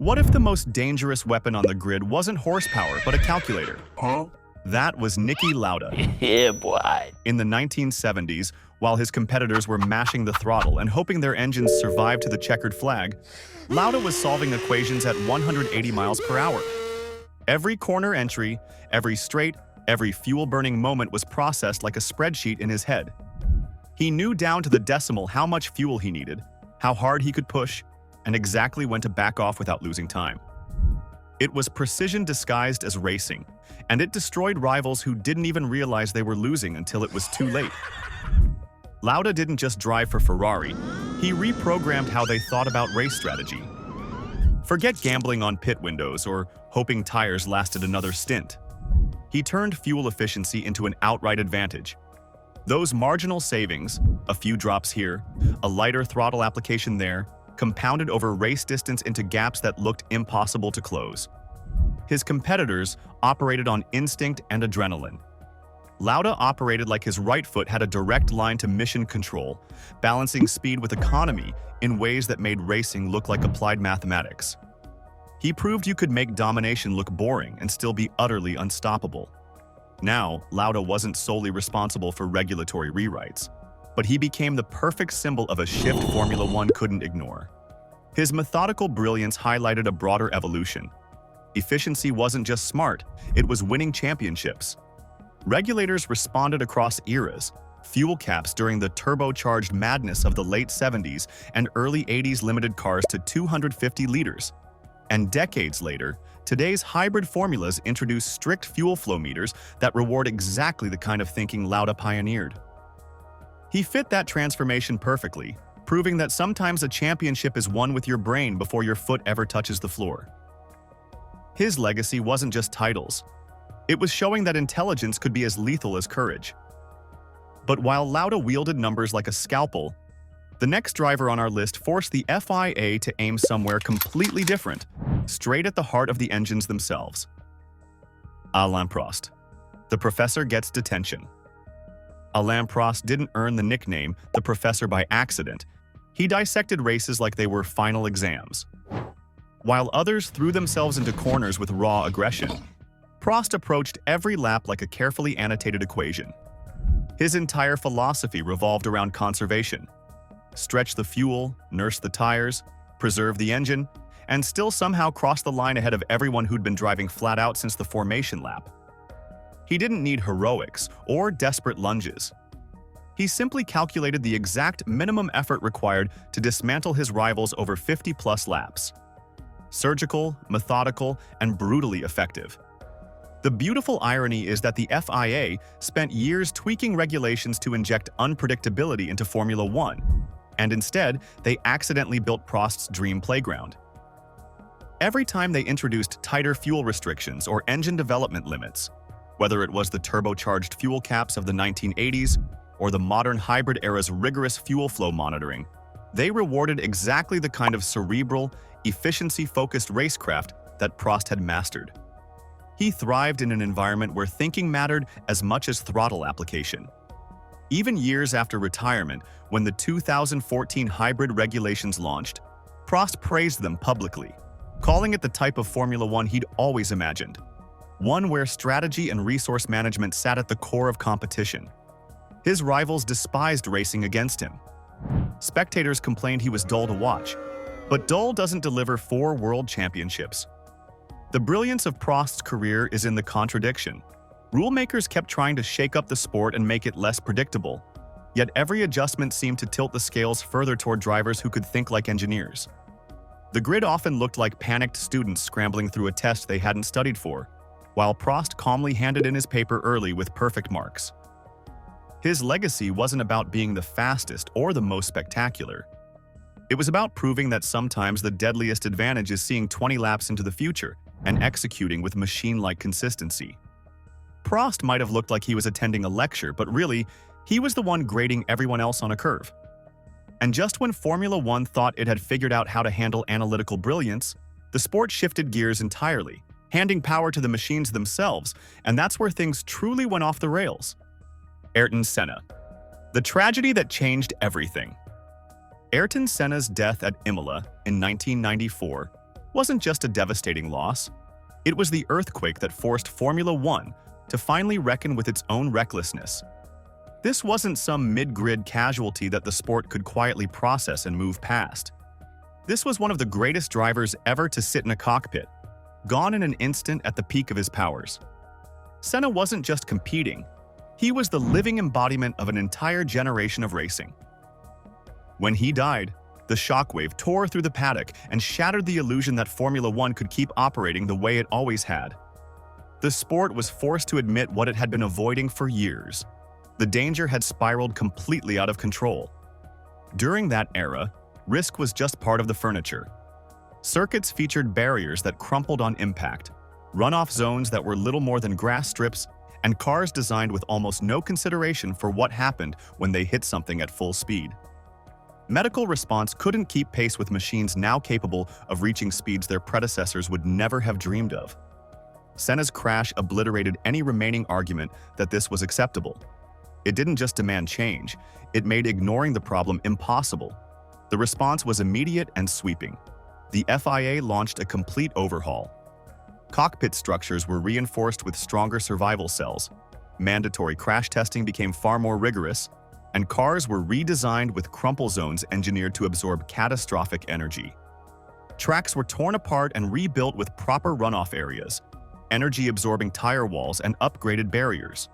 What if the most dangerous weapon on the grid wasn't horsepower, but a calculator? Huh? That was Nikki Lauda. Yeah, boy. In the 1970s, while his competitors were mashing the throttle and hoping their engines survived to the checkered flag, Lauda was solving equations at 180 miles per hour. Every corner entry, every straight, every fuel-burning moment was processed like a spreadsheet in his head. He knew down to the decimal how much fuel he needed, how hard he could push, and exactly when to back off without losing time. It was precision disguised as racing, and it destroyed rivals who didn't even realize they were losing until it was too late. Lauda didn't just drive for Ferrari, he reprogrammed how they thought about race strategy. Forget gambling on pit windows or hoping tires lasted another stint. He turned fuel efficiency into an outright advantage. Those marginal savings, a few drops here, a lighter throttle application there, compounded over race distance into gaps that looked impossible to close. His competitors operated on instinct and adrenaline. Lauda operated like his right foot had a direct line to mission control, balancing speed with economy in ways that made racing look like applied mathematics. He proved you could make domination look boring and still be utterly unstoppable. Now, Lauda wasn't solely responsible for regulatory rewrites, but he became the perfect symbol of a shift Formula One couldn't ignore. His methodical brilliance highlighted a broader evolution. Efficiency wasn't just smart, it was winning championships. Regulators responded across eras. Fuel caps during the turbocharged madness of the late 70s and early 80s limited cars to 250 liters. And decades later, today's hybrid formulas introduce strict fuel flow meters that reward exactly the kind of thinking Lauda pioneered. He fit that transformation perfectly, proving that sometimes a championship is won with your brain before your foot ever touches the floor. His legacy wasn't just titles. It was showing that intelligence could be as lethal as courage. But while Lauda wielded numbers like a scalpel, the next driver on our list forced the FIA to aim somewhere completely different, straight at the heart of the engines themselves. Alain Prost. The professor gets detention. Alain Prost didn't earn the nickname the professor by accident. He dissected races like they were final exams. While others threw themselves into corners with raw aggression, Prost approached every lap like a carefully annotated equation. His entire philosophy revolved around conservation. Stretch the fuel, nurse the tires, preserve the engine, and still somehow cross the line ahead of everyone who'd been driving flat out since the formation lap. He didn't need heroics or desperate lunges. He simply calculated the exact minimum effort required to dismantle his rivals over 50-plus laps. Surgical, methodical, and brutally effective. The beautiful irony is that the FIA spent years tweaking regulations to inject unpredictability into Formula One, and instead, they accidentally built Prost's dream playground. Every time they introduced tighter fuel restrictions or engine development limits, whether it was the turbocharged fuel caps of the 1980s or the modern hybrid era's rigorous fuel flow monitoring, they rewarded exactly the kind of cerebral, efficiency-focused racecraft that Prost had mastered. He thrived in an environment where thinking mattered as much as throttle application. Even years after retirement, when the 2014 hybrid regulations launched, Prost praised them publicly, calling it the type of Formula One he'd always imagined, one where strategy and resource management sat at the core of competition. His rivals despised racing against him. Spectators complained he was dull to watch, but dull doesn't deliver 4 world championships. The brilliance of Prost's career is in the contradiction. Rulemakers kept trying to shake up the sport and make it less predictable, yet every adjustment seemed to tilt the scales further toward drivers who could think like engineers. The grid often looked like panicked students scrambling through a test they hadn't studied for, while Prost calmly handed in his paper early with perfect marks. His legacy wasn't about being the fastest or the most spectacular. It was about proving that sometimes the deadliest advantage is seeing 20 laps into the future and executing with machine-like consistency. Prost might have looked like he was attending a lecture, but really, he was the one grading everyone else on a curve. And just when Formula One thought it had figured out how to handle analytical brilliance, the sport shifted gears entirely, handing power to the machines themselves, and that's where things truly went off the rails. Ayrton Senna. The tragedy that changed everything. Ayrton Senna's death at Imola in 1994 wasn't just a devastating loss. It was the earthquake that forced Formula One to finally reckon with its own recklessness. This wasn't some mid-grid casualty that the sport could quietly process and move past. This was one of the greatest drivers ever to sit in a cockpit, gone in an instant at the peak of his powers. Senna wasn't just competing, he was the living embodiment of an entire generation of racing. When he died, the shockwave tore through the paddock and shattered the illusion that Formula One could keep operating the way it always had. The sport was forced to admit what it had been avoiding for years. The danger had spiraled completely out of control. During that era, risk was just part of the furniture. Circuits featured barriers that crumpled on impact, runoff zones that were little more than grass strips, and cars designed with almost no consideration for what happened when they hit something at full speed. Medical response couldn't keep pace with machines now capable of reaching speeds their predecessors would never have dreamed of. Senna's crash obliterated any remaining argument that this was acceptable. It didn't just demand change, it made ignoring the problem impossible. The response was immediate and sweeping. The FIA launched a complete overhaul. Cockpit structures were reinforced with stronger survival cells, mandatory crash testing became far more rigorous, and cars were redesigned with crumple zones engineered to absorb catastrophic energy. Tracks were torn apart and rebuilt with proper runoff areas, energy-absorbing tire walls, and upgraded barriers.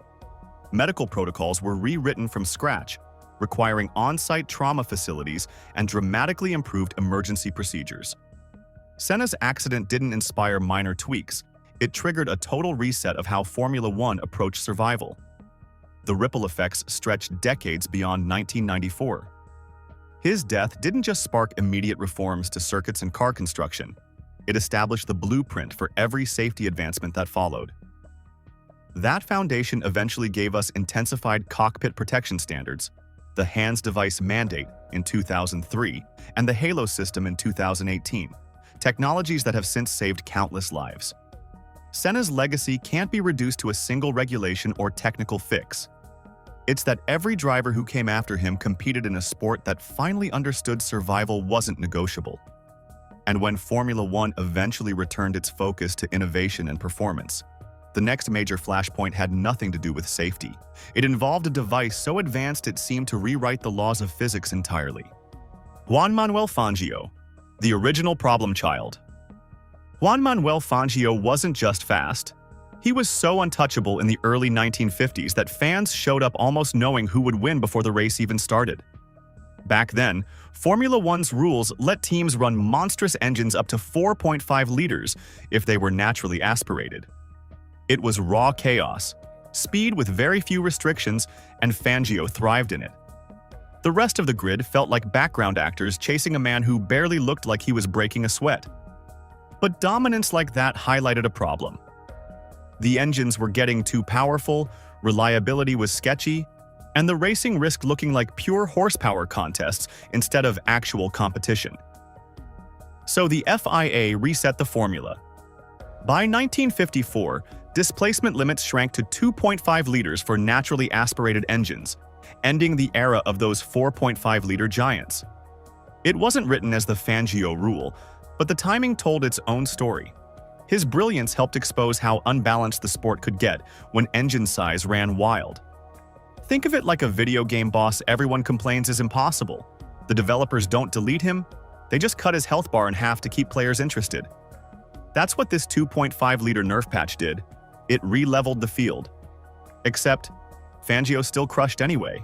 Medical protocols were rewritten from scratch, requiring on-site trauma facilities and dramatically improved emergency procedures. Senna's accident didn't inspire minor tweaks, it triggered a total reset of how Formula One approached survival. The ripple effects stretched decades beyond 1994. His death didn't just spark immediate reforms to circuits and car construction, it established the blueprint for every safety advancement that followed. That foundation eventually gave us intensified cockpit protection standards, the HANS device mandate in 2003, and the Halo system in 2018, technologies that have since saved countless lives. Senna's legacy can't be reduced to a single regulation or technical fix. It's that every driver who came after him competed in a sport that finally understood survival wasn't negotiable. And when Formula One eventually returned its focus to innovation and performance, the next major flashpoint had nothing to do with safety. It involved a device so advanced it seemed to rewrite the laws of physics entirely. Juan Manuel Fangio, the original problem child. Juan Manuel Fangio wasn't just fast. He was so untouchable in the early 1950s that fans showed up almost knowing who would win before the race even started. Back then, Formula One's rules let teams run monstrous engines up to 4.5 liters if they were naturally aspirated. It was raw chaos, speed with very few restrictions, and Fangio thrived in it. The rest of the grid felt like background actors chasing a man who barely looked like he was breaking a sweat. But dominance like that highlighted a problem. The engines were getting too powerful, reliability was sketchy, and the racing risked looking like pure horsepower contests instead of actual competition. So the FIA reset the formula. By 1954, displacement limits shrank to 2.5 liters for naturally aspirated engines, ending the era of those 4.5-liter giants. It wasn't written as the Fangio rule, but the timing told its own story. His brilliance helped expose how unbalanced the sport could get when engine size ran wild. Think of it like a video game boss everyone complains is impossible. The developers don't delete him, they just cut his health bar in half to keep players interested. That's what this 2.5-liter nerf patch did. It re-leveled the field. Except, Fangio still crushed anyway.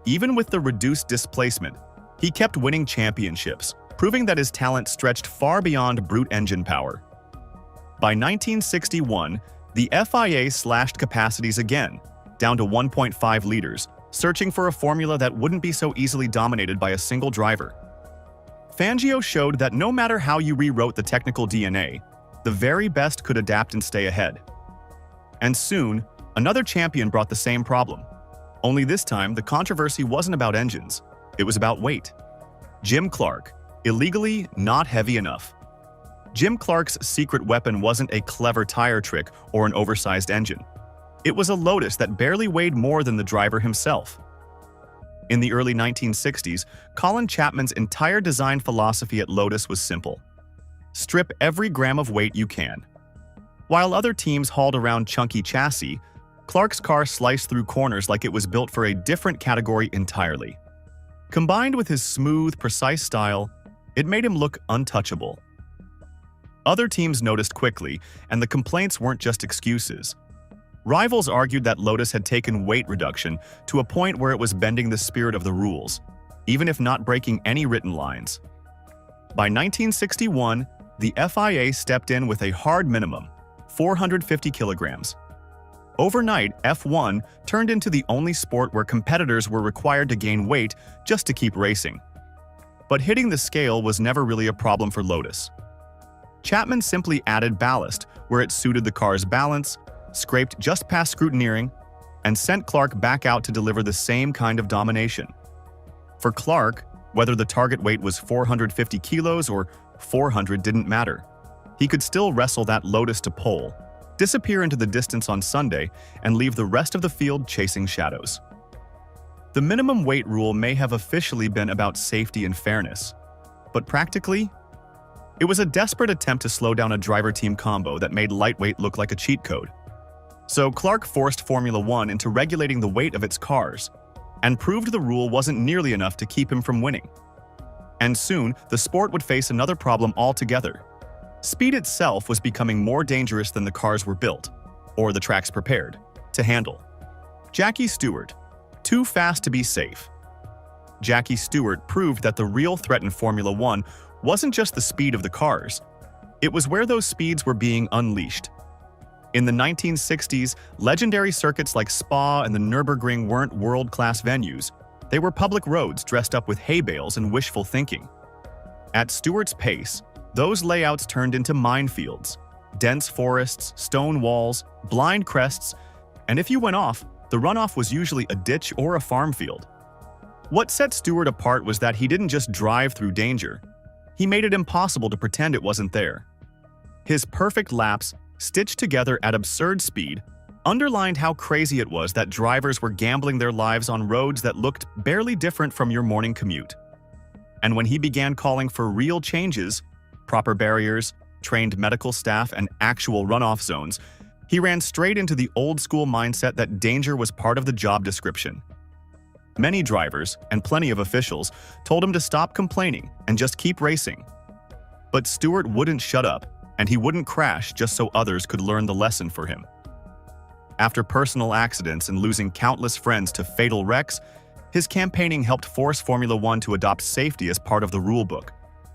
Even with the reduced displacement, he kept winning championships, proving that his talent stretched far beyond brute engine power. By 1961, the FIA slashed capacities again, down to 1.5 liters, searching for a formula that wouldn't be so easily dominated by a single driver. Fangio showed that no matter how you rewrote the technical DNA, the very best could adapt and stay ahead. And soon, another champion brought the same problem. Only this time, the controversy wasn't about engines, it was about weight. Jim Clark, illegally not heavy enough. Jim Clark's secret weapon wasn't a clever tire trick or an oversized engine. It was a Lotus that barely weighed more than the driver himself. In the early 1960s, Colin Chapman's entire design philosophy at Lotus was simple. Strip every gram of weight you can. While other teams hauled around chunky chassis, Clark's car sliced through corners like it was built for a different category entirely. Combined with his smooth, precise style, it made him look untouchable. Other teams noticed quickly, and the complaints weren't just excuses. Rivals argued that Lotus had taken weight reduction to a point where it was bending the spirit of the rules, even if not breaking any written lines. By 1961, the FIA stepped in with a hard minimum, 450 kilograms. Overnight, F1 turned into the only sport where competitors were required to gain weight just to keep racing. But hitting the scale was never really a problem for Lotus. Chapman simply added ballast where it suited the car's balance, scraped just past scrutineering, and sent Clark back out to deliver the same kind of domination. For Clark, whether the target weight was 450 kilos or 400 didn't matter. He could still wrestle that Lotus to pole, disappear into the distance on Sunday, and leave the rest of the field chasing shadows. The minimum weight rule may have officially been about safety and fairness, but practically, it was a desperate attempt to slow down a driver-team combo that made lightweight look like a cheat code. So Clark forced Formula One into regulating the weight of its cars, and proved the rule wasn't nearly enough to keep him from winning. And soon, the sport would face another problem altogether. Speed itself was becoming more dangerous than the cars were built, or the tracks prepared, to handle. Jackie Stewart, too fast to be safe. Jackie Stewart proved that the real threat in Formula One wasn't just the speed of the cars, it was where those speeds were being unleashed. In the 1960s, legendary circuits like Spa and the Nürburgring weren't world-class venues. They were public roads dressed up with hay bales and wishful thinking. At Stewart's pace, those layouts turned into minefields, dense forests, stone walls, blind crests, and if you went off, the runoff was usually a ditch or a farm field. What set Stewart apart was that he didn't just drive through danger. He made it impossible to pretend it wasn't there. His perfect laps, stitched together at absurd speed, underlined how crazy it was that drivers were gambling their lives on roads that looked barely different from your morning commute. And when he began calling for real changes, proper barriers, trained medical staff, and actual runoff zones, he ran straight into the old-school mindset that danger was part of the job description. Many drivers, and plenty of officials, told him to stop complaining and just keep racing. But Stewart wouldn't shut up, and he wouldn't crash just so others could learn the lesson for him. After personal accidents and losing countless friends to fatal wrecks, his campaigning helped force Formula One to adopt safety as part of the rulebook.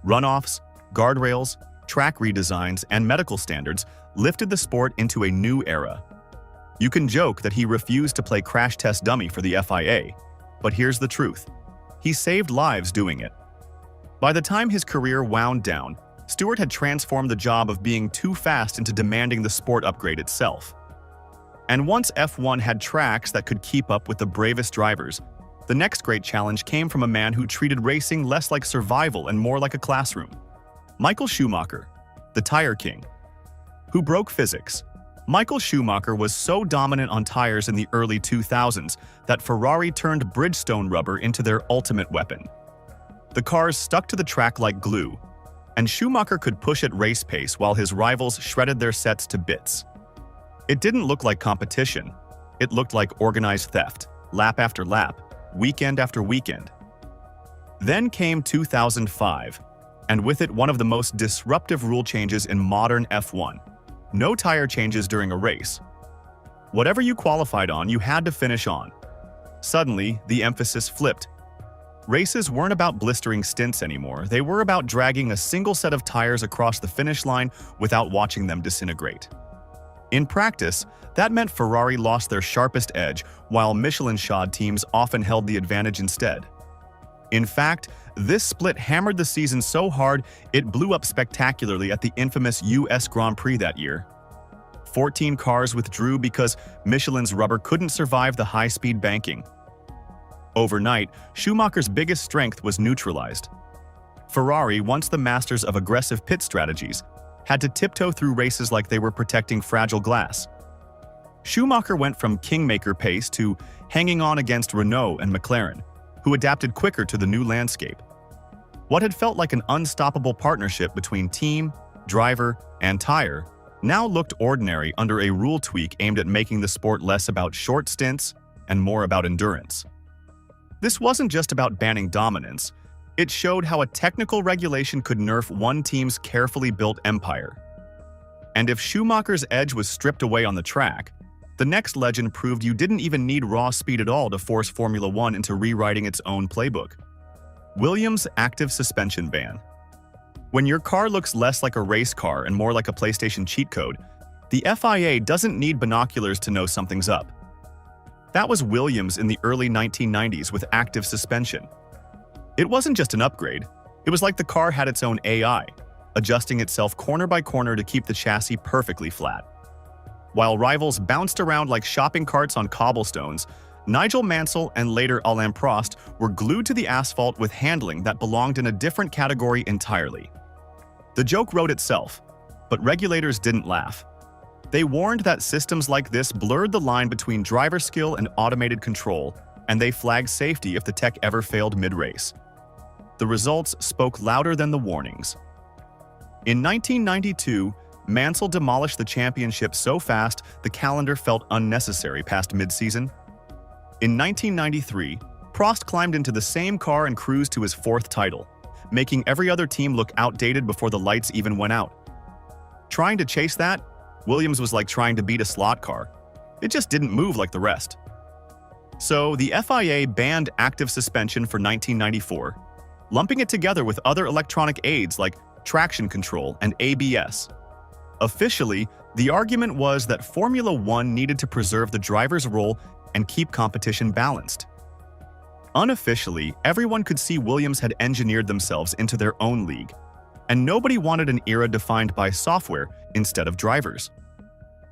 Runoffs, guardrails, track redesigns, and medical standards lifted the sport into a new era. You can joke that he refused to play crash test dummy for the FIA, but here's the truth. He saved lives doing it. By the time his career wound down, Stewart had transformed the job of being too fast into demanding the sport upgrade itself. And once F1 had tracks that could keep up with the bravest drivers, the next great challenge came from a man who treated racing less like survival and more like a classroom. Michael Schumacher, the tire king. Who broke physics? Michael Schumacher was so dominant on tires in the early 2000s that Ferrari turned Bridgestone rubber into their ultimate weapon. The cars stuck to the track like glue, and Schumacher could push at race pace while his rivals shredded their sets to bits. It didn't look like competition. It looked like organized theft, lap after lap, weekend after weekend. Then came 2005, and with it one of the most disruptive rule changes in modern F1. No tire changes during a race. Whatever you qualified on, you had to finish on. Suddenly, the emphasis flipped. Races weren't about blistering stints anymore. They were about dragging a single set of tires across the finish line without watching them disintegrate. In practice, that meant Ferrari lost their sharpest edge, while Michelin-shod teams often held the advantage instead. In fact, this split hammered the season so hard it blew up spectacularly at the infamous US Grand Prix that year. 14 cars withdrew because Michelin's rubber couldn't survive the high-speed banking. Overnight, Schumacher's biggest strength was neutralized. Ferrari, once the masters of aggressive pit strategies, had to tiptoe through races like they were protecting fragile glass. Schumacher went from kingmaker pace to hanging on against Renault and McLaren, who adapted quicker to the new landscape. What had felt like an unstoppable partnership between team, driver, and tire now looked ordinary under a rule tweak aimed at making the sport less about short stints and more about endurance. This wasn't just about banning dominance, it showed how a technical regulation could nerf one team's carefully built empire. And if Schumacher's edge was stripped away on the track, the next legend proved you didn't even need raw speed at all to force Formula One into rewriting its own playbook. Williams' active suspension ban. When your car looks less like a race car and more like a PlayStation cheat code, the FIA doesn't need binoculars to know something's up. That was Williams in the early 1990s with active suspension. It wasn't just an upgrade, it was like the car had its own AI, adjusting itself corner by corner to keep the chassis perfectly flat. While rivals bounced around like shopping carts on cobblestones, Nigel Mansell and later Alain Prost were glued to the asphalt with handling that belonged in a different category entirely. The joke wrote itself, but regulators didn't laugh. They warned that systems like this blurred the line between driver skill and automated control, and they flagged safety if the tech ever failed mid-race. The results spoke louder than the warnings. In 1992, Mansell demolished the championship so fast the calendar felt unnecessary past mid-season. In 1993, Prost climbed into the same car and cruised to his fourth title, making every other team look outdated before the lights even went out. Trying to chase that, Williams was like trying to beat a slot car. It just didn't move like the rest. So the FIA banned active suspension for 1994, lumping it together with other electronic aids like traction control and ABS. Officially, the argument was that Formula One needed to preserve the driver's role and keep competition balanced. Unofficially, everyone could see Williams had engineered themselves into their own league, and nobody wanted an era defined by software instead of drivers.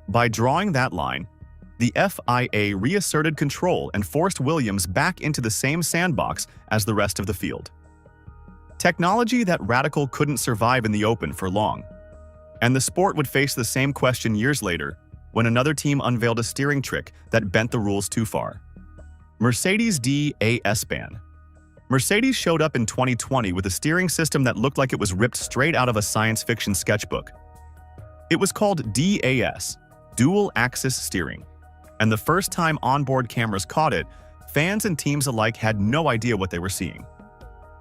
By drawing that line, the FIA reasserted control and forced Williams back into the same sandbox as the rest of the field. Technology that radical couldn't survive in the open for long. And the sport would face the same question years later when another team unveiled a steering trick that bent the rules too far. Mercedes' DAS ban. Mercedes showed up in 2020 with a steering system that looked like it was ripped straight out of a science fiction sketchbook. It was called DAS, Dual Axis Steering, and the first time onboard cameras caught it, fans and teams alike had no idea what they were seeing.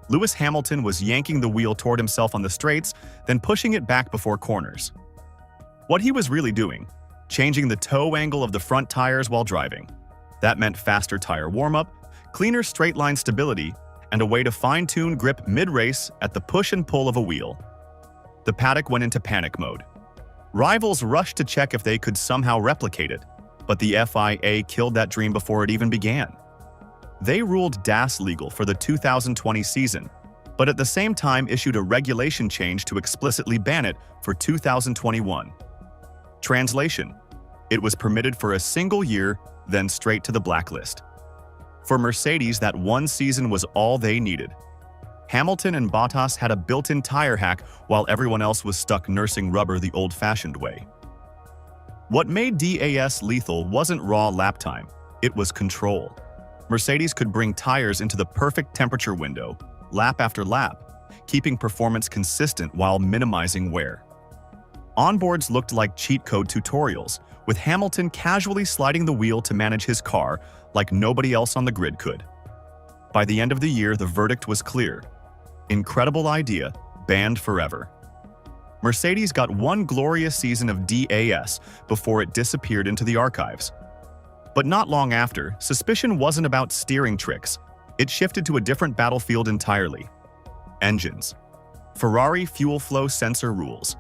Lewis Hamilton was yanking the wheel toward himself on the straights, then pushing it back before corners. What he was really doing, changing the toe angle of the front tires while driving. That meant faster tire warm-up, cleaner straight-line stability, and a way to fine-tune grip mid-race at the push and pull of a wheel. The paddock went into panic mode. Rivals rushed to check if they could somehow replicate it, but the FIA killed that dream before it even began. They ruled DAS legal for the 2020 season, but at the same time issued a regulation change to explicitly ban it for 2021. Translation: it was permitted for a single year, then straight to the blacklist. For Mercedes, that one season was all they needed. Hamilton and Bottas had a built-in tire hack while everyone else was stuck nursing rubber the old-fashioned way. What made DAS lethal wasn't raw lap time, it was control. Mercedes could bring tires into the perfect temperature window, lap after lap, keeping performance consistent while minimizing wear. Onboards looked like cheat code tutorials, with Hamilton casually sliding the wheel to manage his car like nobody else on the grid could. By the end of the year, the verdict was clear. Incredible idea, banned forever. Mercedes got one glorious season of DAS before it disappeared into the archives. But not long after, suspicion wasn't about steering tricks. It shifted to a different battlefield entirely. Engines. Ferrari fuel flow sensor rules.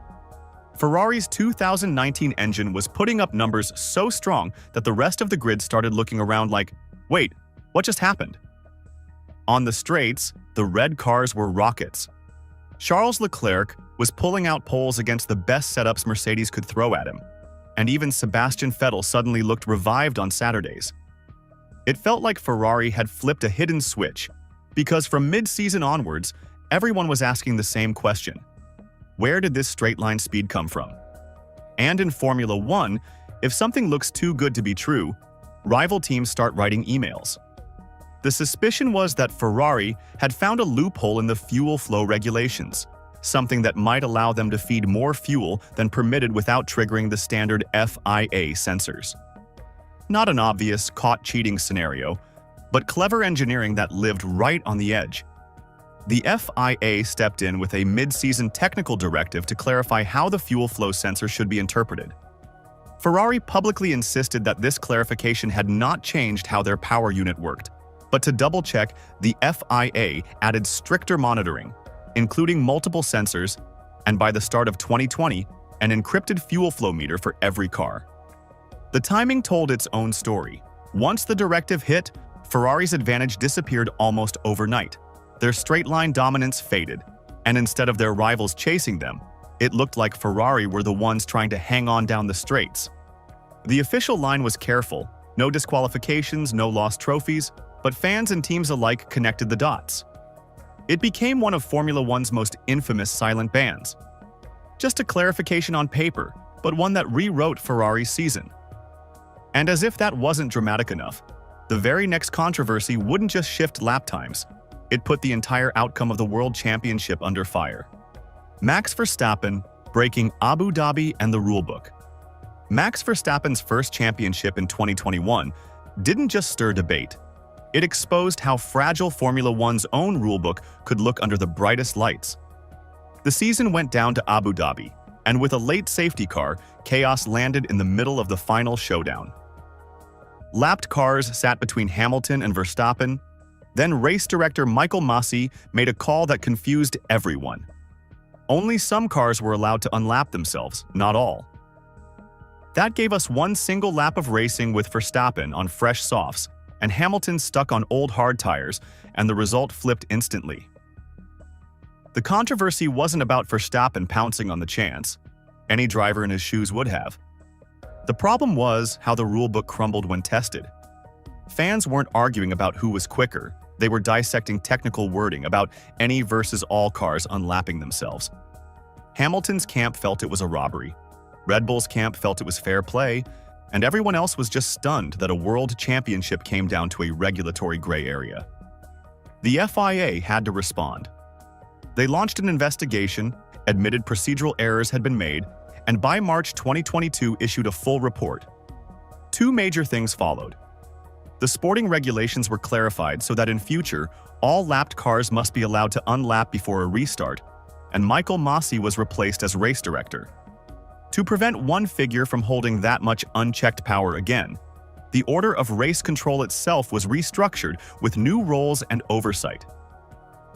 Ferrari's 2019 engine was putting up numbers so strong that the rest of the grid started looking around like, wait, what just happened? On the straights, the red cars were rockets. Charles Leclerc was pulling out poles against the best setups Mercedes could throw at him, and even Sebastian Vettel suddenly looked revived on Saturdays. It felt like Ferrari had flipped a hidden switch, because from mid-season onwards, everyone was asking the same question. Where did this straight-line speed come from? And in Formula One, if something looks too good to be true, rival teams start writing emails. The suspicion was that Ferrari had found a loophole in the fuel flow regulations, something that might allow them to feed more fuel than permitted without triggering the standard FIA sensors. Not an obvious caught cheating scenario, but clever engineering that lived right on the edge. The FIA stepped in with a mid-season technical directive to clarify how the fuel flow sensor should be interpreted. Ferrari publicly insisted that this clarification had not changed how their power unit worked, but to double-check, the FIA added stricter monitoring, including multiple sensors, and by the start of 2020, an encrypted fuel flow meter for every car. The timing told its own story. Once the directive hit, Ferrari's advantage disappeared almost overnight. Their straight-line dominance faded, and instead of their rivals chasing them, it looked like Ferrari were the ones trying to hang on down the straights. The official line was careful: no disqualifications, no lost trophies, but fans and teams alike connected the dots. It became one of Formula One's most infamous silent bans. Just a clarification on paper, but one that rewrote Ferrari's season. And as if that wasn't dramatic enough, the very next controversy wouldn't just shift lap times, it put the entire outcome of the World Championship under fire. Max Verstappen breaking Abu Dhabi and the rulebook. Max Verstappen's first championship in 2021 didn't just stir debate. It exposed how fragile Formula One's own rulebook could look under the brightest lights. The season went down to Abu Dhabi, and with a late safety car, chaos landed in the middle of the final showdown. Lapped cars sat between Hamilton and Verstappen. Then race director Michael Masi made a call that confused everyone. Only some cars were allowed to unlap themselves, not all. That gave us one single lap of racing with Verstappen on fresh softs, and Hamilton stuck on old hard tires, and the result flipped instantly. The controversy wasn't about Verstappen pouncing on the chance. Any driver in his shoes would have. The problem was how the rulebook crumbled when tested. Fans weren't arguing about who was quicker. They were dissecting technical wording about any versus all cars unlapping themselves. Hamilton's camp felt it was a robbery. Red Bull's camp felt it was fair play, and everyone else was just stunned that a world championship came down to a regulatory gray area. The FIA had to respond. They launched an investigation, admitted procedural errors had been made, and by March 2022 issued a full report. Two major things followed. The sporting regulations were clarified so that in future, all lapped cars must be allowed to unlap before a restart, and Michael Masi was replaced as race director. To prevent one figure from holding that much unchecked power again, the order of race control itself was restructured with new roles and oversight.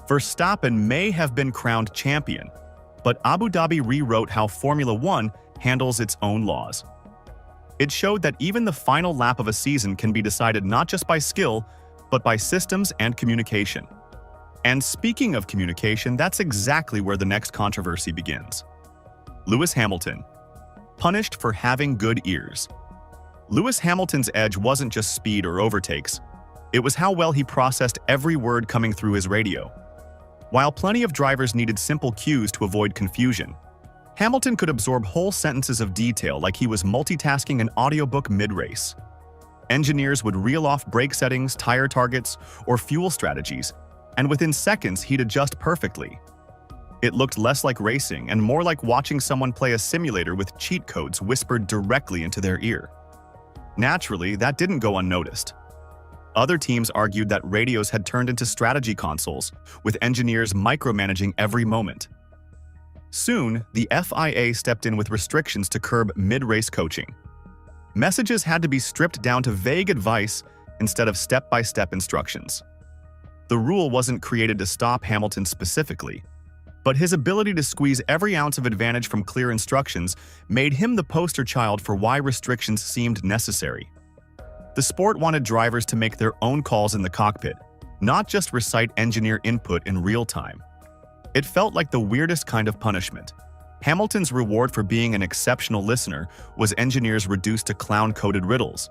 Verstappen may have been crowned champion, but Abu Dhabi rewrote how Formula One handles its own laws. It showed that even the final lap of a season can be decided not just by skill, but by systems and communication. And speaking of communication, that's exactly where the next controversy begins. Lewis Hamilton, punished for having good ears. Lewis Hamilton's edge wasn't just speed or overtakes. It was how well he processed every word coming through his radio. While plenty of drivers needed simple cues to avoid confusion, Hamilton could absorb whole sentences of detail like he was multitasking an audiobook mid-race. Engineers would reel off brake settings, tire targets, or fuel strategies, and within seconds he'd adjust perfectly. It looked less like racing and more like watching someone play a simulator with cheat codes whispered directly into their ear. Naturally, that didn't go unnoticed. Other teams argued that radios had turned into strategy consoles, with engineers micromanaging every moment. Soon, the FIA stepped in with restrictions to curb mid-race coaching. Messages had to be stripped down to vague advice instead of step-by-step instructions. The rule wasn't created to stop Hamilton specifically, but his ability to squeeze every ounce of advantage from clear instructions made him the poster child for why restrictions seemed necessary. The sport wanted drivers to make their own calls in the cockpit, not just recite engineer input in real time. It felt like the weirdest kind of punishment. Hamilton's reward for being an exceptional listener was engineers reduced to clown-coded riddles.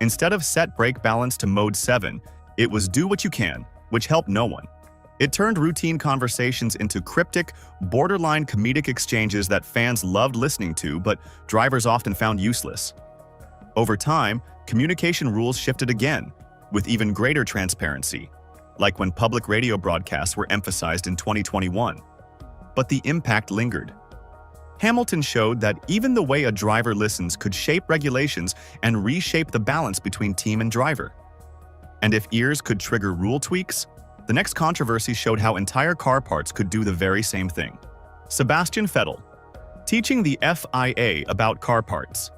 Instead of set brake balance to mode 7, it was do what you can, which helped no one. It turned routine conversations into cryptic, borderline comedic exchanges that fans loved listening to, but drivers often found useless. Over time, communication rules shifted again, with even greater transparency, like when public radio broadcasts were emphasized in 2021. but the impact lingered. Hamilton showed that even the way a driver listens could shape regulations and reshape the balance between team and driver. And if ears could trigger rule tweaks, the next controversy showed how entire car parts could do the very same thing. Sebastian Vettel, teaching the FIA about car parts.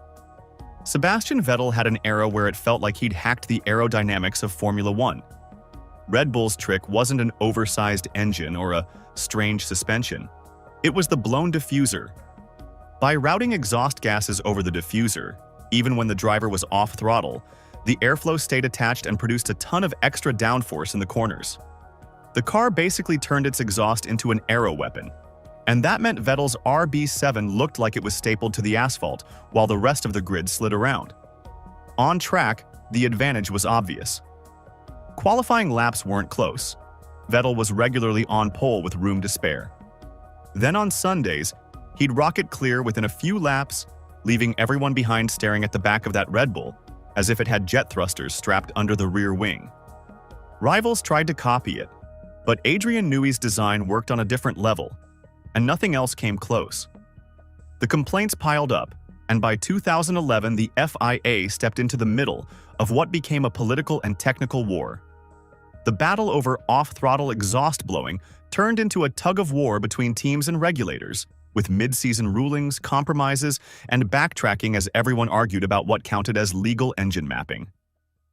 Sebastian Vettel had an era where it felt like he'd hacked the aerodynamics of Formula One. Red Bull's trick wasn't an oversized engine or a strange suspension. It was the blown diffuser. By routing exhaust gases over the diffuser, even when the driver was off throttle, the airflow stayed attached and produced a ton of extra downforce in the corners. The car basically turned its exhaust into an aero weapon, and that meant Vettel's RB7 looked like it was stapled to the asphalt while the rest of the grid slid around. On track, the advantage was obvious. Qualifying laps weren't close. Vettel was regularly on pole with room to spare. Then on Sundays, he'd rocket clear within a few laps, leaving everyone behind staring at the back of that Red Bull, as if it had jet thrusters strapped under the rear wing. Rivals tried to copy it, but Adrian Newey's design worked on a different level, and nothing else came close. The complaints piled up, and by 2011 the FIA stepped into the middle of what became a political and technical war. The battle over off-throttle exhaust blowing turned into a tug-of-war between teams and regulators, with mid-season rulings, compromises, and backtracking as everyone argued about what counted as legal engine mapping.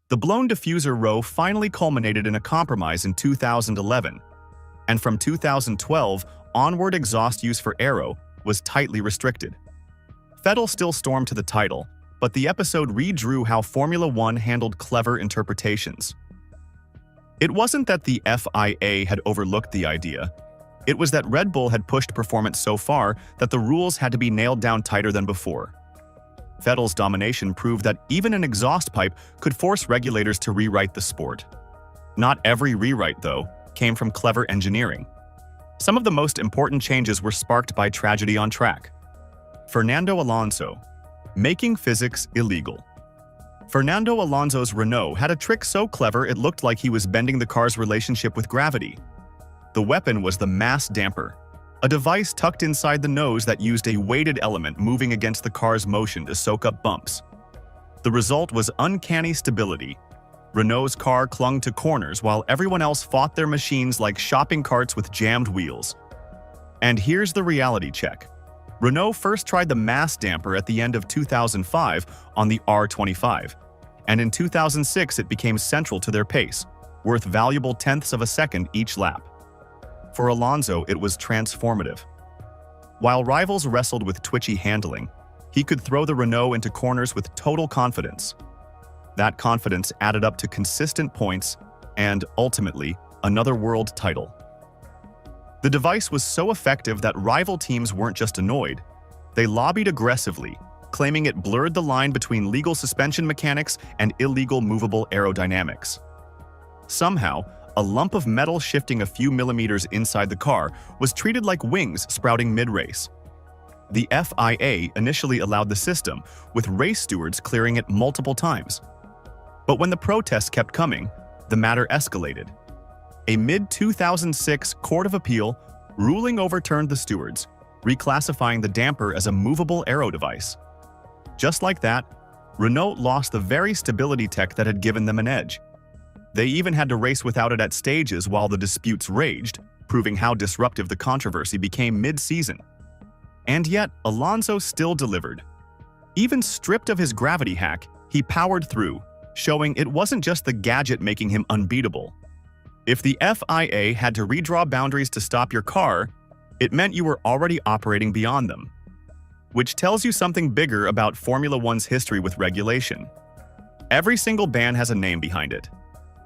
The blown diffuser row finally culminated in a compromise in 2011, and from 2012, onward exhaust use for aero was tightly restricted. Vettel still stormed to the title, but the episode redrew how Formula One handled clever interpretations. It wasn't that the FIA had overlooked the idea. It was that Red Bull had pushed performance so far that the rules had to be nailed down tighter than before. Vettel's domination proved that even an exhaust pipe could force regulators to rewrite the sport. Not every rewrite, though, came from clever engineering. Some of the most important changes were sparked by tragedy on track. Fernando Alonso, making physics illegal. Fernando Alonso's Renault had a trick so clever it looked like he was bending the car's relationship with gravity. The weapon was the mass damper, a device tucked inside the nose that used a weighted element moving against the car's motion to soak up bumps. The result was uncanny stability. Renault's car clung to corners while everyone else fought their machines like shopping carts with jammed wheels. And here's the reality check. Renault first tried the mass damper at the end of 2005 on the R25, and in 2006 it became central to their pace, worth valuable tenths of a second each lap. For Alonso, it was transformative. While rivals wrestled with twitchy handling, he could throw the Renault into corners with total confidence. That confidence added up to consistent points and, ultimately, another world title. The device was so effective that rival teams weren't just annoyed. They lobbied aggressively, claiming it blurred the line between legal suspension mechanics and illegal movable aerodynamics. Somehow, a lump of metal shifting a few millimeters inside the car was treated like wings sprouting mid-race. The FIA initially allowed the system, with race stewards clearing it multiple times. But when the protests kept coming, the matter escalated. A mid-2006 Court of Appeal ruling overturned the stewards, reclassifying the damper as a movable aero device. Just like that, Renault lost the very stability tech that had given them an edge. They even had to race without it at stages while the disputes raged, proving how disruptive the controversy became mid-season. And yet, Alonso still delivered. Even stripped of his gravity hack, he powered through, showing it wasn't just the gadget making him unbeatable. If the FIA had to redraw boundaries to stop your car, it meant you were already operating beyond them. Which tells you something bigger about Formula One's history with regulation. Every single ban has a name behind it.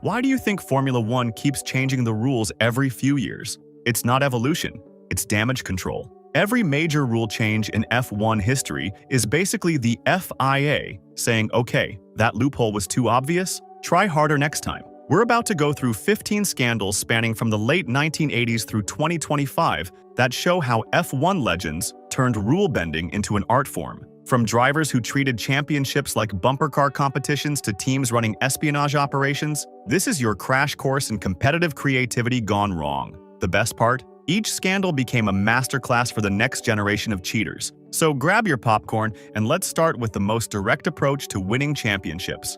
Why do you think Formula One keeps changing the rules every few years? It's not evolution, it's damage control. Every major rule change in F1 history is basically the FIA saying, okay, that loophole was too obvious, try harder next time. We're about to go through 15 scandals spanning from the late 1980s through 2025 that show how F1 legends turned rule bending into an art form. From drivers who treated championships like bumper car competitions to teams running espionage operations, this is your crash course in competitive creativity gone wrong. The best part? Each scandal became a masterclass for the next generation of cheaters. So grab your popcorn and let's start with the most direct approach to winning championships.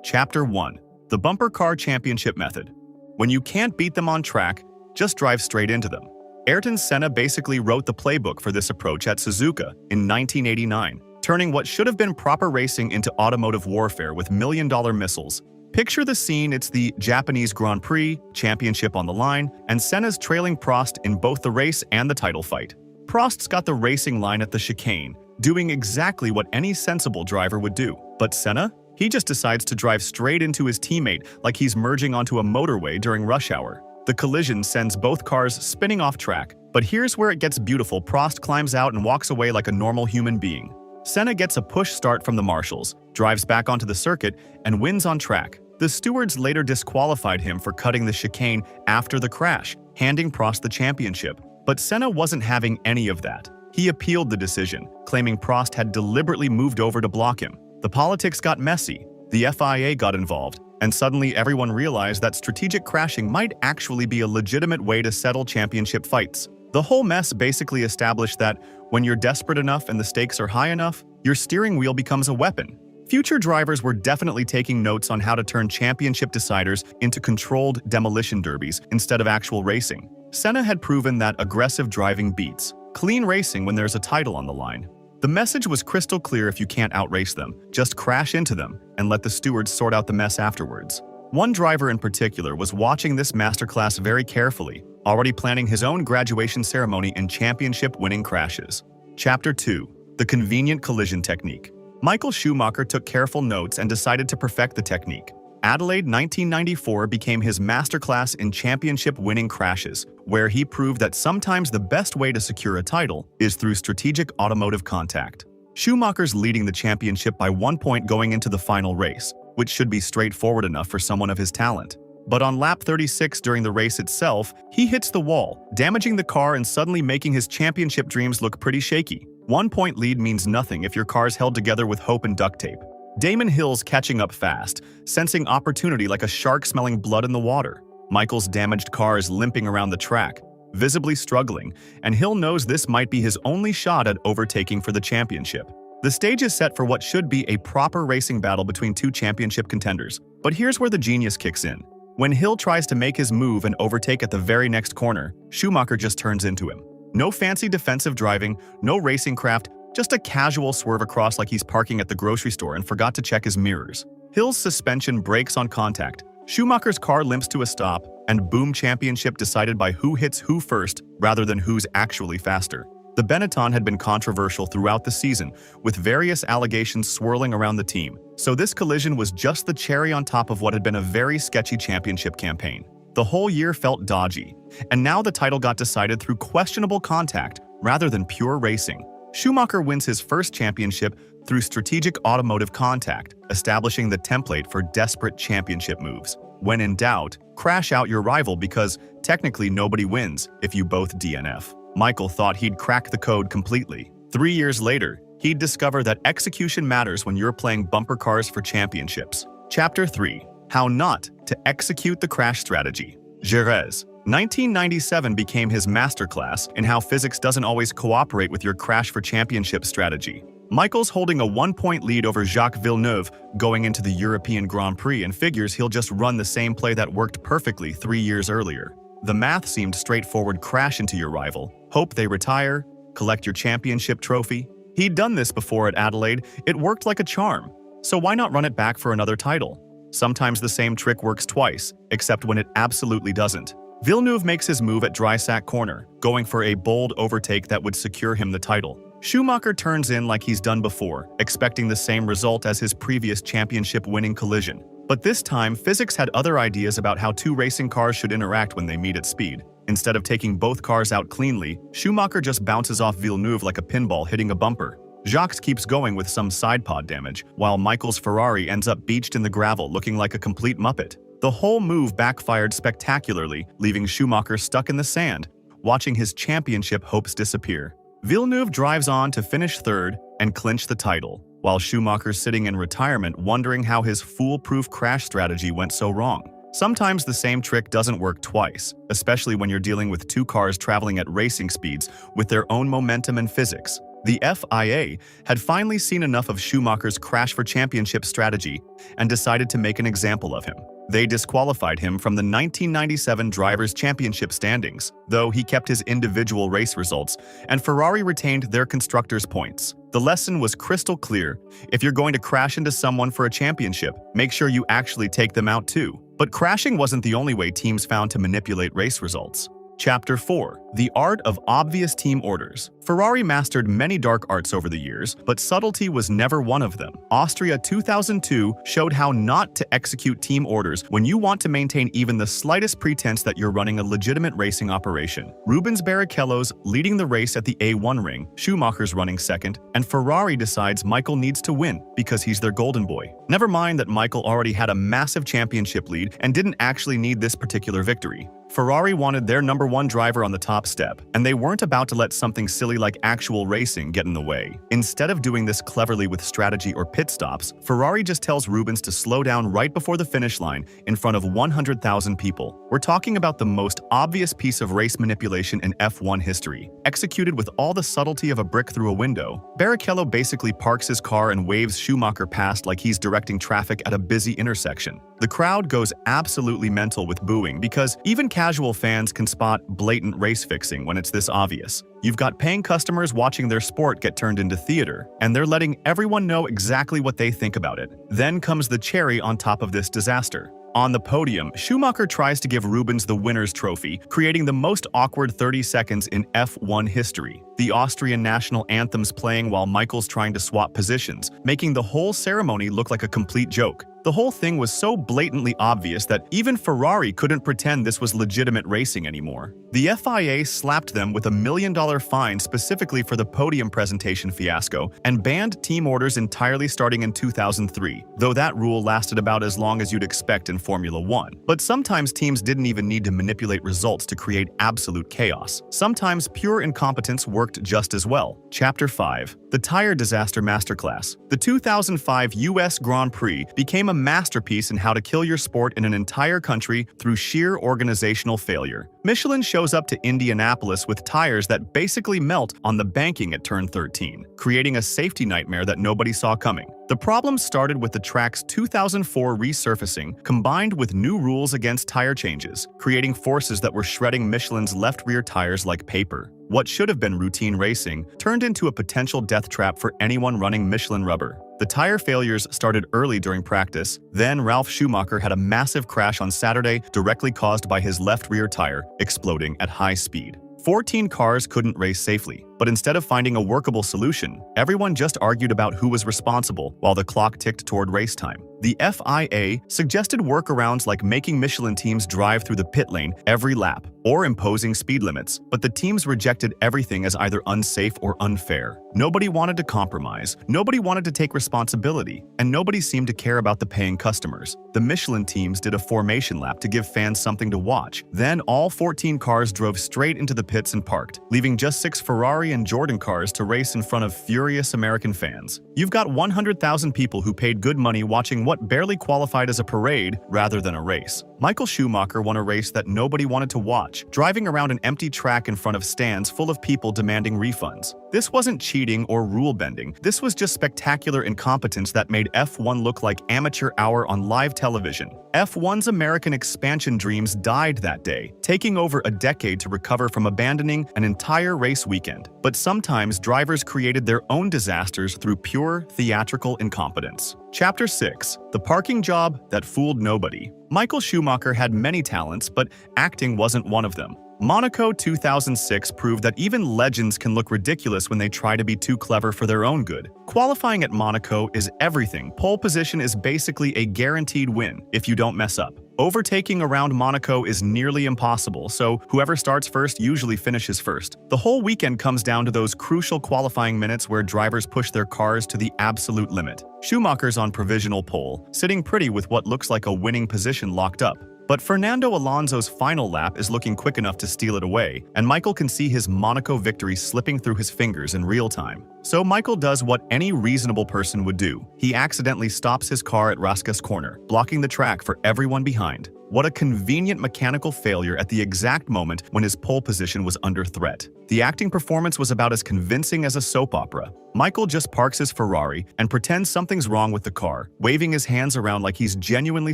Chapter 1. The Bumper Car Championship Method. When you can't beat them on track, just drive straight into them. Ayrton Senna basically wrote the playbook for this approach at Suzuka in 1989, turning what should have been proper racing into automotive warfare with million-dollar missiles. Picture the scene: it's the Japanese Grand Prix, championship on the line, and Senna's trailing Prost in both the race and the title fight. Prost's got the racing line at the chicane, doing exactly what any sensible driver would do. But Senna? He just decides to drive straight into his teammate like he's merging onto a motorway during rush hour. The collision sends both cars spinning off track. But here's where it gets beautiful. Prost climbs out and walks away like a normal human being. Senna gets a push start from the marshals, drives back onto the circuit, and wins on track. The stewards later disqualified him for cutting the chicane after the crash, handing Prost the championship. But Senna wasn't having any of that. He appealed the decision, claiming Prost had deliberately moved over to block him. The politics got messy, the FIA got involved, and suddenly everyone realized that strategic crashing might actually be a legitimate way to settle championship fights. The whole mess basically established that when you're desperate enough and the stakes are high enough, your steering wheel becomes a weapon. Future drivers were definitely taking notes on how to turn championship deciders into controlled demolition derbies instead of actual racing. Senna had proven that aggressive driving beats clean racing when there's a title on the line. The message was crystal clear: if you can't outrace them, just crash into them and let the stewards sort out the mess afterwards. One driver in particular was watching this masterclass very carefully, already planning his own graduation ceremony in championship-winning crashes. Chapter 2. The Convenient Collision Technique. Michael Schumacher took careful notes and decided to perfect the technique. Adelaide 1994 became his masterclass in championship-winning crashes, where he proved that sometimes the best way to secure a title is through strategic automotive contact. Schumacher's leading the championship by 1 point going into the final race, which should be straightforward enough for someone of his talent. But on lap 36 during the race itself, he hits the wall, damaging the car and suddenly making his championship dreams look pretty shaky. 1 point lead means nothing if your car's held together with hope and duct tape. Damon Hill's catching up fast, sensing opportunity like a shark smelling blood in the water. Michael's damaged car is limping around the track, visibly struggling, and Hill knows this might be his only shot at overtaking for the championship. The stage is set for what should be a proper racing battle between two championship contenders. But here's where the genius kicks in. When Hill tries to make his move and overtake at the very next corner, Schumacher just turns into him. No fancy defensive driving, no racing craft, just a casual swerve across like he's parking at the grocery store and forgot to check his mirrors. Hill's suspension breaks on contact. Schumacher's car limps to a stop, and boom, championship decided by who hits who first rather than who's actually faster. The Benetton had been controversial throughout the season, with various allegations swirling around the team. So this collision was just the cherry on top of what had been a very sketchy championship campaign. The whole year felt dodgy, and now the title got decided through questionable contact rather than pure racing. Schumacher wins his first championship through strategic automotive contact, establishing the template for desperate championship moves. When in doubt, crash out your rival because technically nobody wins if you both DNF. Michael thought he'd crack the code completely. 3 years later, he'd discover that execution matters when you're playing bumper cars for championships. Chapter 3. How not to execute the crash strategy. Jerez. 1997 became his masterclass in how physics doesn't always cooperate with your crash for championship strategy. Michael's holding a 1 point lead over Jacques Villeneuve going into the European Grand Prix and figures he'll just run the same play that worked perfectly 3 years earlier. The math seemed straightforward: crash into your rival, hope they retire, collect your championship trophy. He'd done this before at Adelaide, it worked like a charm. So why not run it back for another title? Sometimes the same trick works twice, except when it absolutely doesn't. Villeneuve makes his move at Dry Sack Corner, going for a bold overtake that would secure him the title. Schumacher turns in like he's done before, expecting the same result as his previous championship-winning collision. But this time, physics had other ideas about how two racing cars should interact when they meet at speed. Instead of taking both cars out cleanly, Schumacher just bounces off Villeneuve like a pinball hitting a bumper. Jacques keeps going with some side pod damage, while Michael's Ferrari ends up beached in the gravel looking like a complete muppet. The whole move backfired spectacularly, leaving Schumacher stuck in the sand, watching his championship hopes disappear. Villeneuve drives on to finish third and clinch the title, while Schumacher's sitting in retirement wondering how his foolproof crash strategy went so wrong. Sometimes the same trick doesn't work twice, especially when you're dealing with two cars traveling at racing speeds with their own momentum and physics. The FIA had finally seen enough of Schumacher's crash for championship strategy and decided to make an example of him. They disqualified him from the 1997 Drivers' Championship standings, though he kept his individual race results, and Ferrari retained their constructors' points. The lesson was crystal clear: if you're going to crash into someone for a championship, make sure you actually take them out too. But crashing wasn't the only way teams found to manipulate race results. Chapter 4. The Art of Obvious Team Orders. Ferrari mastered many dark arts over the years, but subtlety was never one of them. Austria 2002 showed how not to execute team orders when you want to maintain even the slightest pretense that you're running a legitimate racing operation. Rubens Barrichello's leading the race at the A1 ring, Schumacher's running second, and Ferrari decides Michael needs to win because he's their golden boy. Never mind that Michael already had a massive championship lead and didn't actually need this particular victory. Ferrari wanted their number one driver on the top step, and they weren't about to let something silly like actual racing get in the way. Instead of doing this cleverly with strategy or pit stops, Ferrari just tells Rubens to slow down right before the finish line in front of 100,000 people. We're talking about the most obvious piece of race manipulation in F1 history, executed with all the subtlety of a brick through a window. Barrichello basically parks his car and waves Schumacher past like he's directing traffic at a busy intersection. The crowd goes absolutely mental with booing because even casual fans can spot blatant race fixing when it's this obvious. You've got paying customers watching their sport get turned into theater, and they're letting everyone know exactly what they think about it. Then comes the cherry on top of this disaster. On the podium, Schumacher tries to give Rubens the winner's trophy, creating the most awkward 30 seconds in F1 history. The Austrian national anthem's playing while Michael's trying to swap positions, making the whole ceremony look like a complete joke. The whole thing was so blatantly obvious that even Ferrari couldn't pretend this was legitimate racing anymore. The FIA slapped them with $1 million fine specifically for the podium presentation fiasco and banned team orders entirely starting in 2003, though that rule lasted about as long as you'd expect in Formula 1. But sometimes teams didn't even need to manipulate results to create absolute chaos. Sometimes pure incompetence worked just as well. Chapter 5. The Tire Disaster Masterclass. The 2005 US Grand Prix became a masterpiece in how to kill your sport in an entire country through sheer organizational failure. Michelin shows up to Indianapolis with tires that basically melt on the banking at turn 13, creating a safety nightmare that nobody saw coming. The problem started with the track's 2004 resurfacing combined with new rules against tire changes, creating forces that were shredding Michelin's left rear tires like paper. What should have been routine racing turned into a potential death trap for anyone running Michelin rubber. The tire failures started early during practice, then Ralf Schumacher had a massive crash on Saturday directly caused by his left rear tire exploding at high speed. 14 cars couldn't race safely, but instead of finding a workable solution, everyone just argued about who was responsible while the clock ticked toward race time. The FIA suggested workarounds like making Michelin teams drive through the pit lane every lap or imposing speed limits, but the teams rejected everything as either unsafe or unfair. Nobody wanted to compromise, nobody wanted to take responsibility, and nobody seemed to care about the paying customers. The Michelin teams did a formation lap to give fans something to watch. Then all 14 cars drove straight into the pits and parked, leaving just 6 Ferrari and Jordan cars to race in front of furious American fans. You've got 100,000 people who paid good money watching what barely qualified as a parade rather than a race. Michael Schumacher won a race that nobody wanted to watch, driving around an empty track in front of stands full of people demanding refunds. This wasn't cheating or rule bending. This was just spectacular incompetence that made F1 look like amateur hour on live television. F1's American expansion dreams died that day, taking over a decade to recover from abandoning an entire race weekend. But sometimes drivers created their own disasters through pure theatrical incompetence. Chapter 6. The Parking Job That Fooled Nobody. Michael Schumacher had many talents, but acting wasn't one of them. Monaco 2006 proved that even legends can look ridiculous when they try to be too clever for their own good. Qualifying at Monaco is everything. Pole position is basically a guaranteed win if you don't mess up. Overtaking around Monaco is nearly impossible, so whoever starts first usually finishes first. The whole weekend comes down to those crucial qualifying minutes where drivers push their cars to the absolute limit. Schumacher's on provisional pole, sitting pretty with what looks like a winning position locked up. But Fernando Alonso's final lap is looking quick enough to steal it away, and Michael can see his Monaco victory slipping through his fingers in real time. So Michael does what any reasonable person would do. He accidentally stops his car at Raskas Corner, blocking the track for everyone behind. What a convenient mechanical failure at the exact moment when his pole position was under threat. The acting performance was about as convincing as a soap opera. Michael just parks his Ferrari and pretends something's wrong with the car, waving his hands around like he's genuinely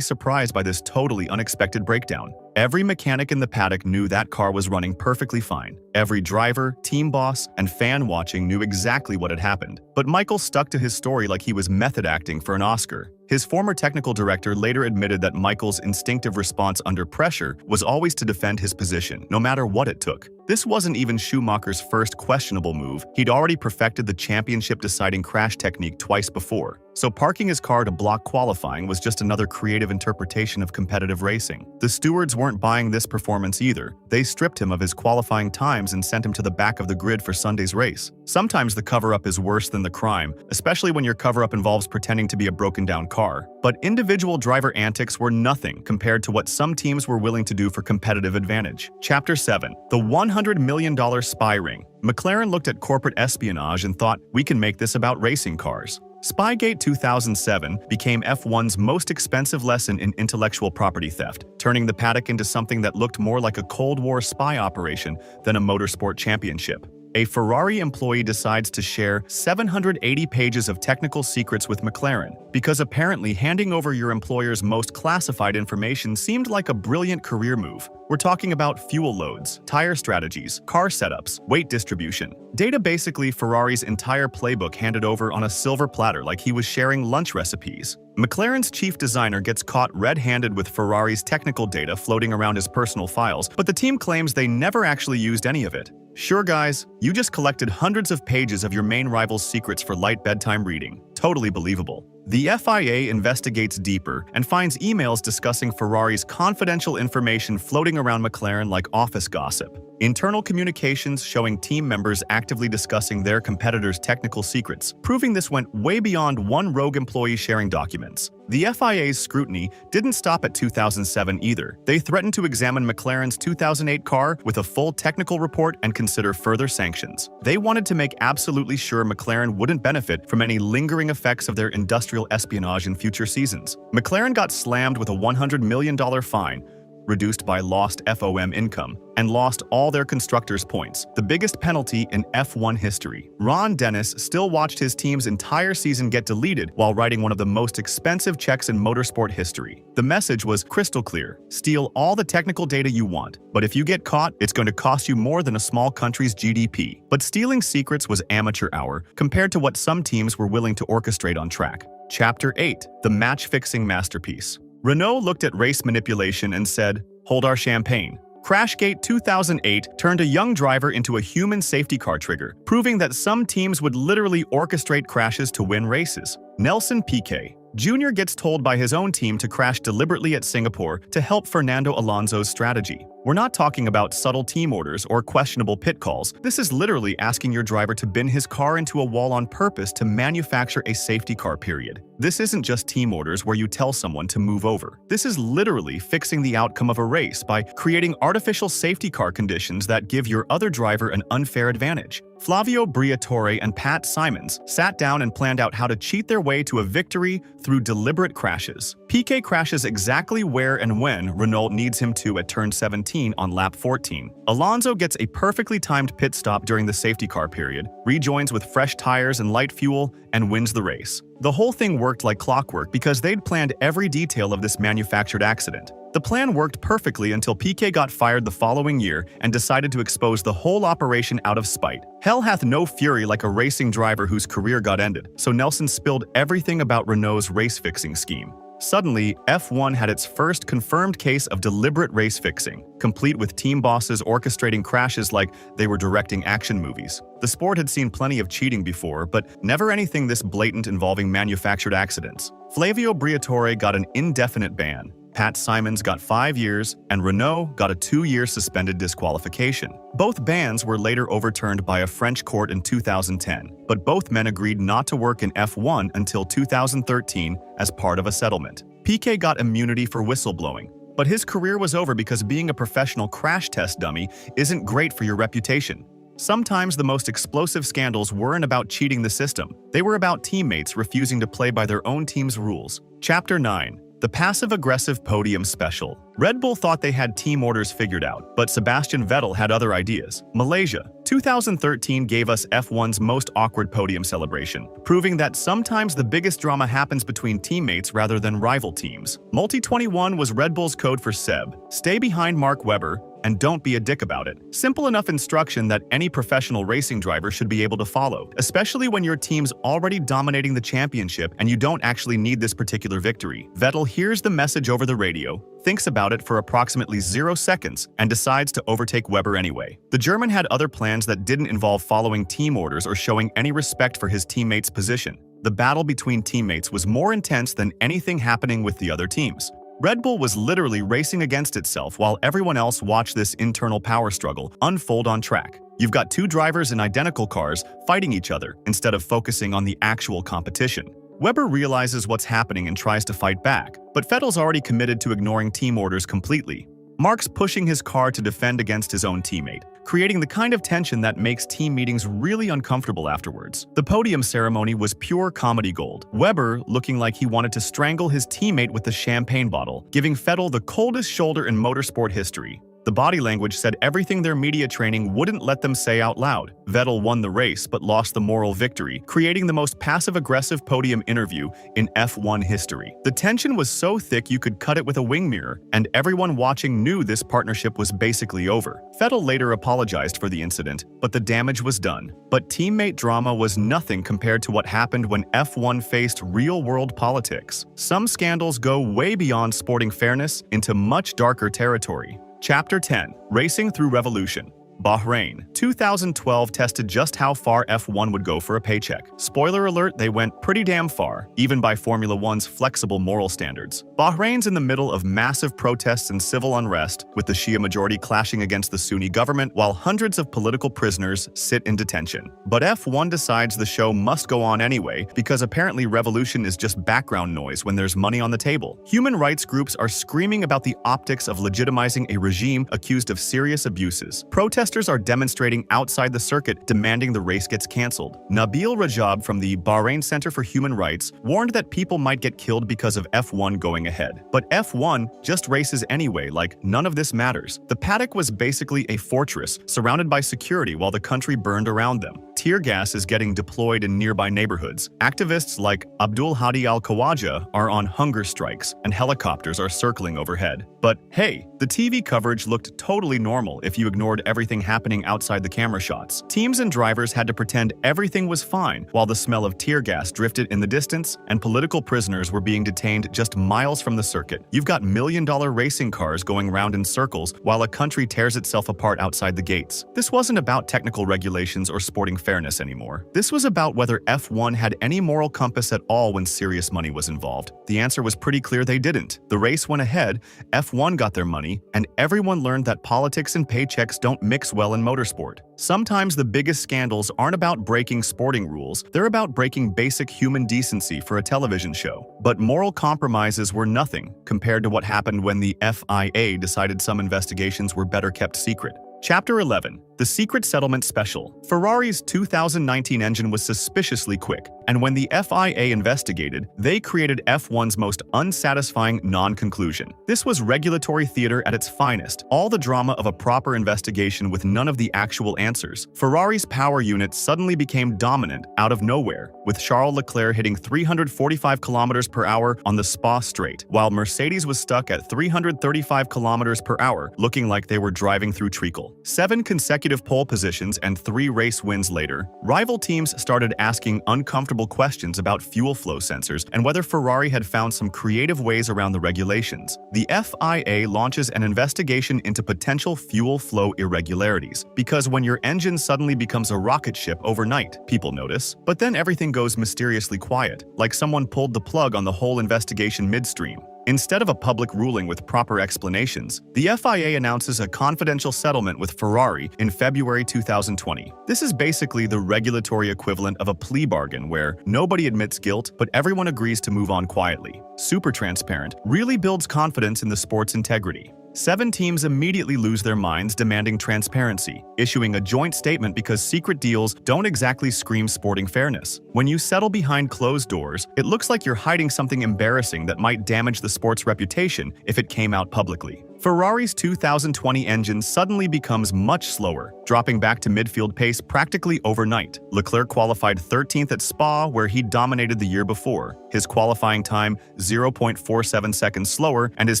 surprised by this totally unexpected breakdown. Every mechanic in the paddock knew that car was running perfectly fine. Every driver, team boss, and fan watching knew exactly what had happened. But Michael stuck to his story like he was method acting for an Oscar. His former technical director later admitted that Michael's instinctive response under pressure was always to defend his position, no matter what it took. This wasn't even Schumacher's first questionable move. He'd already perfected the championship-deciding crash technique twice before. So parking his car to block qualifying was just another creative interpretation of competitive racing. The stewards weren't buying this performance either. They stripped him of his qualifying times and sent him to the back of the grid for Sunday's race. Sometimes the cover-up is worse than the crime, especially when your cover-up involves pretending to be a broken-down car. But individual driver antics were nothing compared to what some teams were willing to do for competitive advantage. Chapter 7. The $100 million spy ring. McLaren looked at corporate espionage and thought, we can make this about racing cars. Spygate 2007 became F1's most expensive lesson in intellectual property theft, turning the paddock into something that looked more like a Cold War spy operation than a motorsport championship. A Ferrari employee decides to share 780 pages of technical secrets with McLaren because apparently handing over your employer's most classified information seemed like a brilliant career move. We're talking about fuel loads, tire strategies, car setups, weight distribution. Data basically Ferrari's entire playbook handed over on a silver platter like he was sharing lunch recipes. McLaren's chief designer gets caught red-handed with Ferrari's technical data floating around his personal files, but the team claims they never actually used any of it. Sure guys, you just collected hundreds of pages of your main rival's secrets for light bedtime reading. Totally believable. The FIA investigates deeper and finds emails discussing Ferrari's confidential information floating around McLaren like office gossip. Internal communications showing team members actively discussing their competitors' technical secrets, proving this went way beyond one rogue employee sharing documents. The FIA's scrutiny didn't stop at 2007 either. They threatened to examine McLaren's 2008 car with a full technical report and consider further sanctions. They wanted to make absolutely sure McLaren wouldn't benefit from any lingering effects of their industrial espionage in future seasons. McLaren got slammed with a $100 million fine, reduced by lost FOM income, and lost all their constructors' points, the biggest penalty in F1 history. Ron Dennis still watched his team's entire season get deleted while writing one of the most expensive checks in motorsport history. The message was crystal clear: steal all the technical data you want, but if you get caught, it's going to cost you more than a small country's GDP. But stealing secrets was amateur hour compared to what some teams were willing to orchestrate on track. Chapter 8. The match-fixing masterpiece. Renault looked at race manipulation and said, "Hold our champagne." Crashgate 2008 turned a young driver into a human safety car trigger, proving that some teams would literally orchestrate crashes to win races. Nelson Piquet Jr. gets told by his own team to crash deliberately at Singapore to help Fernando Alonso's strategy. We're not talking about subtle team orders or questionable pit calls. This is literally asking your driver to bin his car into a wall on purpose to manufacture a safety car, period. This isn't just team orders where you tell someone to move over. This is literally fixing the outcome of a race by creating artificial safety car conditions that give your other driver an unfair advantage. Flavio Briatore and Pat Simons sat down and planned out how to cheat their way to a victory through deliberate crashes. Piquet crashes exactly where and when Renault needs him to at turn 17 on lap 14. Alonso gets a perfectly timed pit stop during the safety car period, rejoins with fresh tires and light fuel, and wins the race. The whole thing worked like clockwork because they'd planned every detail of this manufactured accident. The plan worked perfectly until Piquet got fired the following year and decided to expose the whole operation out of spite. Hell hath no fury like a racing driver whose career got ended, so Nelson spilled everything about Renault's race-fixing scheme. Suddenly, F1 had its first confirmed case of deliberate race fixing, complete with team bosses orchestrating crashes like they were directing action movies. The sport had seen plenty of cheating before, but never anything this blatant involving manufactured accidents. Flavio Briatore got an indefinite ban, Pat Simons got 5 years, and Renault got a 2-year suspended disqualification. Both bans were later overturned by a French court in 2010, but both men agreed not to work in F1 until 2013 as part of a settlement. Piquet got immunity for whistleblowing, but his career was over because being a professional crash test dummy isn't great for your reputation. Sometimes the most explosive scandals weren't about cheating the system. They were about teammates refusing to play by their own team's rules. Chapter 9. The passive-aggressive podium special. Red Bull thought they had team orders figured out, but Sebastian Vettel had other ideas. Malaysia, 2013 gave us F1's most awkward podium celebration, proving that sometimes the biggest drama happens between teammates rather than rival teams. Multi-21 was Red Bull's code for Seb. Stay behind Mark Webber, and don't be a dick about it. Simple enough instruction that any professional racing driver should be able to follow, especially when your team's already dominating the championship and you don't actually need this particular victory. Vettel hears the message over the radio, thinks about it for approximately 0 seconds, and decides to overtake Webber anyway. The German had other plans that didn't involve following team orders or showing any respect for his teammates' position. The battle between teammates was more intense than anything happening with the other teams. Red Bull was literally racing against itself while everyone else watched this internal power struggle unfold on track. You've got two drivers in identical cars fighting each other instead of focusing on the actual competition. Webber realizes what's happening and tries to fight back, but Vettel's already committed to ignoring team orders completely. Mark's pushing his car to defend against his own teammate, creating the kind of tension that makes team meetings really uncomfortable afterwards. The podium ceremony was pure comedy gold. Webber looking like he wanted to strangle his teammate with the champagne bottle, giving Vettel the coldest shoulder in motorsport history. The body language said everything their media training wouldn't let them say out loud. Vettel won the race but lost the moral victory, creating the most passive-aggressive podium interview in F1 history. The tension was so thick you could cut it with a wing mirror, and everyone watching knew this partnership was basically over. Vettel later apologized for the incident, but the damage was done. But teammate drama was nothing compared to what happened when F1 faced real-world politics. Some scandals go way beyond sporting fairness into much darker territory. Chapter 10. Racing Through Revolution. Bahrain, 2012 tested just how far F1 would go for a paycheck. Spoiler alert, they went pretty damn far, even by Formula One's flexible moral standards. Bahrain's in the middle of massive protests and civil unrest, with the Shia majority clashing against the Sunni government while hundreds of political prisoners sit in detention. But F1 decides the show must go on anyway, because apparently revolution is just background noise when there's money on the table. Human rights groups are screaming about the optics of legitimizing a regime accused of serious abuses. Protesters are demonstrating outside the circuit, demanding the race gets cancelled. Nabil Rajab from the Bahrain Center for Human Rights warned that people might get killed because of F1 going ahead. But F1 just races anyway, like none of this matters. The paddock was basically a fortress, surrounded by security while the country burned around them. Tear gas is getting deployed in nearby neighborhoods. Activists like Abdul Hadi Al-Khawaja are on hunger strikes, and helicopters are circling overhead. But hey, the TV coverage looked totally normal if you ignored everything happening outside the camera shots. Teams and drivers had to pretend everything was fine while the smell of tear gas drifted in the distance and political prisoners were being detained just miles from the circuit. You've got million-dollar racing cars going round in circles while a country tears itself apart outside the gates. This wasn't about technical regulations or sporting fairness anymore. This was about whether F1 had any moral compass at all when serious money was involved. The answer was pretty clear: they didn't. The race went ahead, F1 got their money, and everyone learned that politics and paychecks don't mix well in motorsport. Sometimes the biggest scandals aren't about breaking sporting rules, they're about breaking basic human decency for a television show. But moral compromises were nothing compared to what happened when the FIA decided some investigations were better kept secret. Chapter 11. The Secret Settlement Special. Ferrari's 2019 engine was suspiciously quick, and when the FIA investigated, they created F1's most unsatisfying non-conclusion. This was regulatory theater at its finest, all the drama of a proper investigation with none of the actual answers. Ferrari's power unit suddenly became dominant out of nowhere, with Charles Leclerc hitting 345 km per hour on the Spa Straight, while Mercedes was stuck at 335 km per hour, looking like they were driving through treacle. 7 consecutive pole positions and 3 race wins later, rival teams started asking uncomfortable questions about fuel flow sensors and whether Ferrari had found some creative ways around the regulations. The FIA launches an investigation into potential fuel flow irregularities, because when your engine suddenly becomes a rocket ship overnight, people notice. But then everything goes mysteriously quiet, like someone pulled the plug on the whole investigation midstream. Instead of a public ruling with proper explanations, the FIA announces a confidential settlement with Ferrari in February 2020. This is basically the regulatory equivalent of a plea bargain where nobody admits guilt, but everyone agrees to move on quietly. Super transparent, really builds confidence in the sport's integrity. 7 teams immediately lose their minds demanding transparency, issuing a joint statement because secret deals don't exactly scream sporting fairness. When you settle behind closed doors, it looks like you're hiding something embarrassing that might damage the sport's reputation if it came out publicly. Ferrari's 2020 engine suddenly becomes much slower, dropping back to midfield pace practically overnight. Leclerc qualified 13th at Spa, where he dominated the year before. His qualifying time 0.47 seconds slower, and his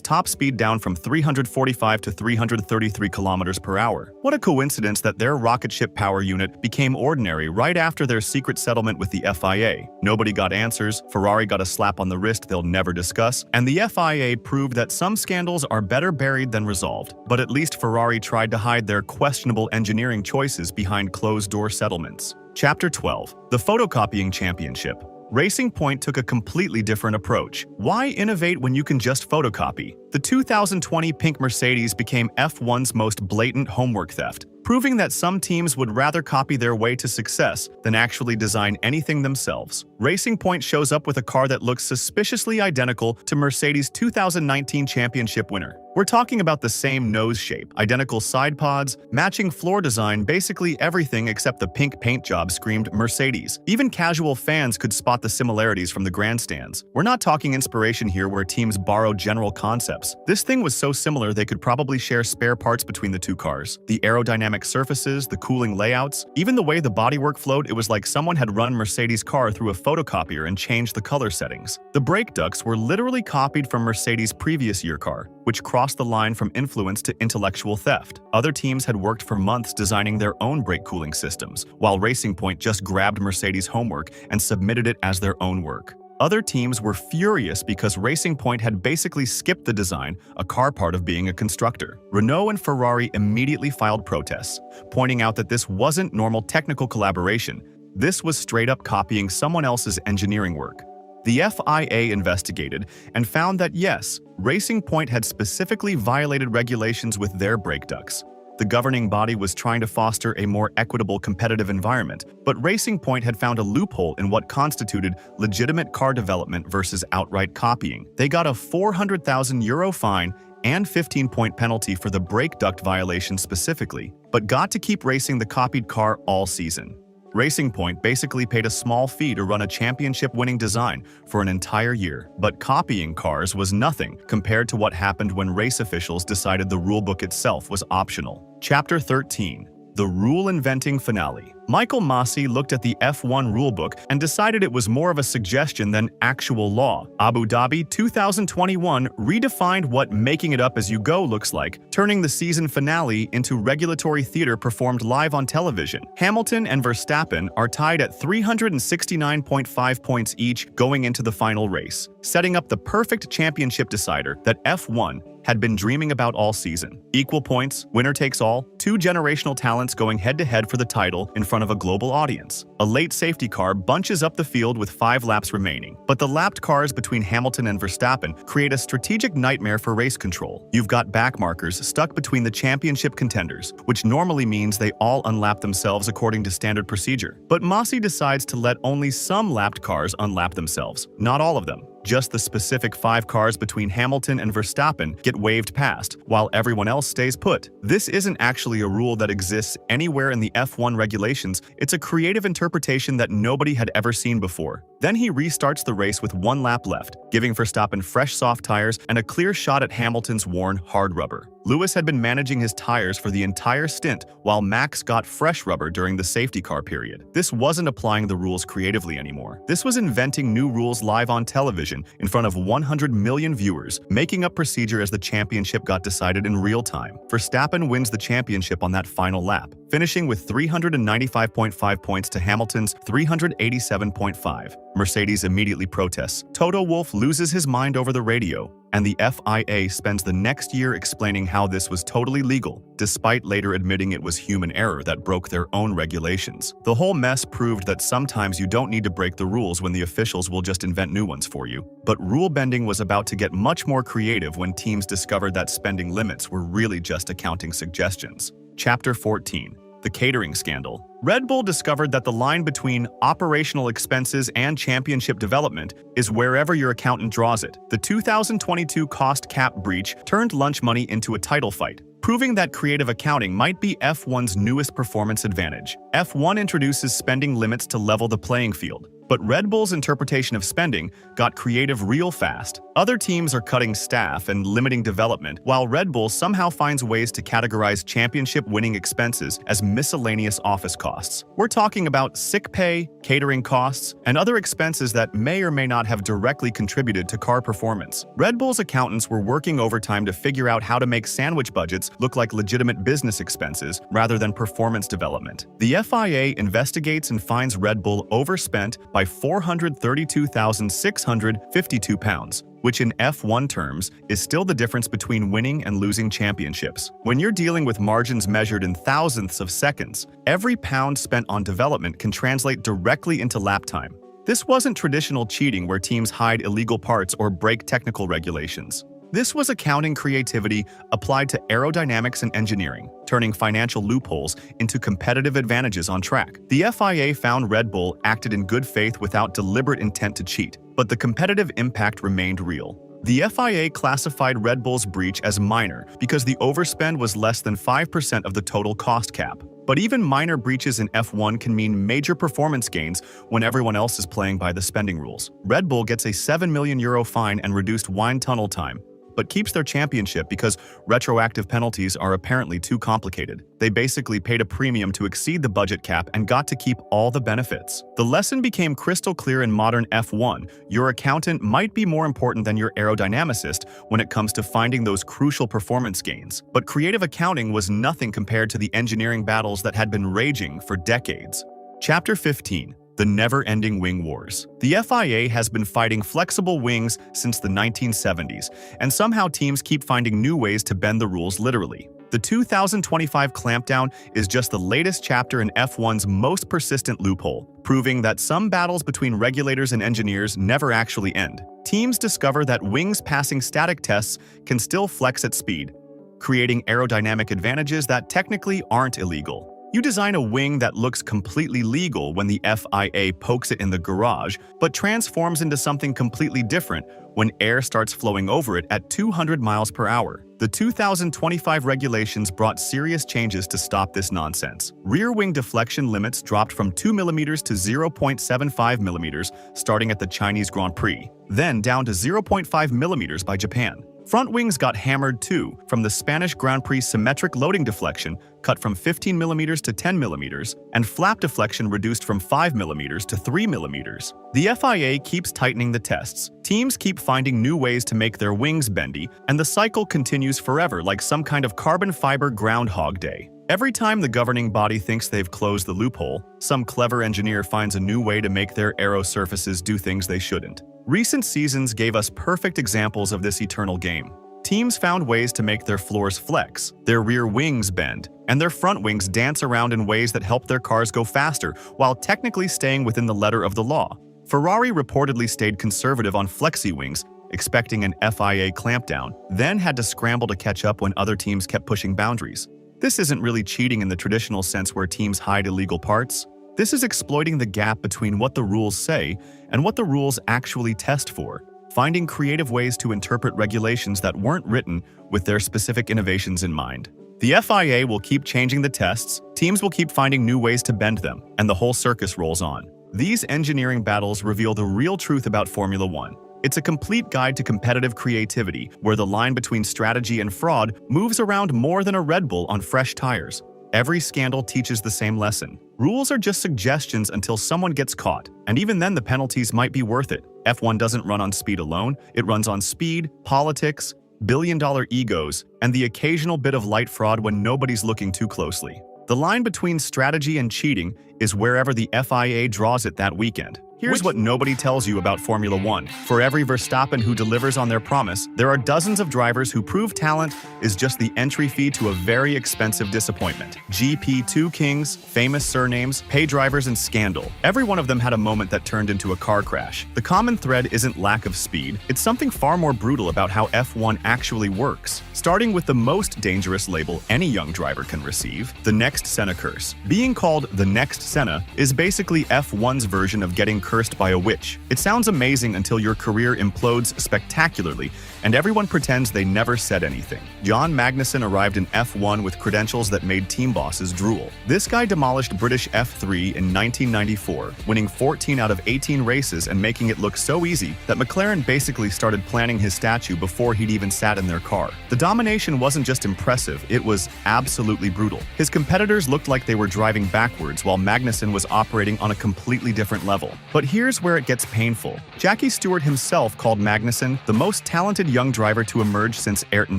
top speed down from 345 to 333 kilometers per hour. What a coincidence that their rocket ship power unit became ordinary right after their secret settlement with the FIA. Nobody got answers, Ferrari got a slap on the wrist they'll never discuss, and the FIA proved that some scandals are better buried than resolved. But at least Ferrari tried to hide their questionable engineering choices behind closed-door settlements. Chapter 12. The Photocopying Championship. Racing Point took a completely different approach. Why innovate when you can just photocopy? The 2020 pink Mercedes became F1's most blatant homework theft, proving that some teams would rather copy their way to success than actually design anything themselves. Racing Point shows up with a car that looks suspiciously identical to Mercedes' 2019 championship winner. We're talking about the same nose shape, identical side pods, matching floor design, basically everything except the pink paint job screamed Mercedes. Even casual fans could spot the similarities from the grandstands. We're not talking inspiration here where teams borrow general concepts. This thing was so similar they could probably share spare parts between the two cars. The aerodynamic surfaces, the cooling layouts, even the way the bodywork flowed, it was like someone had run Mercedes' car through a photocopier and changed the color settings. The brake ducts were literally copied from Mercedes' previous year car, which crossed the line from influence to intellectual theft. Other teams had worked for months designing their own brake cooling systems, while Racing Point just grabbed Mercedes' homework and submitted it as their own work. Other teams were furious because Racing Point had basically skipped the design, a car part of being a constructor. Renault and Ferrari immediately filed protests, pointing out that this wasn't normal technical collaboration. This was straight-up copying someone else's engineering work. The FIA investigated and found that yes, Racing Point had specifically violated regulations with their brake ducts. The governing body was trying to foster a more equitable competitive environment, but Racing Point had found a loophole in what constituted legitimate car development versus outright copying. They got a €400,000 fine and 15-point penalty for the brake duct violation specifically, but got to keep racing the copied car all season. Racing Point basically paid a small fee to run a championship-winning design for an entire year, but copying cars was nothing compared to what happened when race officials decided the rulebook itself was optional. Chapter 13. The Rule-Inventing Finale. Michael Masi looked at the F1 rulebook and decided it was more of a suggestion than actual law. Abu Dhabi 2021 redefined what making it up as you go looks like, turning the season finale into regulatory theater performed live on television. Hamilton and Verstappen are tied at 369.5 points each going into the final race, setting up the perfect championship decider that F1 had been dreaming about all season. Equal points, winner takes all, 2 generational talents going head-to-head for the title in front of a global audience. A late safety car bunches up the field with 5 laps remaining, but the lapped cars between Hamilton and Verstappen create a strategic nightmare for race control. You've got backmarkers stuck between the championship contenders, which normally means they all unlap themselves according to standard procedure. But Masi decides to let only some lapped cars unlap themselves, not all of them. Just the specific 5 cars between Hamilton and Verstappen get waved past, while everyone else stays put. This isn't actually a rule that exists anywhere in the F1 regulations, it's a creative interpretation that nobody had ever seen before. Then he restarts the race with 1 lap left, giving Verstappen fresh soft tires and a clear shot at Hamilton's worn hard rubber. Lewis had been managing his tires for the entire stint, while Max got fresh rubber during the safety car period. This wasn't applying the rules creatively anymore. This was inventing new rules live on television in front of 100 million viewers, making up procedure as the championship got decided in real time. Verstappen wins the championship on that final lap, finishing with 395.5 points to Hamilton's 387.5. Mercedes immediately protests. Toto Wolff loses his mind over the radio, and the FIA spends the next year explaining how this was totally legal, despite later admitting it was human error that broke their own regulations. The whole mess proved that sometimes you don't need to break the rules when the officials will just invent new ones for you. But rule bending was about to get much more creative when teams discovered that spending limits were really just accounting suggestions. Chapter 14. the catering scandal. Red Bull discovered that the line between operational expenses and championship development is wherever your accountant draws it. The 2022 cost cap breach turned lunch money into a title fight, proving that creative accounting might be F1's newest performance advantage. F1 introduces spending limits to level the playing field, but Red Bull's interpretation of spending got creative real fast. Other teams are cutting staff and limiting development, while Red Bull somehow finds ways to categorize championship-winning expenses as miscellaneous office costs. We're talking about sick pay, catering costs, and other expenses that may or may not have directly contributed to car performance. Red Bull's accountants were working overtime to figure out how to make sandwich budgets look like legitimate business expenses rather than performance development. The FIA investigates and finds Red Bull overspent by £432,652, which in F1 terms is still the difference between winning and losing championships. When you're dealing with margins measured in thousandths of seconds, every pound spent on development can translate directly into lap time. This wasn't traditional cheating where teams hide illegal parts or break technical regulations. This was accounting creativity applied to aerodynamics and engineering, turning financial loopholes into competitive advantages on track. The FIA found Red Bull acted in good faith without deliberate intent to cheat, but the competitive impact remained real. The FIA classified Red Bull's breach as minor because the overspend was less than 5% of the total cost cap. But even minor breaches in F1 can mean major performance gains when everyone else is playing by the spending rules. Red Bull gets a €7 million fine and reduced wind tunnel time, but keeps their championship because retroactive penalties are apparently too complicated. They basically paid a premium to exceed the budget cap and got to keep all the benefits. The lesson became crystal clear in modern F1. Your accountant might be more important than your aerodynamicist when it comes to finding those crucial performance gains. But creative accounting was nothing compared to the engineering battles that had been raging for decades. Chapter 15. The never-ending wing wars. The FIA has been fighting flexible wings since the 1970s, and somehow teams keep finding new ways to bend the rules literally. The 2025 clampdown is just the latest chapter in F1's most persistent loophole, proving that some battles between regulators and engineers never actually end. Teams discover that wings passing static tests can still flex at speed, creating aerodynamic advantages that technically aren't illegal. You design a wing that looks completely legal when the FIA pokes it in the garage, but transforms into something completely different when air starts flowing over it at 200 miles per hour. The 2025 regulations brought serious changes to stop this nonsense. Rear wing deflection limits dropped from 2 mm to 0.75 mm starting at the Chinese Grand Prix, then down to 0.5 mm by Japan. Front wings got hammered too, from the Spanish Grand Prix symmetric loading deflection cut from 15 mm to 10 mm, and flap deflection reduced from 5 mm to 3 mm. The FIA keeps tightening the tests. Teams keep finding new ways to make their wings bendy, and the cycle continues forever like some kind of carbon fiber Groundhog Day. Every time the governing body thinks they've closed the loophole, some clever engineer finds a new way to make their aero surfaces do things they shouldn't. Recent seasons gave us perfect examples of this eternal game. Teams found ways to make their floors flex, their rear wings bend, and their front wings dance around in ways that help their cars go faster while technically staying within the letter of the law. Ferrari reportedly stayed conservative on flexi wings, expecting an FIA clampdown, then had to scramble to catch up when other teams kept pushing boundaries. This isn't really cheating in the traditional sense where teams hide illegal parts. This is exploiting the gap between what the rules say and what the rules actually test for, finding creative ways to interpret regulations that weren't written with their specific innovations in mind. The FIA will keep changing the tests, teams will keep finding new ways to bend them, and the whole circus rolls on. These engineering battles reveal the real truth about Formula One. It's a complete guide to competitive creativity, where the line between strategy and fraud moves around more than a Red Bull on fresh tires. Every scandal teaches the same lesson. Rules are just suggestions until someone gets caught, and even then the penalties might be worth it. F1 doesn't run on speed alone, it runs on speed, politics, billion-dollar egos, and the occasional bit of light fraud when nobody's looking too closely. The line between strategy and cheating is wherever the FIA draws it that weekend. Here's what nobody tells you about Formula One. For every Verstappen who delivers on their promise, there are dozens of drivers who prove talent is just the entry fee to a very expensive disappointment. GP2 kings, famous surnames, pay drivers, and scandal. Every one of them had a moment that turned into a car crash. The common thread isn't lack of speed, it's something far more brutal about how F1 actually works. Starting with the most dangerous label any young driver can receive, the next Senna curse. Being called the next Senna is basically F1's version of getting cursed by a witch. It sounds amazing until your career implodes spectacularly, and everyone pretends they never said anything. Jon Magnussen arrived in F1 with credentials that made team bosses drool. This guy demolished British F3 in 1994, winning 14 out of 18 races and making it look so easy that McLaren basically started planning his statue before he'd even sat in their car. The domination wasn't just impressive, it was absolutely brutal. His competitors looked like they were driving backwards while Magnussen was operating on a completely different level. But here's where it gets painful. Jackie Stewart himself called Magnussen the most talented young driver to emerge since Ayrton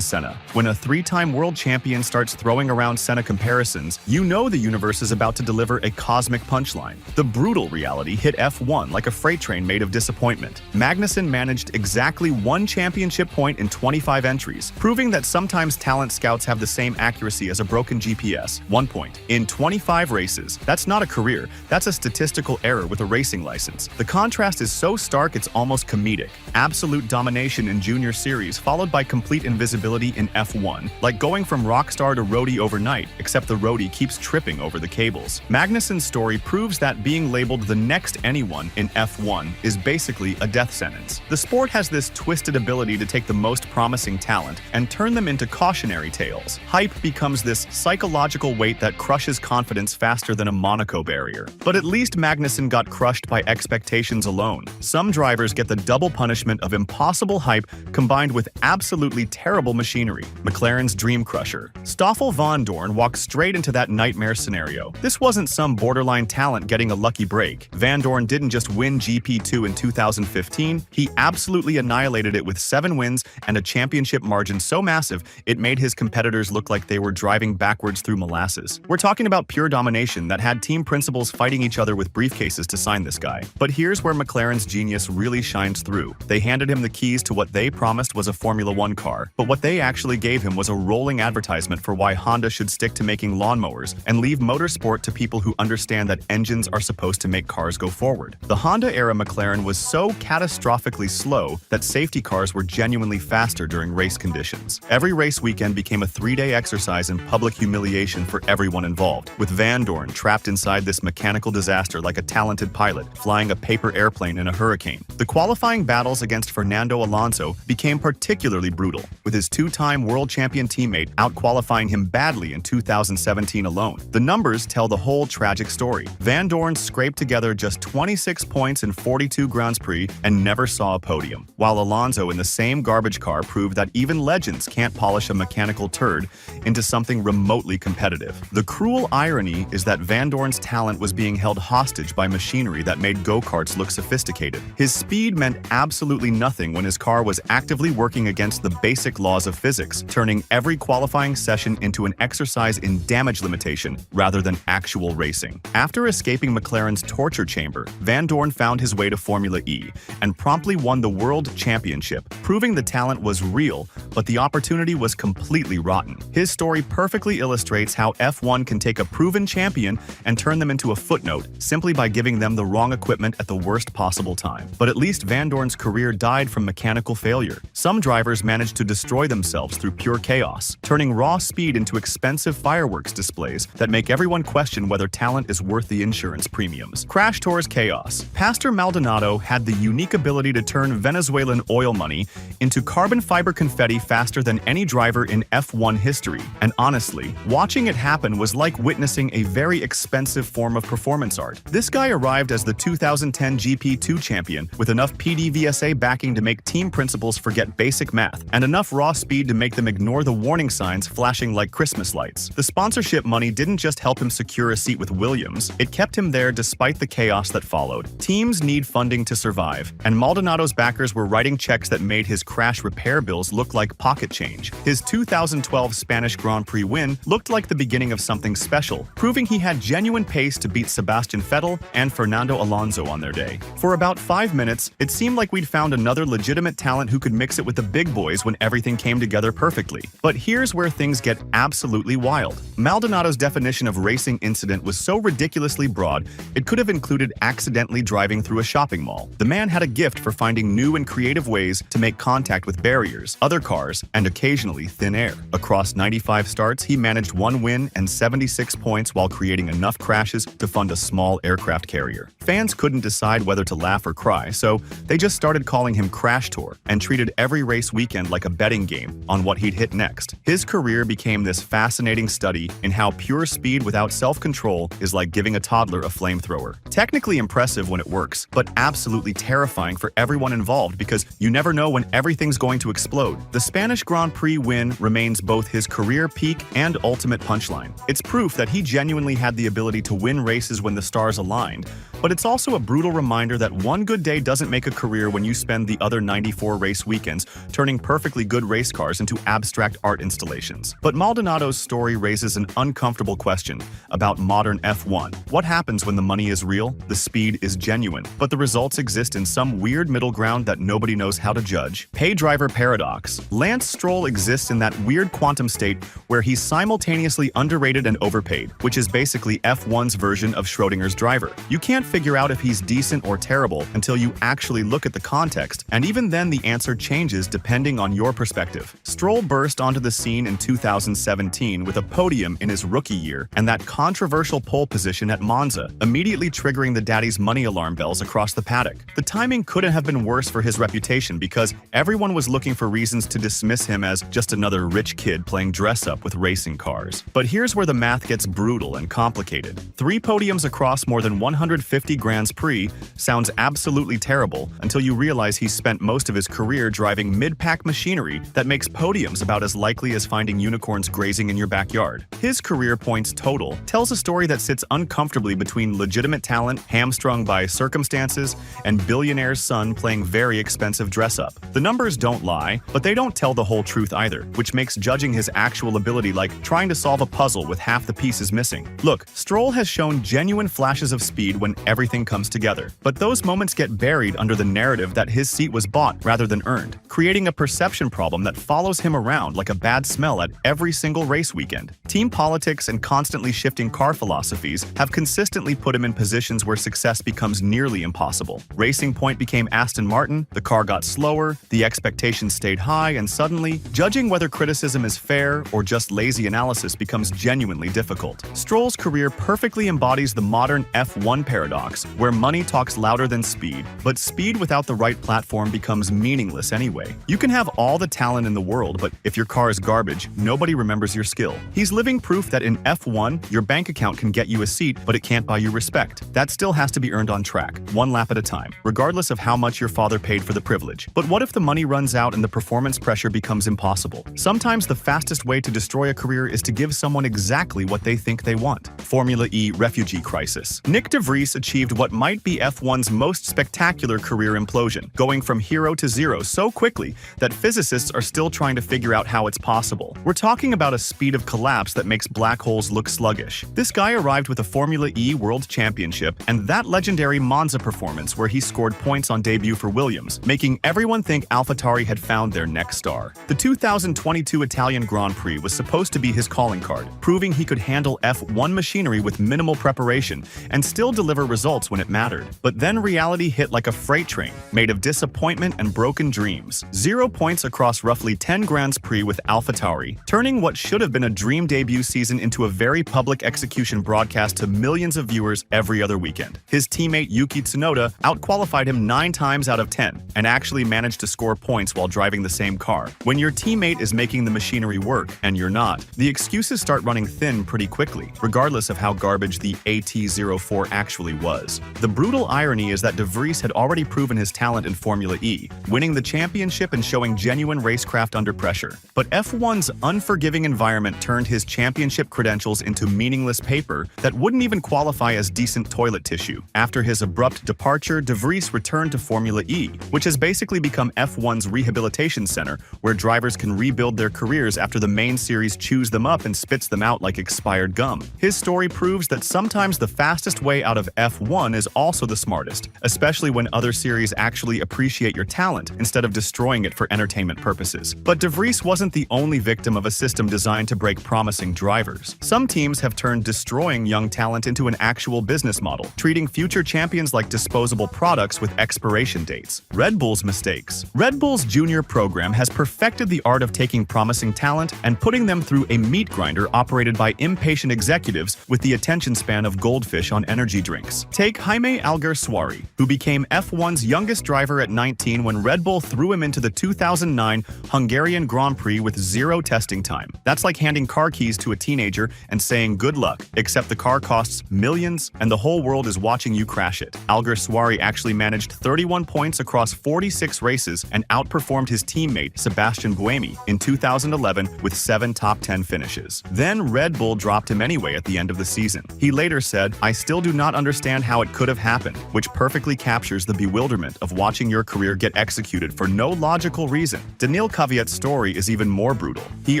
Senna. When a three-time world champion starts throwing around Senna comparisons, you know the universe is about to deliver a cosmic punchline. The brutal reality hit F1 like a freight train made of disappointment. Magnussen managed exactly 1 championship point in 25 entries, proving that sometimes talent scouts have the same accuracy as a broken GPS. 1 point. In 25 races. That's not a career, that's a statistical error with a racing license. The contrast is so stark it's almost comedic. Absolute domination in Junior Series followed by complete invisibility in F1, like going from rockstar to roadie overnight, except the roadie keeps tripping over the cables. Magnussen's story proves that being labeled the next anyone in F1 is basically a death sentence. The sport has this twisted ability to take the most promising talent and turn them into cautionary tales. Hype becomes this psychological weight that crushes confidence faster than a Monaco barrier. But at least Magnussen got crushed by expectations alone. Some drivers get the double punishment of impossible hype combined with absolutely terrible machinery. McLaren's dream crusher. Stoffel Van Dorn walked straight into that nightmare scenario. This wasn't some borderline talent getting a lucky break. Van Dorn didn't just win GP2 in 2015, he absolutely annihilated it with 7 wins and a championship margin so massive it made his competitors look like they were driving backwards through molasses. We're talking about pure domination that had team principals fighting each other with briefcases to sign this guy. But here's where McLaren's genius really shines through. They handed him the keys to what they promised was a Formula One car, but what they actually gave him was a rolling advertisement for why Honda should stick to making lawnmowers and leave motorsport to people who understand that engines are supposed to make cars go forward. The Honda-era McLaren was so catastrophically slow that safety cars were genuinely faster during race conditions. Every race weekend became a 3-day exercise in public humiliation for everyone involved, with Van Dorn trapped inside this mechanical disaster like a talented pilot flying a paper airplane in a hurricane. The qualifying battles against Fernando Alonso became particularly brutal, with his 2-time world champion teammate out-qualifying him badly in 2017 alone. The numbers tell the whole tragic story. Van Dorn scraped together just 26 points in 42 Grand Prix and never saw a podium, while Alonso in the same garbage car proved that even legends can't polish a mechanical turd into something remotely competitive. The cruel irony is that Van Dorn's talent was being held hostage by machinery that made go-karts look sophisticated. His speed meant absolutely nothing when his car was actively working against the basic laws of physics, turning every qualifying session into an exercise in damage limitation rather than actual racing. After escaping McLaren's torture chamber, Van Dorn found his way to Formula E and promptly won the World Championship, proving the talent was real, but the opportunity was completely rotten. His story perfectly illustrates how F1 can take a proven champion and turn them into a footnote simply by giving them the wrong equipment at the worst possible time. But at least Van Dorn's career died from mechanical failure. Some drivers managed to destroy themselves through pure chaos, turning raw speed into expensive fireworks displays that make everyone question whether talent is worth the insurance premiums. Crash Tour's chaos. Pastor Maldonado had the unique ability to turn Venezuelan oil money into carbon fiber confetti faster than any driver in F1 history. And honestly, watching it happen was like witnessing a very expensive form of performance art. This guy arrived as the 2010 GP2 champion with enough PDVSA backing to make team principals forget basic math and enough raw speed to make them ignore the warning signs flashing like Christmas lights. The sponsorship money didn't just help him secure a seat with Williams, it kept him there despite the chaos that followed. Teams need funding to survive, and Maldonado's backers were writing checks that made his crash repair bills look like pocket change. His 2012 Spanish Grand Prix win looked like the beginning of something special, proving he had genuine pace to beat Sebastian Vettel and Fernando Alonso Alonso on their day. For about 5 minutes, it seemed like we'd found another legitimate talent who could mix it with the big boys when everything came together perfectly. But here's where things get absolutely wild. Maldonado's definition of racing incident was so ridiculously broad, it could have included accidentally driving through a shopping mall. The man had a gift for finding new and creative ways to make contact with barriers, other cars, and occasionally thin air. Across 95 starts, he managed 1 win and 76 points while creating enough crashes to fund a small aircraft carrier. Fans couldn't decide whether to laugh or cry, so they just started calling him Crash Tour and treated every race weekend like a betting game on what he'd hit next. His career became this fascinating study in how pure speed without self-control is like giving a toddler a flamethrower. Technically impressive when it works, but absolutely terrifying for everyone involved because you never know when everything's going to explode. The Spanish Grand Prix win remains both his career peak and ultimate punchline. It's proof that he genuinely had the ability to win races when the stars aligned, but it's also a brutal reminder that one good day doesn't make a career when you spend the other 94 race weekends turning perfectly good race cars into abstract art installations. But Maldonado's story raises an uncomfortable question about modern F1. What happens when the money is real, the speed is genuine, but the results exist in some weird middle ground that nobody knows how to judge? Pay driver paradox. Lance Stroll exists in that weird quantum state where he's simultaneously underrated and overpaid, which is basically F1's version of Schrodinger's driver. You can't figure out if he's decent or terrible until you actually look at the context, and even then the answer changes depending on your perspective. Stroll burst onto the scene in 2017 with a podium in his rookie year and that controversial pole position at Monza, immediately triggering the daddy's money alarm bells across the paddock. The timing couldn't have been worse for his reputation because everyone was looking for reasons to dismiss him as just another rich kid playing dress-up with racing cars. But here's where the math gets brutal and complicated. 3 podiums across more than 150 Grand Prix sounds absolutely terrible until you realize he's spent most of his career driving mid-pack machinery that makes podiums about as likely as finding unicorns grazing in your backyard. His career points total tells a story that sits uncomfortably between legitimate talent hamstrung by circumstances and billionaire's son playing very expensive dress-up. The numbers don't lie, but they don't tell the whole truth either, which makes judging his actual ability like trying to solve a puzzle with half the pieces missing. Look, Stroll has shown genuine flashes of speed when everything comes together, but those moments get buried under the narrative that his seat was bought rather than earned, creating a perception problem that follows him around like a bad smell at every single race weekend. Team politics and constantly shifting car philosophies have consistently put him in positions where success becomes nearly impossible. Racing Point became Aston Martin, the car got slower, the expectations stayed high, and suddenly, judging whether criticism is fair or just lazy analysis becomes genuinely difficult. Stroll's career perfectly embodies the modern F1 paradox, where money talks louder than speed, but speed without the right platform becomes meaningless anyway. You can have all the talent in the world, but if your car is garbage, nobody remembers your skill. He's living proof that in F1, your bank account can get you a seat, but it can't buy you respect. That still has to be earned on track, one lap at a time, regardless of how much your father paid for the privilege. But what if the money runs out and the performance pressure becomes impossible? Sometimes the fastest way to destroy a career is to give someone exactly what they think they want. Formula E refugee crisis. Nick de Vries achieved what might be F1's most spectacular career implosion, going from hero to zero so quickly that physicists are still trying to figure out how it's possible. We're talking about a speed of collapse that makes black holes look sluggish. This guy arrived with a Formula E World Championship and that legendary Monza performance where he scored points on debut for Williams, making everyone think AlphaTauri had found their next star. The 2022 Italian Grand Prix was supposed to be his calling card, proving he could handle F1 machinery with minimal preparation and still deliver results when it mattered. But then reality hit like a freight train, made of disappointment and broken dreams. 0 points across roughly 10 Grands Prix with AlphaTauri, turning what should have been a dream debut season into a very public execution broadcast to millions of viewers every other weekend. His teammate Yuki Tsunoda outqualified him 9 times out of 10 and actually managed to score points while driving the same car. When your teammate is making the machinery work and you're not, the excuses start running thin pretty quickly, regardless of how garbage the AT04 actually was. The brutal irony is that de Vries had already proven his talent in Formula E, winning the championship and showing genuine racecraft under pressure. But F1's unforgiving environment turned his championship credentials into meaningless paper that wouldn't even qualify as decent toilet tissue. After his abrupt departure, de Vries returned to Formula E, which has basically become F1's rehabilitation center, where drivers can rebuild their careers after the main series chews them up and spits them out like expired gum. His story proves that sometimes the fastest way out of F1 is also the smartest, especially when other series actually appreciate your talent instead of destroying it for entertainment purposes. But De Vries wasn't the only victim of a system designed to break promising drivers. Some teams have turned destroying young talent into an actual business model, treating future champions like disposable products with expiration dates. Red Bull's mistakes. Red Bull's junior program has perfected the art of taking promising talent and putting them through a meat grinder operated by impatient executives with the attention span of goldfish on energy drinks. Take Jaime Alguersuari, who became F1's youngest driver at 19 when Red Bull threw him into the 2009 Hungarian Grand Prix with zero testing time. That's like handing car keys to a teenager and saying good luck, except the car costs millions and the whole world is watching you crash it. Alguersuari actually managed 31 points across 46 races and outperformed his teammate Sebastian Buemi in 2011 with 7 top 10 finishes. Then Red Bull dropped him anyway at the end of the season. He later said, "I still do not understand how it could have happened," which perfectly captures the bewilderment of watching your career get executed for no logical reason. Daniil Kvyat's story is even more brutal. He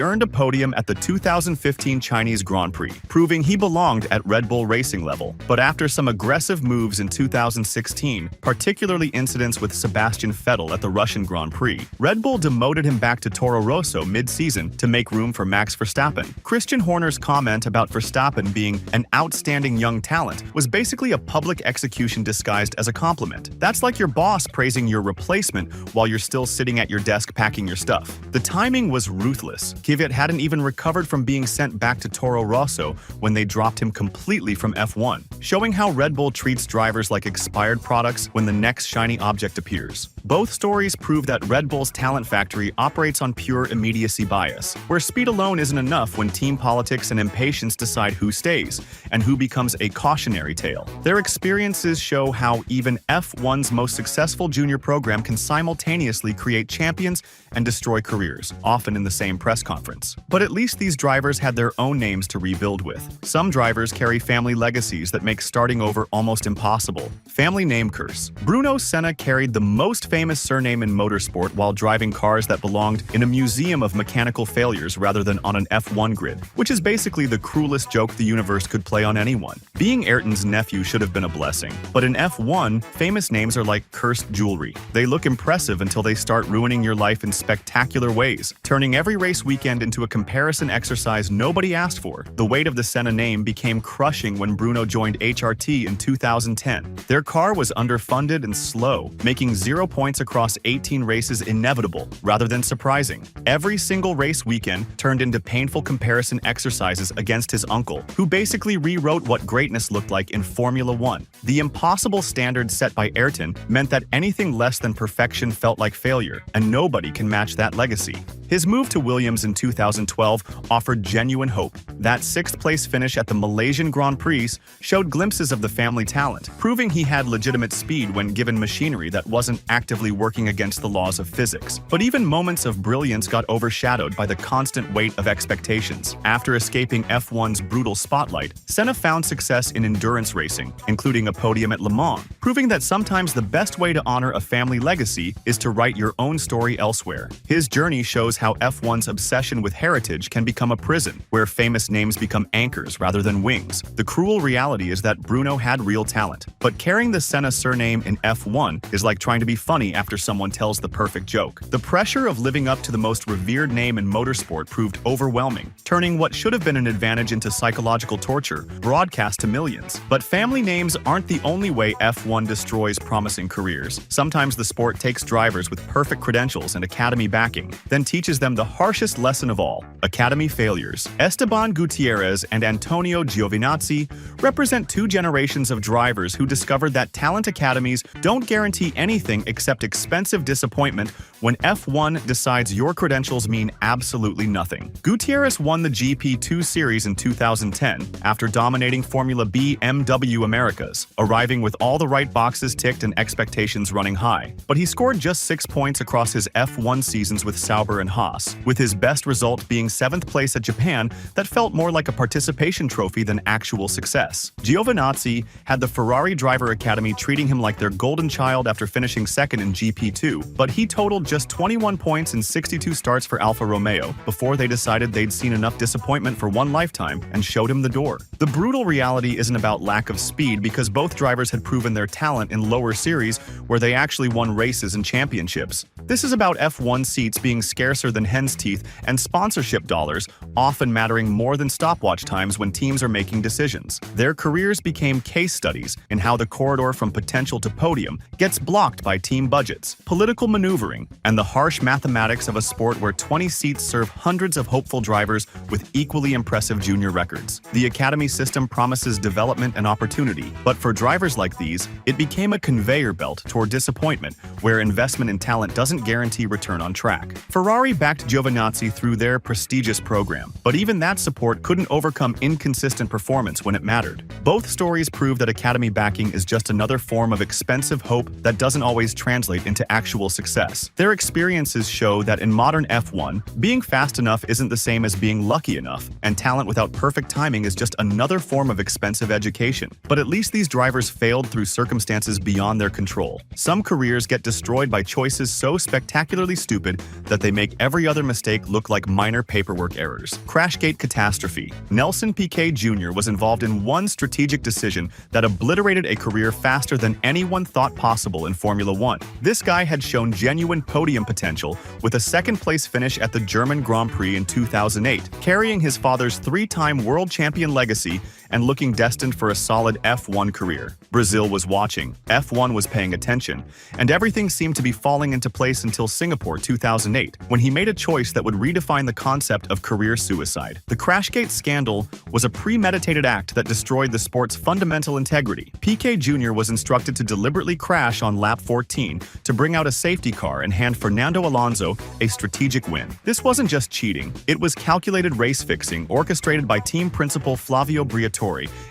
earned a podium at the 2015 Chinese Grand Prix, proving he belonged at Red Bull racing level. But after some aggressive moves in 2016, particularly incidents with Sebastian Vettel at the Russian Grand Prix, Red Bull demoted him back to Toro Rosso mid-season to make room for Max Verstappen. Christian Horner's comment about Verstappen being an outstanding young talent was basically a public execution disguised as a compliment. That's like your boss praising your replacement while you're still sitting at your desk packing your stuff. The timing was ruthless. Kvyat hadn't even recovered from being sent back to Toro Rosso when they dropped him completely from F1, showing how Red Bull treats drivers like expired products when the next shiny object appears. Both stories prove that Red Bull's talent factory operates on pure immediacy bias, where speed alone isn't enough when team politics and impatience decide who stays and who becomes a cautionary tale. Their experiences show how even F1's most successful junior program can simultaneously create champions and destroy careers, often in the same press conference. But at least these drivers had their own names to rebuild with. Some drivers carry family legacies that make starting over almost impossible. Family name curse. Bruno Senna carried the most famous surname in motorsport while driving cars that belonged in a museum of mechanical failures rather than on an F1 grid, which is basically the cruelest joke the universe could play on anyone. Being Ayrton's nephew should have been a blessing, but in F1, famous names are like cursed jewelry. They look impressive until they start ruining your life in spectacular ways, turning every race weekend into a comparison exercise nobody asked for. The weight of the Senna name became crushing when Bruno joined HRT in 2010. Their car was underfunded and slow, making 0 points across 18 races inevitable rather than surprising. Every single race weekend turned into painful comparison exercises against his uncle, who basically rewrote what greatness looked like in Formula One. The impossible standard set by Ayrton meant that anything less than perfection felt like failure, and nobody can match that legacy. His move to Williams in 2012 offered genuine hope. That 6th-place finish at the Malaysian Grand Prix showed glimpses of the family talent, proving he had legitimate speed when given machinery that wasn't actively working against the laws of physics. But even moments of brilliance got overshadowed by the constant weight of expectations. After escaping F1's brutal spotlight, Senna found success in endurance racing, including a podium at Le Mans, proving that sometimes the best way to honor a family legacy is to write your own story elsewhere. His journey shows how F1's obsession with heritage can become a prison, where famous names become anchors rather than wings. The cruel reality is that Bruno had real talent, but carrying the Senna surname in F1 is like trying to be funny after someone tells the perfect joke. The pressure of living up to the most revered name in motorsport proved overwhelming, turning what should have been an advantage into psychological torture, broadcast to millions. But family names aren't the only way F1 destroys promising careers. Sometimes the sport takes drivers with perfect credentials and academy backing, then teaches them the harshest lesson of all: academy failures. Esteban Gutierrez and Antonio Giovinazzi represent 2 generations of drivers who discovered that talent academies don't guarantee anything except expensive disappointment when F1 decides your credentials mean absolutely nothing. Gutierrez won the GP2 series in 2010 after dominating Formula BMW Americas, arriving with all the right boxes ticked and expectations running high. But he scored just 6 points across his F1 seasons with Sauber and Haas, with his best result being 7th place at Japan that felt more like a participation trophy than actual success. Giovinazzi had the Ferrari Driver Academy treating him like their golden child after finishing 2nd in GP2, but he totaled just 21 points in 62 starts for Alfa Romeo before they decided they'd seen enough disappointment for one lifetime and showed him the door. The brutal reality isn't about lack of speed because both drivers had proven their talent in lower series where they actually won races and championships. This is about F1 seats being scarcer than hen's teeth and sponsorship dollars often mattering more than stopwatch times when teams are making decisions. Their careers became case studies in how the corridor from potential to podium gets blocked by team budgets, political maneuvering, and the harsh mathematics of a sport where 20 seats serve hundreds of hopeful drivers with equally impressive junior records. The academy system promises development and opportunity, but for drivers like these, it became a conveyor belt toward disappointment where investment in talent doesn't guarantee return on track. Ferrari backed Giovinazzi through their prestigious program, but even that support couldn't overcome inconsistent performance when it mattered. Both stories prove that academy backing is just another form of expensive hope that doesn't always translate into actual success. Their experiences show that in modern F1, being fast enough isn't the same as being lucky enough, and talent without perfect timing is just another form of expensive education. But at least these drivers failed through circumstances beyond their control. Some careers get destroyed by choices so spectacularly stupid that they make every other mistake look like minor paperwork errors. Crashgate catastrophe. Nelson Piquet Jr. was involved in one strategic decision that obliterated a career faster than anyone thought possible in Formula One. This guy had shown genuine podium potential with a second-place finish at the German Grand Prix in 2008, carrying his father's 3-time world champion legacy and looking destined for a solid F1 career. Brazil was watching, F1 was paying attention, and everything seemed to be falling into place until Singapore 2008, when he made a choice that would redefine the concept of career suicide. The Crashgate scandal was a premeditated act that destroyed the sport's fundamental integrity. Piquet Jr. was instructed to deliberately crash on lap 14 to bring out a safety car and hand Fernando Alonso a strategic win. This wasn't just cheating, it was calculated race fixing orchestrated by team principal Flavio Briatore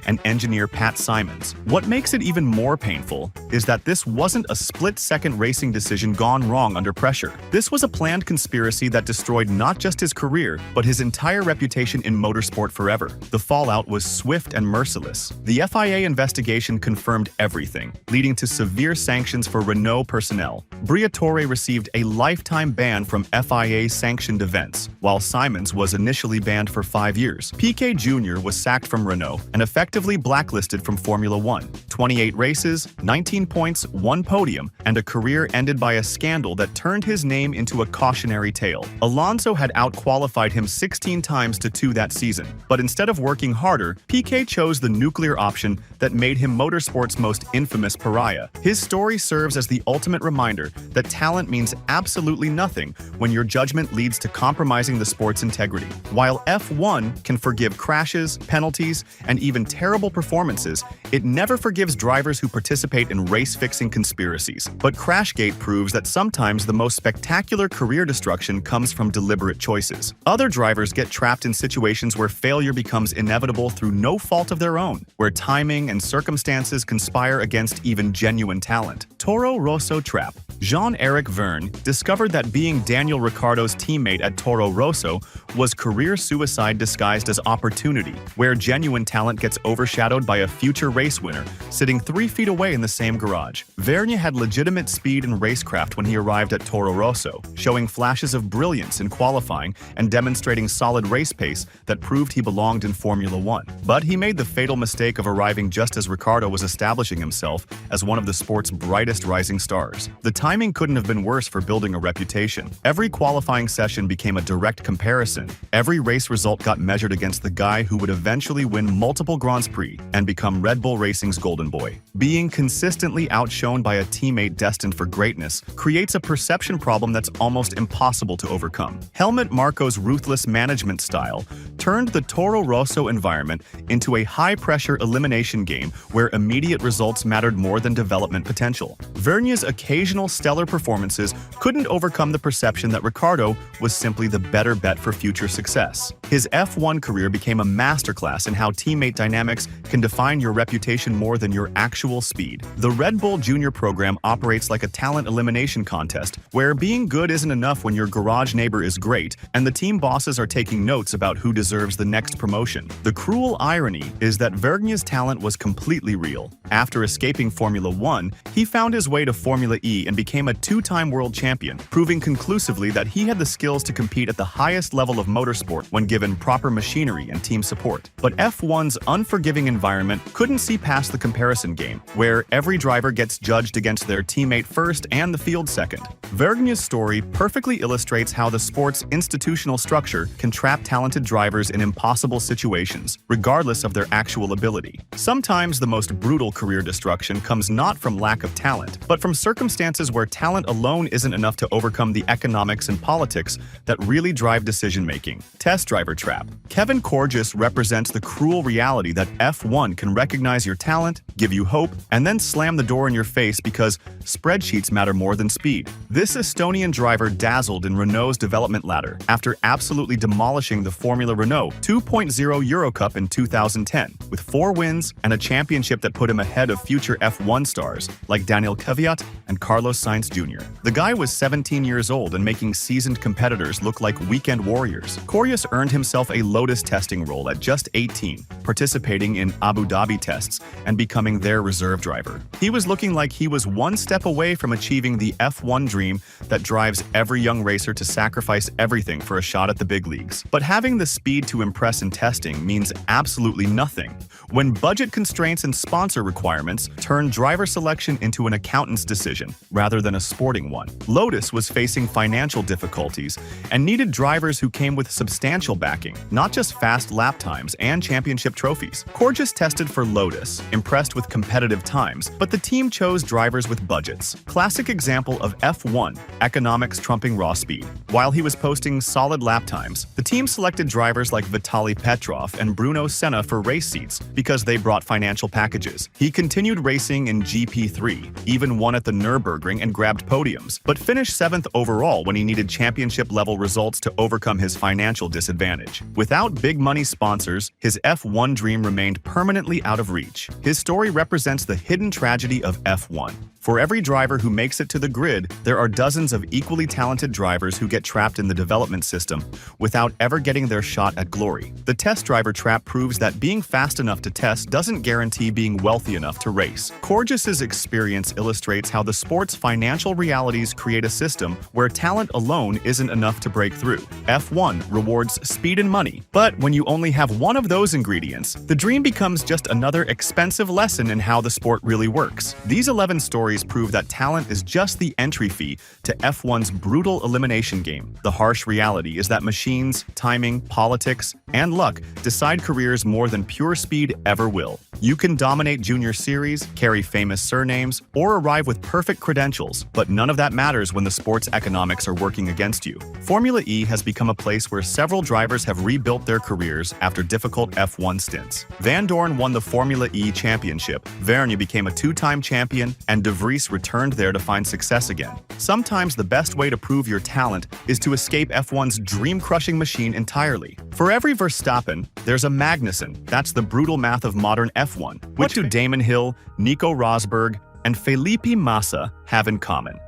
and engineer Pat Simons. What makes it even more painful is that this wasn't a split-second racing decision gone wrong under pressure. This was a planned conspiracy that destroyed not just his career, but his entire reputation in motorsport forever. The fallout was swift and merciless. The FIA investigation confirmed everything, leading to severe sanctions for Renault personnel. Briatore received a lifetime ban from FIA-sanctioned events, while Simons was initially banned for 5 years. Piquet Jr. was sacked from Renault and effectively blacklisted from Formula One. 28 races, 19 points, 1 podium, and a career ended by a scandal that turned his name into a cautionary tale. Alonso had outqualified him 16 times to 2 that season, but instead of working harder, Piquet chose the nuclear option that made him motorsport's most infamous pariah. His story serves as the ultimate reminder that talent means absolutely nothing when your judgment leads to compromising the sport's integrity. While F1 can forgive crashes, penalties, and even terrible performances, it never forgives drivers who participate in race-fixing conspiracies. But Crashgate proves that sometimes the most spectacular career destruction comes from deliberate choices. Other drivers get trapped in situations where failure becomes inevitable through no fault of their own, where timing and circumstances conspire against even genuine talent. Toro Rosso trap. Jean-Eric Vergne discovered that being Daniel Ricciardo's teammate at Toro Rosso was career suicide disguised as opportunity, where genuine talent gets overshadowed by a future race winner sitting 3 feet away in the same garage. Vergne had legitimate speed and racecraft when he arrived at Toro Rosso, showing flashes of brilliance in qualifying and demonstrating solid race pace that proved he belonged in Formula One. But he made the fatal mistake of arriving just as Ricciardo was establishing himself as one of the sport's brightest rising stars. The timing couldn't have been worse for building a reputation. Every qualifying session became a direct comparison. Every race result got measured against the guy who would eventually win multiple Grand Prix and become Red Bull Racing's golden boy. Being consistently outshone by a teammate destined for greatness creates a perception problem that's almost impossible to overcome. Helmut Marko's ruthless management style turned the Toro Rosso environment into a high-pressure elimination game where immediate results mattered more than development potential. Vergne's occasional stellar performances couldn't overcome the perception that Ricciardo was simply the better bet for future success. His F1 career became a masterclass in how teammate dynamics can define your reputation more than your actual speed. The Red Bull Junior program operates like a talent elimination contest, where being good isn't enough when your garage neighbor is great, and the team bosses are taking notes about who deserves the next promotion. The cruel irony is that Vergneux's talent was completely real. After escaping Formula 1, he found his way to Formula E and became a two-time world champion, proving conclusively that he had the skills to compete at the highest level of motorsport when given proper machinery and team support. But F1's unforgiving environment couldn't see past the comparison game, where every driver gets judged against their teammate first and the field second. Vergneux's story perfectly illustrates how the sport's institutional structure can trap talented drivers in impossible situations, regardless of their actual ability. Sometimes the most brutal career destruction comes not from lack of talent, but from circumstances where talent alone isn't enough to overcome the economics and politics that really drive decision-making. Test driver trap. Kevin Corgis represents the cruel reality that F1 can recognize your talent, give you hope, and then slam the door in your face because spreadsheets matter more than speed. This Estonian driver dazzled in Renault's development ladder after absolutely demolishing the Formula Renault 2.0 Eurocup in 2010, with 4 wins and a championship that put him ahead of future F1 stars like Daniel Kvyat and Carlos Sainz Jr. The guy was 17 years old and making seasoned competitors look like weekend warriors. Corgis earned himself a Lotus testing role at just 18, participating in Abu Dhabi tests and becoming their reserve driver. He was looking like he was one step away from achieving the F1 dream that drives every young racer to sacrifice everything for a shot at the big leagues. But having the speed to impress in testing means absolutely nothing when budget constraints and sponsor requirements turn driver selection into an accountant's decision rather than a sporting one. Lotus was facing financial difficulties and needed drivers who came with substantial backing, not just fast lap times and championship trophies. Corgis tested for Lotus, impressed with competitive times, but the team chose drivers with budgets. Classic example of F1, economics trumping raw speed. While he was posting solid lap times, the team selected drivers like Vitaly Petrov and Bruno Senna for race seats because they brought financial packages. He continued racing in GP3, even won at the Nürburgring and grabbed podiums, but finished 7th overall when he needed championship-level results to overcome his financial disadvantage. Without big-money sponsors, his F1 dream remained permanently out of reach. His story represents the hidden tragedy of F1. For every driver who makes it to the grid, there are dozens of equally talented drivers who get trapped in the development system without ever getting their shot at glory. The test driver trap proves that being fast enough to test doesn't guarantee being wealthy enough to race. Corgis's experience illustrates how the sport's financial realities create a system where talent alone isn't enough to break through. F1 rewards speed and money, but when you only have one of those ingredients, the dream becomes just another expensive lesson in how the sport really works. These 11 stories prove that talent is just the entry fee to F1's brutal elimination game. The harsh reality is that machines, timing, politics, and luck decide careers more than pure speed ever will. You can dominate junior series, carry famous surnames, or arrive with perfect credentials, but none of that matters when the sport's economics are working against you. Formula E has become a place where several drivers have rebuilt their careers after difficult F1 stints. Van Dorn won the Formula E championship, Vergne became a 2-time champion, and De Vries returned there to find success again. Sometimes the best way to prove your talent is to escape F1's dream-crushing machine entirely. For every Verstappen, there's a Magnussen. That's the brutal math of modern F1, which Damon Hill, Nico Rosberg, and Felipe Massa have in common.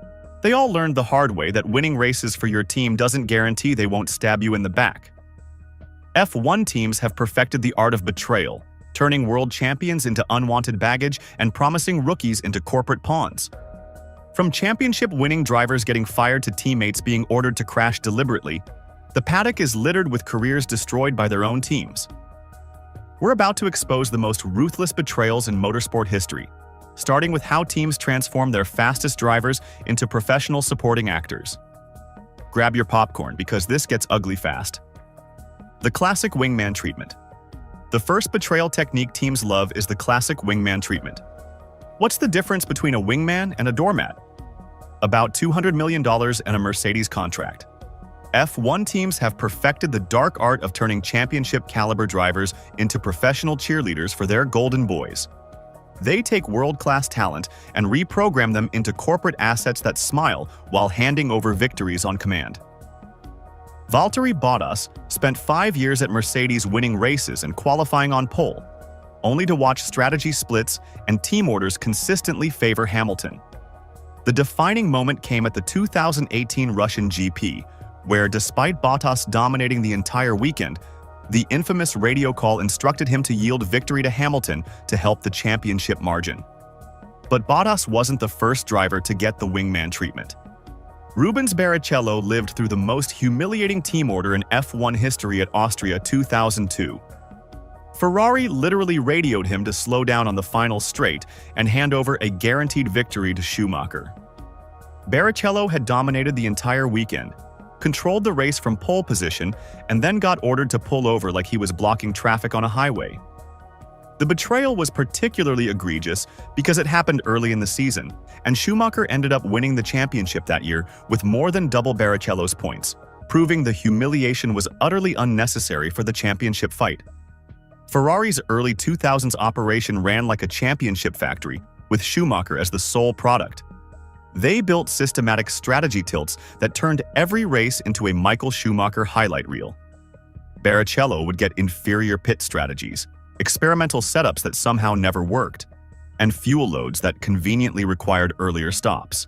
They all learned the hard way that winning races for your team doesn't guarantee they won't stab you in the back. F1 teams have perfected the art of betrayal, turning world champions into unwanted baggage and promising rookies into corporate pawns. From championship-winning drivers getting fired to teammates being ordered to crash deliberately, the paddock is littered with careers destroyed by their own teams. We're about to expose the most ruthless betrayals in motorsport history, starting with how teams transform their fastest drivers into professional supporting actors. Grab your popcorn because this gets ugly fast. The classic wingman treatment. The first betrayal technique teams love is the classic wingman treatment. What's the difference between a wingman and a doormat? About $200 million and a Mercedes contract. F1 teams have perfected the dark art of turning championship-caliber drivers into professional cheerleaders for their golden boys. They take world-class talent and reprogram them into corporate assets that smile while handing over victories on command. Valtteri Bottas spent 5 years at Mercedes winning races and qualifying on pole, only to watch strategy splits and team orders consistently favor Hamilton. The defining moment came at the 2018 Russian GP, where despite Bottas dominating the entire weekend, the infamous radio call instructed him to yield victory to Hamilton to help the championship margin. But Bottas wasn't the first driver to get the wingman treatment. Rubens Barrichello lived through the most humiliating team order in F1 history at Austria 2002. Ferrari literally radioed him to slow down on the final straight and hand over a guaranteed victory to Schumacher. Barrichello had dominated the entire weekend, controlled the race from pole position, and then got ordered to pull over like he was blocking traffic on a highway. The betrayal was particularly egregious because it happened early in the season, and Schumacher ended up winning the championship that year with more than double Barrichello's points, proving the humiliation was utterly unnecessary for the championship fight. Ferrari's early 2000s operation ran like a championship factory, with Schumacher as the sole product. They built systematic strategy tilts that turned every race into a Michael Schumacher highlight reel. Barrichello would get inferior pit strategies, experimental setups that somehow never worked, and fuel loads that conveniently required earlier stops.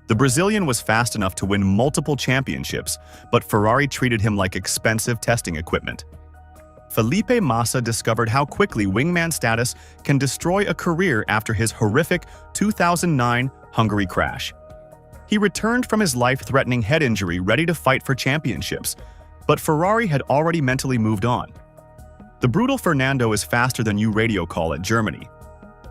The Brazilian was fast enough to win multiple championships, but Ferrari treated him like expensive testing equipment. Felipe Massa discovered how quickly wingman status can destroy a career after his horrific 2009 Hungary crash. He returned from his life-threatening head injury ready to fight for championships, but Ferrari had already mentally moved on. The brutal Fernando is faster than you radio call at Germany.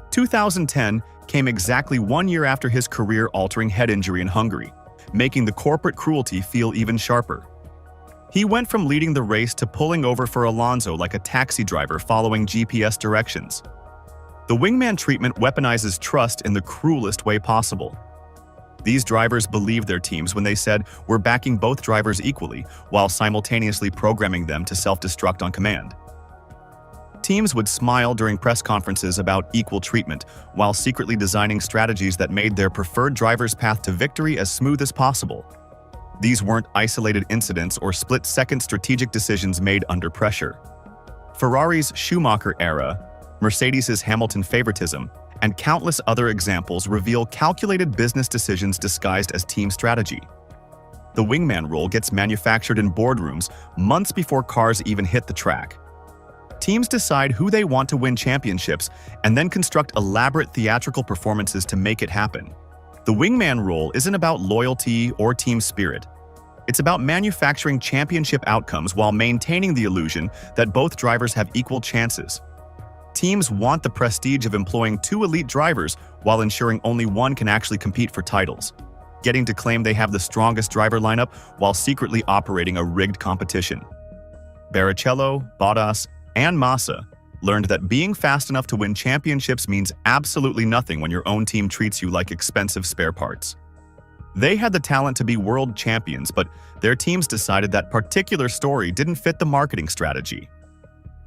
2010 came exactly 1 year after his career-altering head injury in Hungary, making the corporate cruelty feel even sharper. He went from leading the race to pulling over for Alonso like a taxi driver following GPS directions. The wingman treatment weaponizes trust in the cruelest way possible. These drivers believed their teams when they said, "We're backing both drivers equally," while simultaneously programming them to self-destruct on command. Teams would smile during press conferences about equal treatment, while secretly designing strategies that made their preferred driver's path to victory as smooth as possible. These weren't isolated incidents or split-second strategic decisions made under pressure. Ferrari's Schumacher era, Mercedes's Hamilton favoritism, and countless other examples reveal calculated business decisions disguised as team strategy. The wingman role gets manufactured in boardrooms months before cars even hit the track. Teams decide who they want to win championships and then construct elaborate theatrical performances to make it happen. The wingman role isn't about loyalty or team spirit. It's about manufacturing championship outcomes while maintaining the illusion that both drivers have equal chances. Teams want the prestige of employing two elite drivers while ensuring only one can actually compete for titles, getting to claim they have the strongest driver lineup while secretly operating a rigged competition. Barrichello, Bottas, and Massa learned that being fast enough to win championships means absolutely nothing when your own team treats you like expensive spare parts. They had the talent to be world champions, but their teams decided that particular story didn't fit the marketing strategy.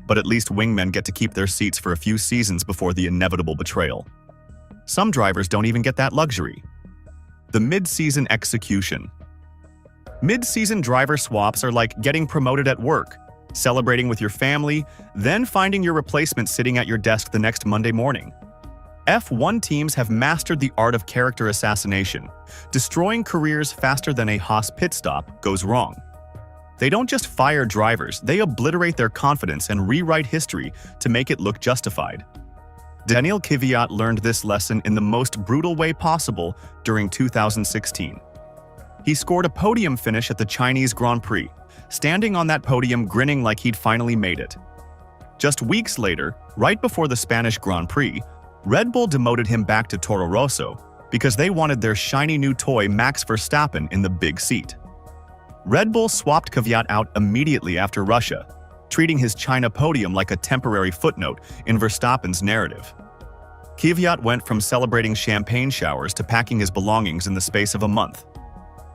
But at least wingmen get to keep their seats for a few seasons before the inevitable betrayal. Some drivers don't even get that luxury. The mid-season execution. Mid-season driver swaps are like getting promoted at work, celebrating with your family, then finding your replacement sitting at your desk the next Monday morning. F1 teams have mastered the art of character assassination, destroying careers faster than a Haas pit stop goes wrong. They don't just fire drivers, they obliterate their confidence and rewrite history to make it look justified. Daniil Kvyat learned this lesson in the most brutal way possible during 2016. He scored a podium finish at the Chinese Grand Prix, standing on that podium grinning like he'd finally made it. Just weeks later, right before the Spanish Grand Prix, Red Bull demoted him back to Toro Rosso because they wanted their shiny new toy Max Verstappen in the big seat. Red Bull swapped Kvyat out immediately after Russia, treating his China podium like a temporary footnote in Verstappen's narrative. Kvyat went from celebrating champagne showers to packing his belongings in the space of a month.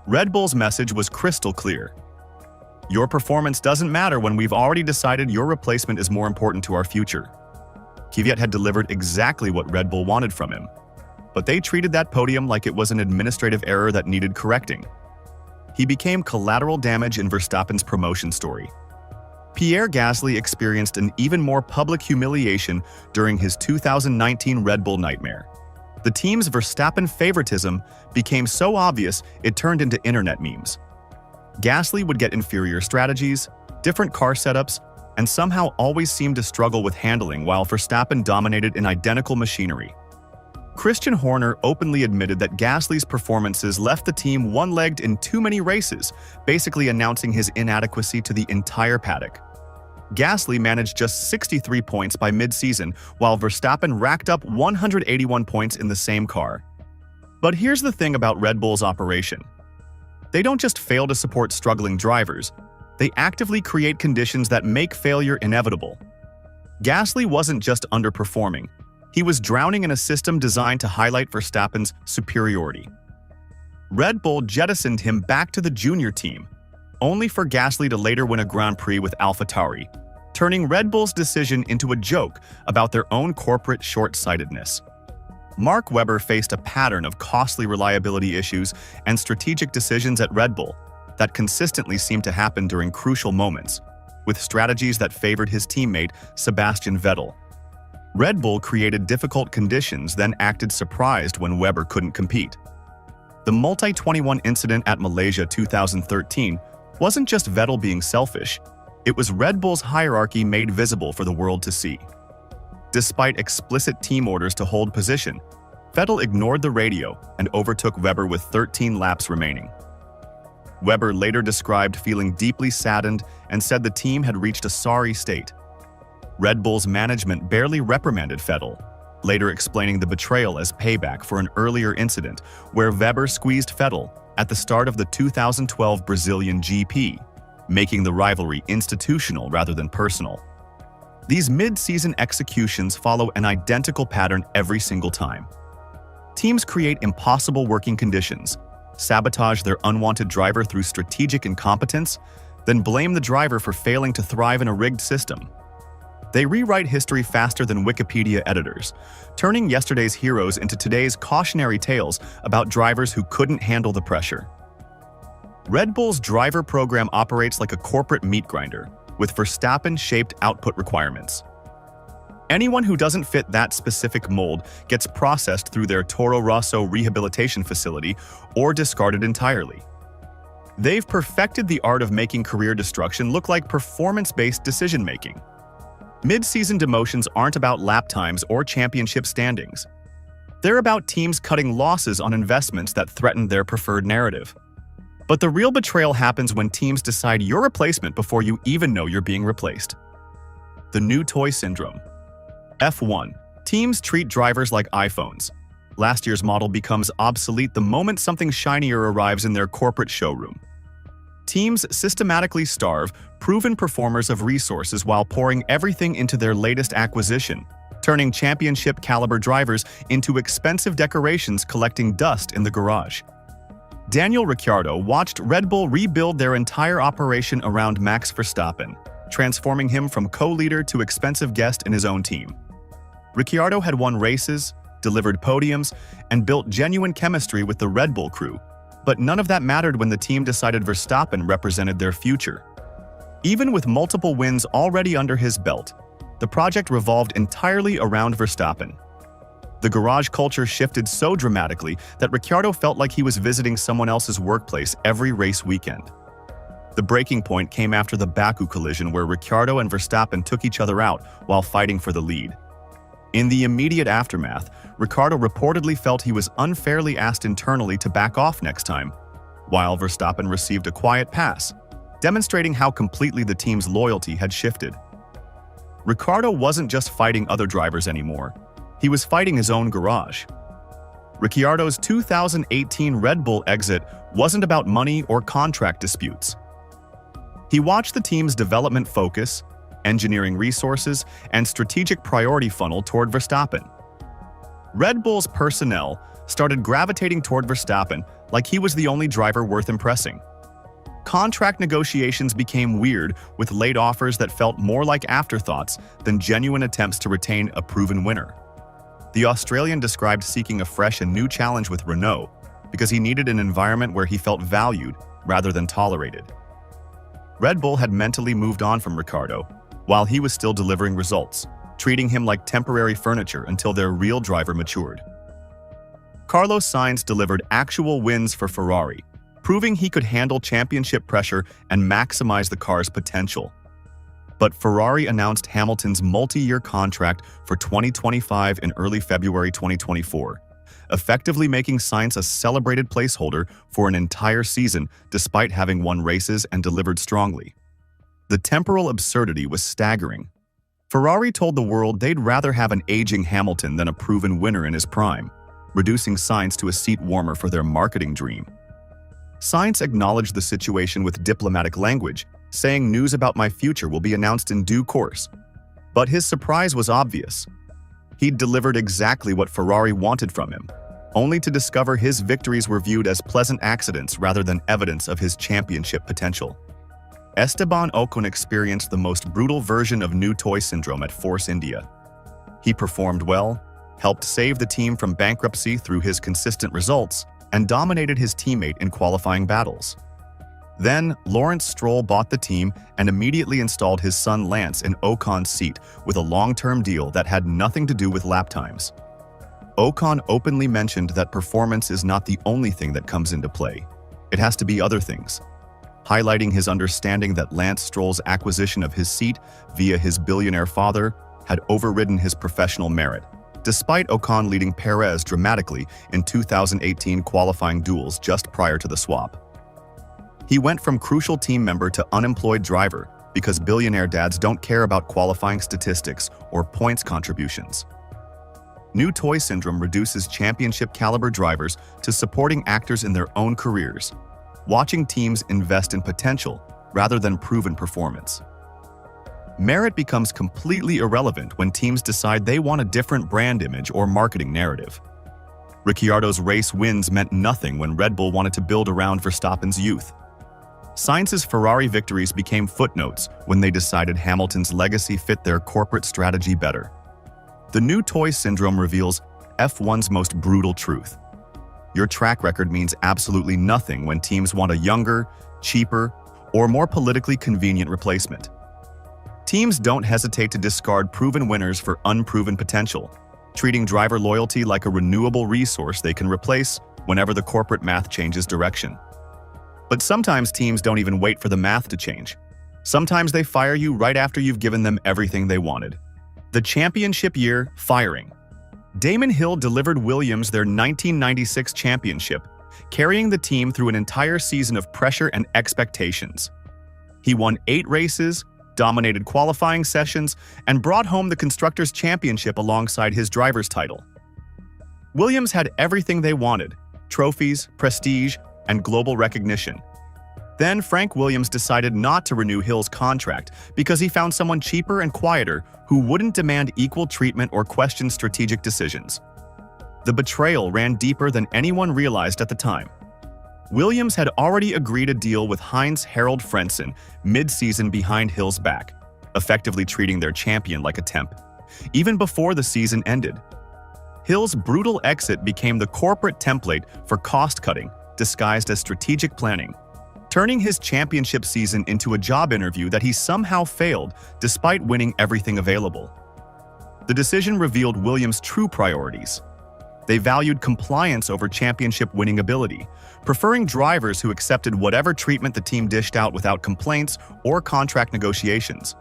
Red Bull's message was crystal clear. Your performance doesn't matter when we've already decided your replacement is more important to our future. Kvyat had delivered exactly what Red Bull wanted from him, but they treated that podium like it was an administrative error that needed correcting. he became collateral damage in Verstappen's promotion story. Pierre Gasly experienced an even more public humiliation during his 2019 Red Bull nightmare. The team's Verstappen favoritism became so obvious it turned into internet memes. Gasly would get inferior strategies, different car setups, and somehow always seemed to struggle with handling while Verstappen dominated in identical machinery. Christian Horner openly admitted that Gasly's performances left the team one-legged in too many races, basically announcing his inadequacy to the entire paddock. Gasly managed just 63 points by mid-season, while Verstappen racked up 181 points in the same car. But here's the thing about Red Bull's operation. They don't just fail to support struggling drivers, they actively create conditions that make failure inevitable. Gasly wasn't just underperforming, he was drowning in a system designed to highlight Verstappen's superiority. Red Bull jettisoned him back to the junior team, only for Gasly to later win a Grand Prix with AlphaTauri, turning Red Bull's decision into a joke about their own corporate short-sightedness. Mark Webber faced a pattern of costly reliability issues and strategic decisions at Red Bull that consistently seemed to happen during crucial moments, with strategies that favored his teammate Sebastian Vettel. Red Bull created difficult conditions, then acted surprised when Webber couldn't compete. The multi-21 incident at Malaysia 2013 wasn't just Vettel being selfish, it was Red Bull's hierarchy made visible for the world to see. Despite explicit team orders to hold position, Vettel ignored the radio and overtook Webber with 13 laps remaining. Webber later described feeling deeply saddened and said the team had reached a sorry state. Red Bull's management barely reprimanded Vettel, later explaining the betrayal as payback for an earlier incident where Webber squeezed Vettel at the start of the 2012 Brazilian GP, making the rivalry institutional rather than personal. These mid-season executions follow an identical pattern every single time. Teams create impossible working conditions, sabotage their unwanted driver through strategic incompetence, then blame the driver for failing to thrive in a rigged system. They rewrite history faster than Wikipedia editors, turning yesterday's heroes into today's cautionary tales about drivers who couldn't handle the pressure. Red Bull's driver program operates like a corporate meat grinder, with Verstappen-shaped output requirements. Anyone who doesn't fit that specific mold gets processed through their Toro Rosso rehabilitation facility or discarded entirely. They've perfected the art of making career destruction look like performance-based decision-making. Mid-season demotions aren't about lap times or championship standings. They're about teams cutting losses on investments that threaten their preferred narrative. But the real betrayal happens when teams decide your replacement before you even know you're being replaced. The new toy syndrome. F1. Teams treat drivers like iPhones. Last year's model becomes obsolete the moment something shinier arrives in their corporate showroom. Teams systematically starve proven performers of resources while pouring everything into their latest acquisition, turning championship-caliber drivers into expensive decorations collecting dust in the garage. Daniel Ricciardo watched Red Bull rebuild their entire operation around Max Verstappen, transforming him from co-leader to expensive guest in his own team. Ricciardo had won races, delivered podiums, and built genuine chemistry with the Red Bull crew, but none of that mattered when the team decided Verstappen represented their future. Even with multiple wins already under his belt, the project revolved entirely around Verstappen. The garage culture shifted so dramatically that Ricciardo felt like he was visiting someone else's workplace every race weekend. The breaking point came after the Baku collision where Ricciardo and Verstappen took each other out while fighting for the lead. In the immediate aftermath, Ricciardo reportedly felt he was unfairly asked internally to back off next time, while Verstappen received a quiet pass, demonstrating how completely the team's loyalty had shifted. Ricciardo wasn't just fighting other drivers anymore, he was fighting his own garage. Ricciardo's 2018 Red Bull exit wasn't about money or contract disputes. He watched the team's development focus, engineering resources, and strategic priority funnel toward Verstappen. Red Bull's personnel started gravitating toward Verstappen like he was the only driver worth impressing. Contract negotiations became weird, with late offers that felt more like afterthoughts than genuine attempts to retain a proven winner. The Australian described seeking a fresh and new challenge with Renault because he needed an environment where he felt valued rather than tolerated. Red Bull had mentally moved on from Ricciardo, while he was still delivering results, treating him like temporary furniture until their real driver matured. Carlos Sainz delivered actual wins for Ferrari, proving he could handle championship pressure and maximize the car's potential. But Ferrari announced Hamilton's multi-year contract for 2025 in early February 2024, effectively making Sainz a celebrated placeholder for an entire season despite having won races and delivered strongly. The temporal absurdity was staggering. Ferrari told the world they'd rather have an aging Hamilton than a proven winner in his prime, reducing Sainz to a seat warmer for their marketing dream. Sainz acknowledged the situation with diplomatic language, saying news about my future will be announced in due course. But his surprise was obvious. He'd delivered exactly what Ferrari wanted from him, only to discover his victories were viewed as pleasant accidents rather than evidence of his championship potential. Esteban Ocon experienced the most brutal version of new toy syndrome at Force India. He performed well, helped save the team from bankruptcy through his consistent results, and dominated his teammate in qualifying battles. Then, Lawrence Stroll bought the team and immediately installed his son Lance in Ocon's seat with a long-term deal that had nothing to do with lap times. Ocon openly mentioned that performance is not the only thing that comes into play. It has to be other things, highlighting his understanding that Lance Stroll's acquisition of his seat via his billionaire father had overridden his professional merit, despite Ocon leading Perez dramatically in 2018 qualifying duels just prior to the swap. He went from crucial team member to unemployed driver because billionaire dads don't care about qualifying statistics or points contributions. New toy syndrome reduces championship-caliber drivers to supporting actors in their own careers, watching teams invest in potential rather than proven performance. Merit becomes completely irrelevant when teams decide they want a different brand image or marketing narrative. Ricciardo's race wins meant nothing when Red Bull wanted to build around Verstappen's youth. Sainz's Ferrari victories became footnotes when they decided Hamilton's legacy fit their corporate strategy better. The new toy syndrome reveals F1's most brutal truth. Your track record means absolutely nothing when teams want a younger, cheaper, or more politically convenient replacement. Teams don't hesitate to discard proven winners for unproven potential, treating driver loyalty like a renewable resource they can replace whenever the corporate math changes direction. But sometimes teams don't even wait for the math to change. Sometimes they fire you right after you've given them everything they wanted. The championship year firing. Damon Hill delivered Williams their 1996 championship, carrying the team through an entire season of pressure and expectations. He won 8 races, dominated qualifying sessions, and brought home the Constructors' Championship alongside his driver's title. Williams had everything they wanted: trophies, prestige, and global recognition. Then Frank Williams decided not to renew Hill's contract because he found someone cheaper and quieter who wouldn't demand equal treatment or question strategic decisions. The betrayal ran deeper than anyone realized at the time. Williams had already agreed a deal with Heinz-Harald Frentzen mid-season behind Hill's back, effectively treating their champion like a temp, even before the season ended. Hill's brutal exit became the corporate template for cost-cutting, disguised as strategic planning, turning his championship season into a job interview that he somehow failed despite winning everything available. The decision revealed Williams' true priorities. They valued compliance over championship-winning ability, preferring drivers who accepted whatever treatment the team dished out without complaints or contract negotiations.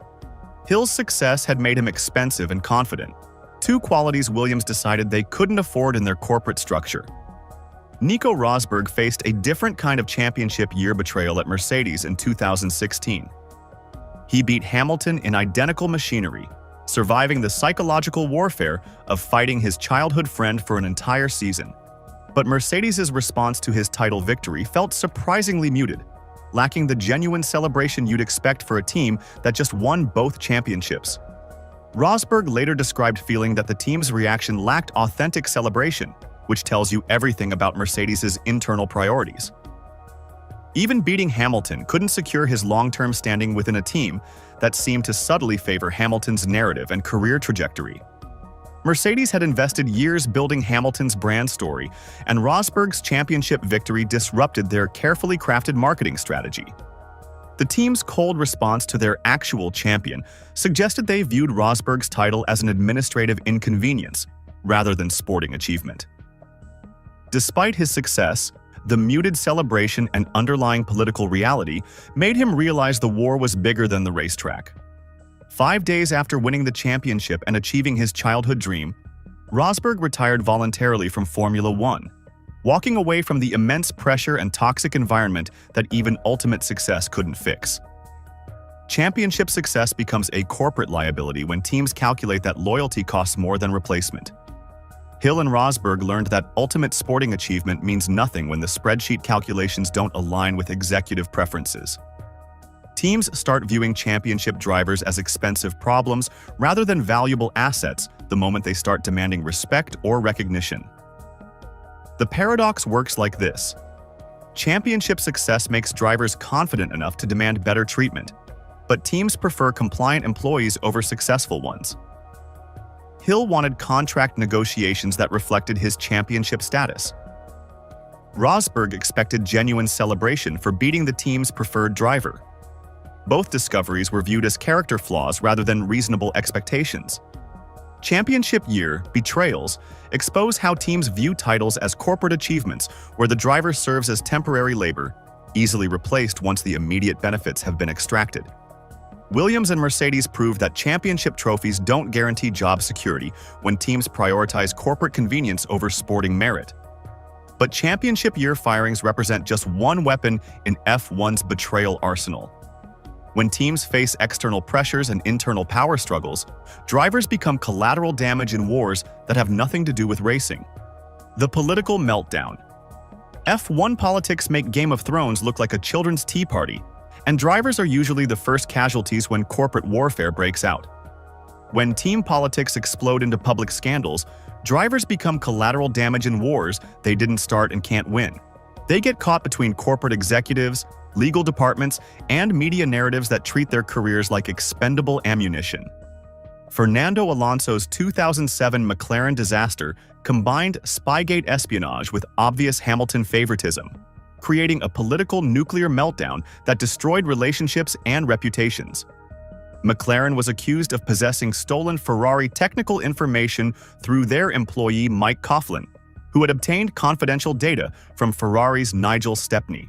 Hill's success had made him expensive and confident, 2 qualities Williams decided they couldn't afford in their corporate structure. Nico Rosberg faced a different kind of championship year betrayal at Mercedes in 2016. He beat Hamilton in identical machinery, surviving the psychological warfare of fighting his childhood friend for an entire season. But Mercedes' response to his title victory felt surprisingly muted, lacking the genuine celebration you'd expect for a team that just won both championships. Rosberg later described feeling that the team's reaction lacked authentic celebration, which tells you everything about Mercedes' internal priorities. Even beating Hamilton couldn't secure his long-term standing within a team that seemed to subtly favor Hamilton's narrative and career trajectory. Mercedes had invested years building Hamilton's brand story, and Rosberg's championship victory disrupted their carefully crafted marketing strategy. The team's cold response to their actual champion suggested they viewed Rosberg's title as an administrative inconvenience rather than sporting achievement. Despite his success, the muted celebration and underlying political reality made him realize the war was bigger than the racetrack. 5 days after winning the championship and achieving his childhood dream, Rosberg retired voluntarily from Formula One, walking away from the immense pressure and toxic environment that even ultimate success couldn't fix. Championship success becomes a corporate liability when teams calculate that loyalty costs more than replacement. Hill and Rosberg learned that ultimate sporting achievement means nothing when the spreadsheet calculations don't align with executive preferences. Teams start viewing championship drivers as expensive problems rather than valuable assets the moment they start demanding respect or recognition. The paradox works like this. Championship success makes drivers confident enough to demand better treatment, but teams prefer compliant employees over successful ones. Hill wanted contract negotiations that reflected his championship status. Rosberg expected genuine celebration for beating the team's preferred driver. Both discoveries were viewed as character flaws rather than reasonable expectations. Championship year betrayals expose how teams view titles as corporate achievements where the driver serves as temporary labor, easily replaced once the immediate benefits have been extracted. Williams and Mercedes proved that championship trophies don't guarantee job security when teams prioritize corporate convenience over sporting merit. But championship year firings represent just one weapon in F1's betrayal arsenal. When teams face external pressures and internal power struggles, drivers become collateral damage in wars that have nothing to do with racing. The political meltdown. F1 politics make Game of Thrones look like a children's tea party, and drivers are usually the first casualties when corporate warfare breaks out. When team politics explode into public scandals, drivers become collateral damage in wars they didn't start and can't win. They get caught between corporate executives, legal departments, and media narratives that treat their careers like expendable ammunition. Fernando Alonso's 2007 McLaren disaster combined Spygate espionage with obvious Hamilton favoritism, creating a political nuclear meltdown that destroyed relationships and reputations. McLaren was accused of possessing stolen Ferrari technical information through their employee Mike Coughlin, who had obtained confidential data from Ferrari's Nigel Stepney.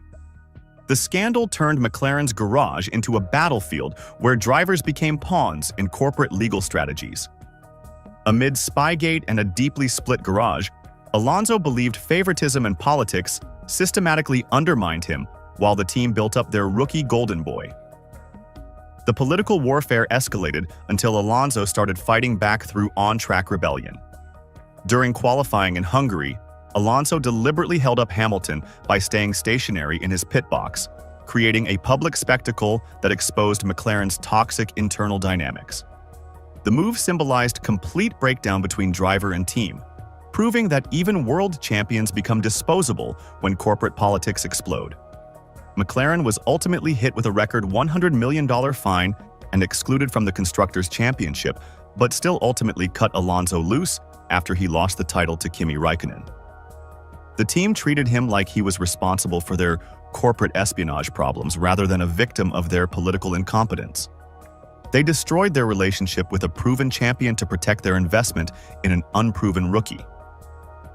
The scandal turned McLaren's garage into a battlefield where drivers became pawns in corporate legal strategies. Amid Spygate and a deeply split garage, Alonso believed favoritism and politics systematically undermined him while the team built up their rookie golden boy. The political warfare escalated until Alonso started fighting back through on-track rebellion. During qualifying in Hungary, Alonso deliberately held up Hamilton by staying stationary in his pit box, creating a public spectacle that exposed McLaren's toxic internal dynamics. The move symbolized complete breakdown between driver and team, proving that even world champions become disposable when corporate politics explode. McLaren was ultimately hit with a record $100 million fine and excluded from the Constructors' Championship, but still ultimately cut Alonso loose after he lost the title to Kimi Räikkönen. The team treated him like he was responsible for their corporate espionage problems rather than a victim of their political incompetence. They destroyed their relationship with a proven champion to protect their investment in an unproven rookie.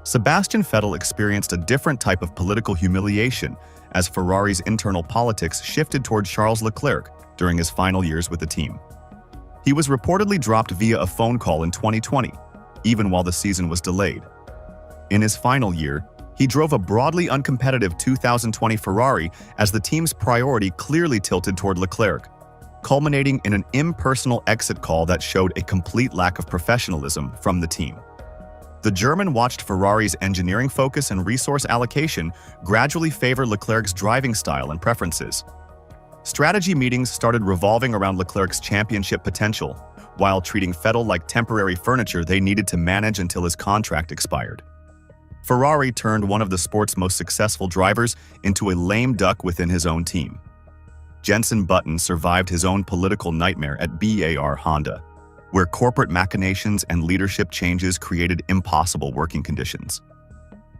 Sebastian Vettel experienced a different type of political humiliation as Ferrari's internal politics shifted toward Charles Leclerc during his final years with the team. He was reportedly dropped via a phone call in 2020, even while the season was delayed. In his final year, he drove a broadly uncompetitive 2020 Ferrari as the team's priority clearly tilted toward Leclerc, culminating in an impersonal exit call that showed a complete lack of professionalism from the team. The German watched Ferrari's engineering focus and resource allocation gradually favor Leclerc's driving style and preferences. Strategy meetings started revolving around Leclerc's championship potential, while treating Vettel like temporary furniture they needed to manage until his contract expired. Ferrari turned one of the sport's most successful drivers into a lame duck within his own team. Jenson Button survived his own political nightmare at BAR Honda. where corporate machinations and leadership changes created impossible working conditions.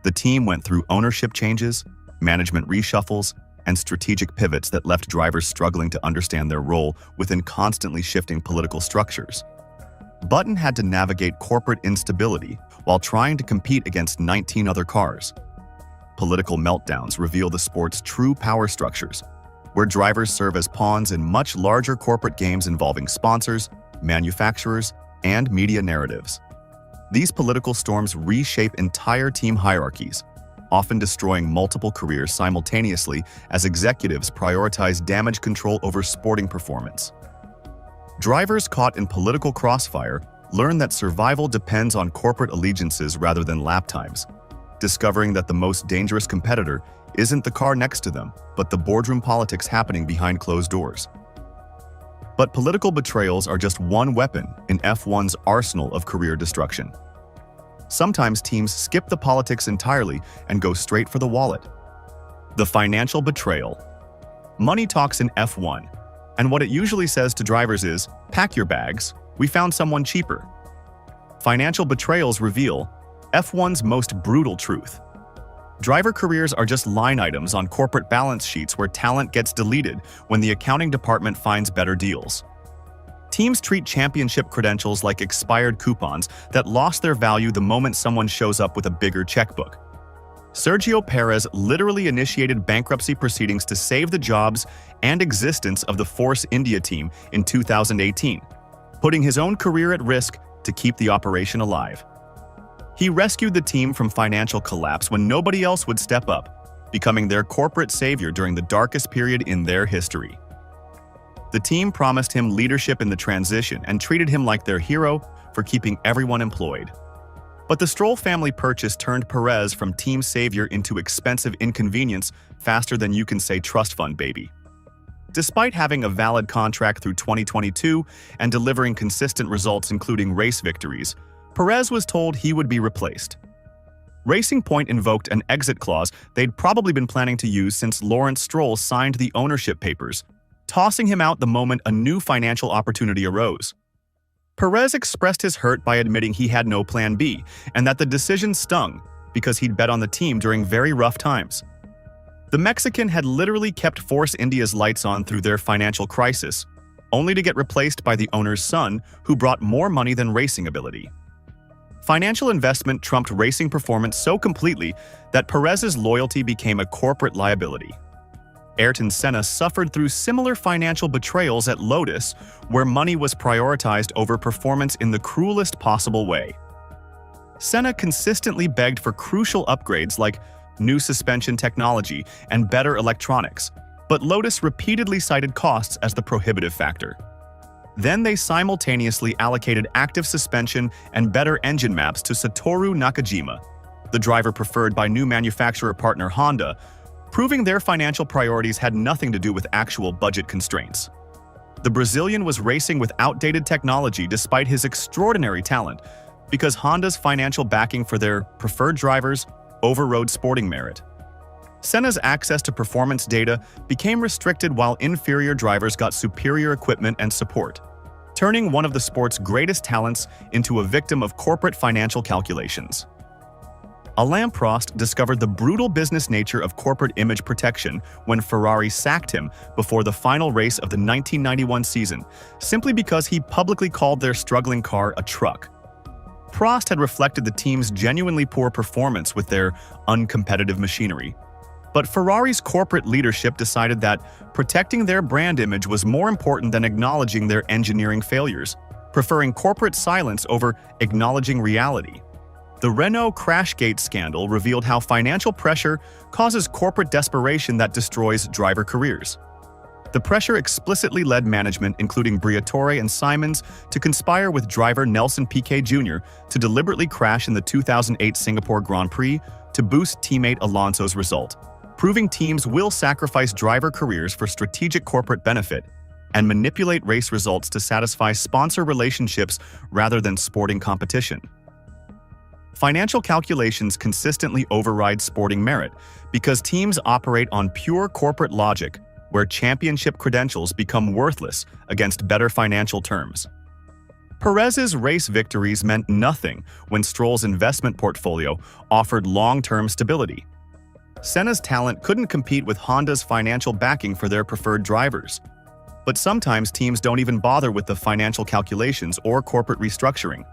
The team went through ownership changes, management reshuffles, and strategic pivots that left drivers struggling to understand their role within constantly shifting political structures. Button had to navigate corporate instability while trying to compete against 19 other cars. Political meltdowns reveal the sport's true power structures, where drivers serve as pawns in much larger corporate games involving sponsors, manufacturers, and media narratives. These political storms reshape entire team hierarchies, often destroying multiple careers simultaneously as executives prioritize damage control over sporting performance. Drivers caught in political crossfire learn that survival depends on corporate allegiances rather than lap times, discovering that the most dangerous competitor isn't the car next to them, but the boardroom politics happening behind closed doors. But political betrayals are just one weapon in F1's arsenal of career destruction. Sometimes teams skip the politics entirely and go straight for the wallet. The financial betrayal. Money talks in F1, and what it usually says to drivers is, "Pack your bags, we found someone cheaper." Financial betrayals reveal F1's most brutal truth. Driver careers are just line items on corporate balance sheets where talent gets deleted when the accounting department finds better deals. Teams treat championship credentials like expired coupons that lost their value the moment someone shows up with a bigger checkbook. Sergio Perez literally initiated bankruptcy proceedings to save the jobs and existence of the Force India team in 2018, putting his own career at risk to keep the operation alive. He rescued the team from financial collapse when nobody else would step up, becoming their corporate savior during the darkest period in their history. The team promised him leadership in the transition and treated him like their hero for keeping everyone employed. But the Stroll family purchase turned Perez from team savior into expensive inconvenience faster than you can say trust fund, baby. Despite having a valid contract through 2022 and delivering consistent results including race victories, Perez was told he would be replaced. Racing Point invoked an exit clause they'd probably been planning to use since Lawrence Stroll signed the ownership papers, tossing him out the moment a new financial opportunity arose. Perez expressed his hurt by admitting he had no plan B and that the decision stung because he'd bet on the team during very rough times. The Mexican had literally kept Force India's lights on through their financial crisis, only to get replaced by the owner's son, who brought more money than racing ability. Financial investment trumped racing performance so completely that Perez's loyalty became a corporate liability. Ayrton Senna suffered through similar financial betrayals at Lotus, where money was prioritized over performance in the cruelest possible way. Senna consistently begged for crucial upgrades like new suspension technology and better electronics, but Lotus repeatedly cited costs as the prohibitive factor. Then they simultaneously allocated active suspension and better engine maps to Satoru Nakajima, the driver preferred by new manufacturer partner Honda, proving their financial priorities had nothing to do with actual budget constraints. The Brazilian was racing with outdated technology despite his extraordinary talent, because Honda's financial backing for their preferred drivers overrode sporting merit. Senna's access to performance data became restricted while inferior drivers got superior equipment and support, turning one of the sport's greatest talents into a victim of corporate financial calculations. Alain Prost discovered the brutal business nature of corporate image protection when Ferrari sacked him before the final race of the 1991 season, simply because he publicly called their struggling car a truck. Prost had reflected the team's genuinely poor performance with their uncompetitive machinery. But Ferrari's corporate leadership decided that protecting their brand image was more important than acknowledging their engineering failures, preferring corporate silence over acknowledging reality. The Renault Crashgate scandal revealed how financial pressure causes corporate desperation that destroys driver careers. The pressure explicitly led management, including Briatore and Simons, to conspire with driver Nelson Piquet Jr. to deliberately crash in the 2008 Singapore Grand Prix to boost teammate Alonso's result, proving teams will sacrifice driver careers for strategic corporate benefit and manipulate race results to satisfy sponsor relationships rather than sporting competition. Financial calculations consistently override sporting merit because teams operate on pure corporate logic, where championship credentials become worthless against better financial terms. Perez's race victories meant nothing when Stroll's investment portfolio offered long-term stability. Senna's talent couldn't compete with Honda's financial backing for their preferred drivers. But sometimes teams don't even bother with the financial calculations or corporate restructuring.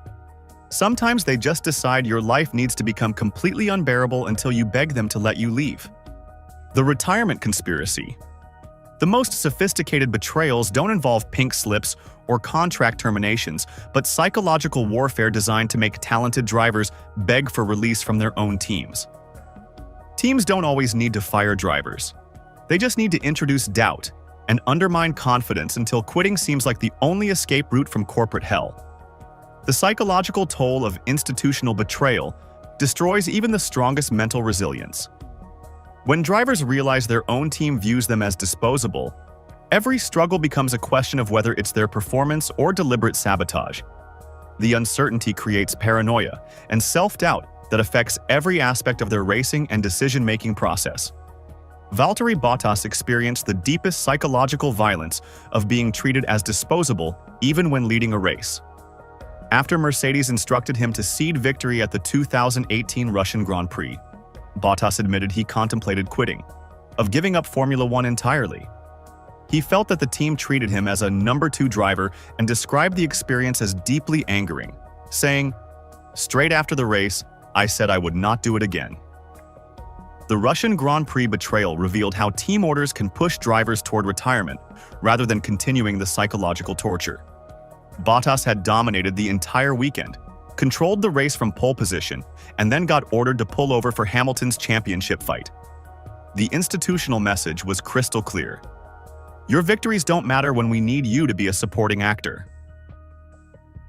Sometimes they just decide your life needs to become completely unbearable until you beg them to let you leave. The retirement conspiracy. The most sophisticated betrayals don't involve pink slips or contract terminations, but psychological warfare designed to make talented drivers beg for release from their own teams. Teams don't always need to fire drivers. They just need to introduce doubt and undermine confidence until quitting seems like the only escape route from corporate hell. The psychological toll of institutional betrayal destroys even the strongest mental resilience. When drivers realize their own team views them as disposable, every struggle becomes a question of whether it's their performance or deliberate sabotage. The uncertainty creates paranoia and self-doubt that affects every aspect of their racing and decision-making process. Valtteri Bottas experienced the deepest psychological violence of being treated as disposable even when leading a race. After Mercedes instructed him to cede victory at the 2018 Russian Grand Prix, Bottas admitted he contemplated quitting, of giving up Formula One entirely. He felt that the team treated him as a number 2 driver and described the experience as deeply angering, saying, "Straight after the race, I said I would not do it again." The Russian Grand Prix betrayal revealed how team orders can push drivers toward retirement rather than continuing the psychological torture. Bottas had dominated the entire weekend, controlled the race from pole position, and then got ordered to pull over for Hamilton's championship fight. The institutional message was crystal clear. Your victories don't matter when we need you to be a supporting actor.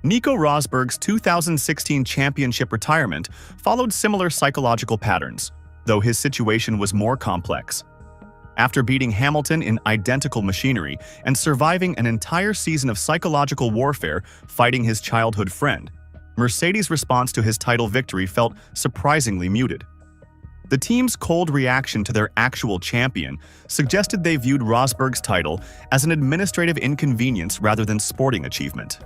Nico Rosberg's 2016 championship retirement followed similar psychological patterns, though his situation was more complex. After beating Hamilton in identical machinery and surviving an entire season of psychological warfare fighting his childhood friend, Mercedes' response to his title victory felt surprisingly muted. The team's cold reaction to their actual champion suggested they viewed Rosberg's title as an administrative inconvenience rather than sporting achievement.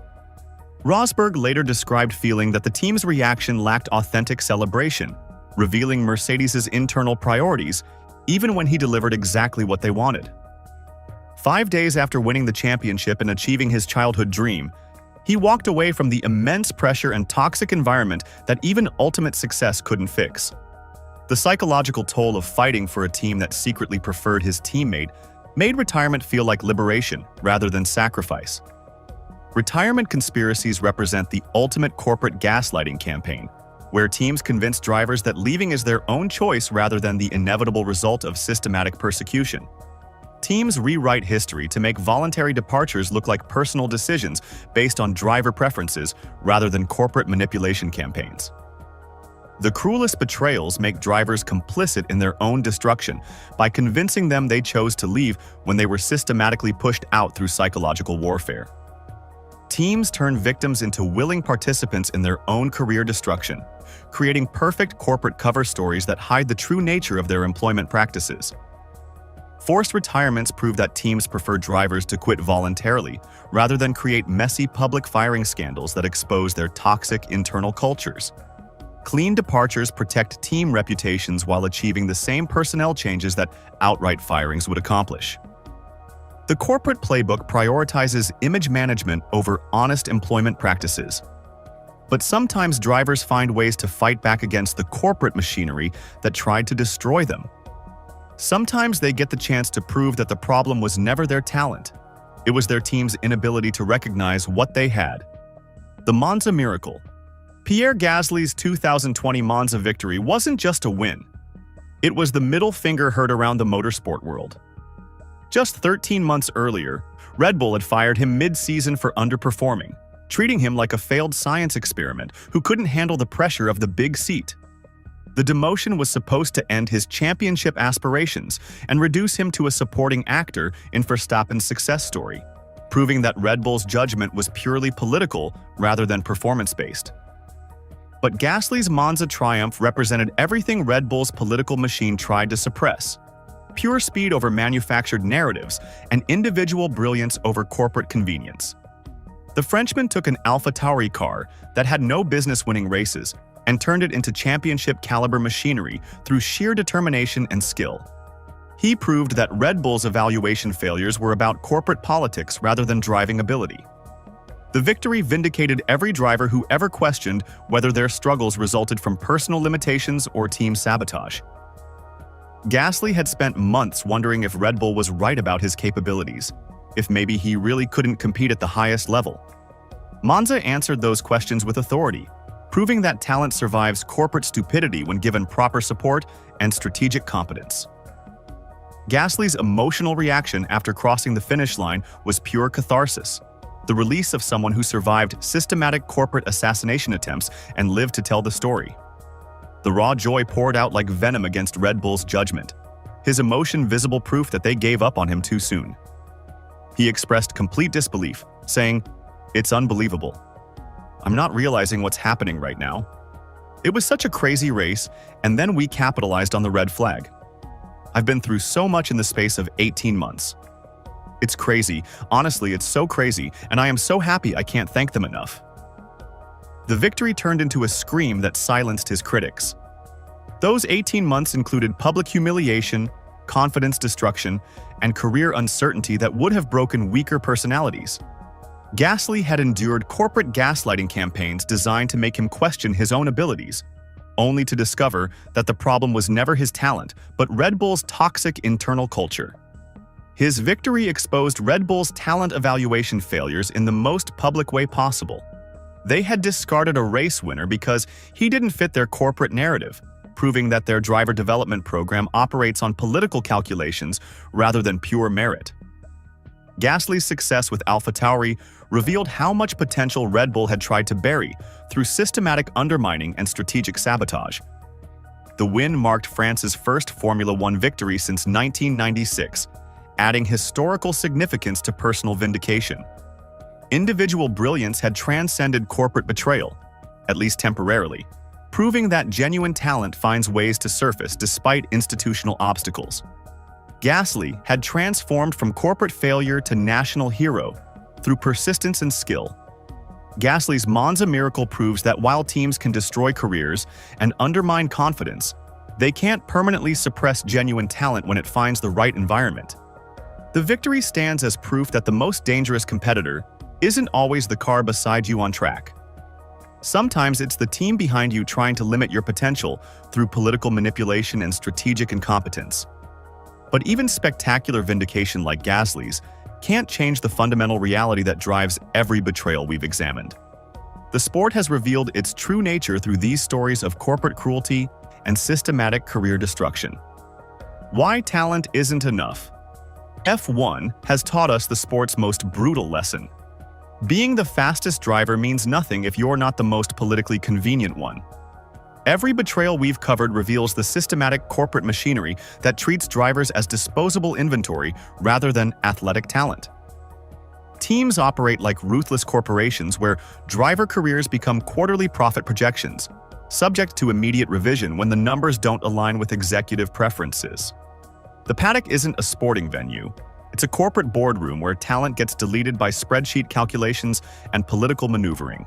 Rosberg later described feeling that the team's reaction lacked authentic celebration, revealing Mercedes' internal priorities even when he delivered exactly what they wanted. 5 days after winning the championship and achieving his childhood dream, he walked away from the immense pressure and toxic environment that even ultimate success couldn't fix. The psychological toll of fighting for a team that secretly preferred his teammate made retirement feel like liberation rather than sacrifice. Retirement conspiracies represent the ultimate corporate gaslighting campaign, where teams convince drivers that leaving is their own choice rather than the inevitable result of systematic persecution. Teams rewrite history to make voluntary departures look like personal decisions based on driver preferences rather than corporate manipulation campaigns. The cruelest betrayals make drivers complicit in their own destruction by convincing them they chose to leave when they were systematically pushed out through psychological warfare. Teams turn victims into willing participants in their own career destruction, creating perfect corporate cover stories that hide the true nature of their employment practices. Forced retirements prove that teams prefer drivers to quit voluntarily rather than create messy public firing scandals that expose their toxic internal cultures. Clean departures protect team reputations while achieving the same personnel changes that outright firings would accomplish. The corporate playbook prioritizes image management over honest employment practices. But sometimes drivers find ways to fight back against the corporate machinery that tried to destroy them. Sometimes they get the chance to prove that the problem was never their talent. It was their team's inability to recognize what they had. The Monza miracle. Pierre Gasly's 2020 Monza victory wasn't just a win. It was the middle finger heard around the motorsport world. Just 13 months earlier, Red Bull had fired him mid-season for underperforming, treating him like a failed science experiment who couldn't handle the pressure of the big seat. The demotion was supposed to end his championship aspirations and reduce him to a supporting actor in Verstappen's success story, proving that Red Bull's judgment was purely political rather than performance-based. But Gasly's Monza triumph represented everything Red Bull's political machine tried to suppress: pure speed over manufactured narratives and individual brilliance over corporate convenience. The Frenchman took an AlphaTauri car that had no business winning races and turned it into championship-caliber machinery through sheer determination and skill. He proved that Red Bull's evaluation failures were about corporate politics rather than driving ability. The victory vindicated every driver who ever questioned whether their struggles resulted from personal limitations or team sabotage. Gasly had spent months wondering if Red Bull was right about his capabilities, if maybe he really couldn't compete at the highest level. Monza answered those questions with authority, proving that talent survives corporate stupidity when given proper support and strategic competence. Gasly's emotional reaction after crossing the finish line was pure catharsis, the release of someone who survived systematic corporate assassination attempts and lived to tell the story. The raw joy poured out like venom against Red Bull's judgment, his emotion visible proof that they gave up on him too soon. He expressed complete disbelief, saying, "It's unbelievable. I'm not realizing what's happening right now. It was such a crazy race, and then we capitalized on the red flag. I've been through so much in the space of 18 months. It's crazy. Honestly, it's so crazy, and I am so happy I can't thank them enough." The victory turned into a scream that silenced his critics. Those 18 months included public humiliation, confidence destruction, and career uncertainty that would have broken weaker personalities. Gasly had endured corporate gaslighting campaigns designed to make him question his own abilities, only to discover that the problem was never his talent, but Red Bull's toxic internal culture. His victory exposed Red Bull's talent evaluation failures in the most public way possible. They had discarded a race winner because he didn't fit their corporate narrative, proving that their driver development program operates on political calculations rather than pure merit. Gasly's success with AlphaTauri revealed how much potential Red Bull had tried to bury through systematic undermining and strategic sabotage. The win marked France's first Formula One victory since 1996, adding historical significance to personal vindication. Individual brilliance had transcended corporate betrayal, at least temporarily, proving that genuine talent finds ways to surface despite institutional obstacles. Gasly had transformed from corporate failure to national hero through persistence and skill. Gasly's Monza miracle proves that while teams can destroy careers and undermine confidence, they can't permanently suppress genuine talent when it finds the right environment. The victory stands as proof that the most dangerous competitor isn't always the car beside you on track. Sometimes it's the team behind you trying to limit your potential through political manipulation and strategic incompetence. But even spectacular vindication like Gasly's can't change the fundamental reality that drives every betrayal we've examined. The sport has revealed its true nature through these stories of corporate cruelty and systematic career destruction. Why talent isn't enough? F1 has taught us the sport's most brutal lesson. Being the fastest driver means nothing if you're not the most politically convenient one. Every betrayal we've covered reveals the systematic corporate machinery that treats drivers as disposable inventory rather than athletic talent. Teams operate like ruthless corporations where driver careers become quarterly profit projections, subject to immediate revision when the numbers don't align with executive preferences. The paddock isn't a sporting venue. It's a corporate boardroom where talent gets deleted by spreadsheet calculations and political maneuvering.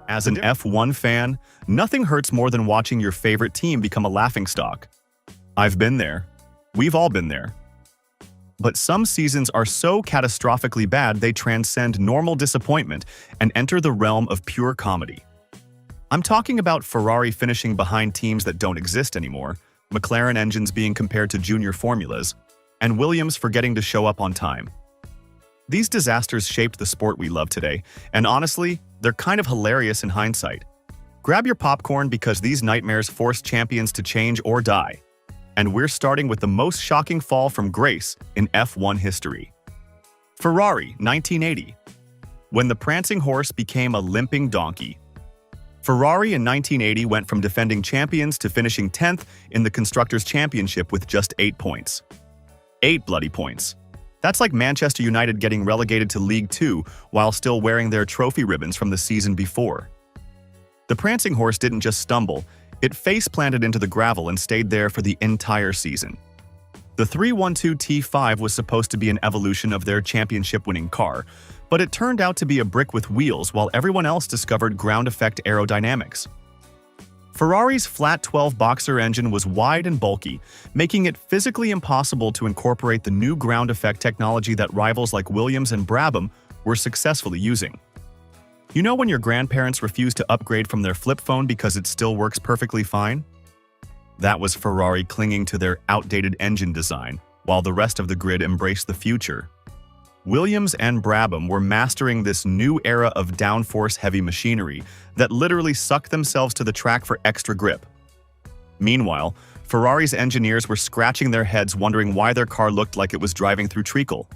As an F1 fan, nothing hurts more than watching your favorite team become a laughingstock. I've been there. We've all been there. But some seasons are so catastrophically bad they transcend normal disappointment and enter the realm of pure comedy. I'm talking about Ferrari finishing behind teams that don't exist anymore, McLaren engines being compared to junior formulas, and Williams forgetting to show up on time. These disasters shaped the sport we love today, and honestly, they're kind of hilarious in hindsight. Grab your popcorn because these nightmares force champions to change or die. And we're starting with the most shocking fall from grace in F1 history. Ferrari, 1980. When the prancing horse became a limping donkey. Ferrari in 1980 went from defending champions to finishing 10th in the Constructors' Championship with just 8 points. 8 bloody points. That's like Manchester United getting relegated to League Two while still wearing their trophy ribbons from the season before. The prancing horse didn't just stumble, it face-planted into the gravel and stayed there for the entire season. The 312 T5 was supposed to be an evolution of their championship-winning car, but it turned out to be a brick with wheels while everyone else discovered ground effect aerodynamics. Ferrari's flat 12 boxer engine was wide and bulky, making it physically impossible to incorporate the new ground effect technology that rivals like Williams and Brabham were successfully using. You know when your grandparents refuse to upgrade from their flip phone because it still works perfectly fine? That was Ferrari clinging to their outdated engine design, while the rest of the grid embraced the future. Williams and Brabham were mastering this new era of downforce heavy machinery that literally sucked themselves to the track for extra grip. Meanwhile, Ferrari's engineers were scratching their heads wondering why their car looked like it was driving through treacle.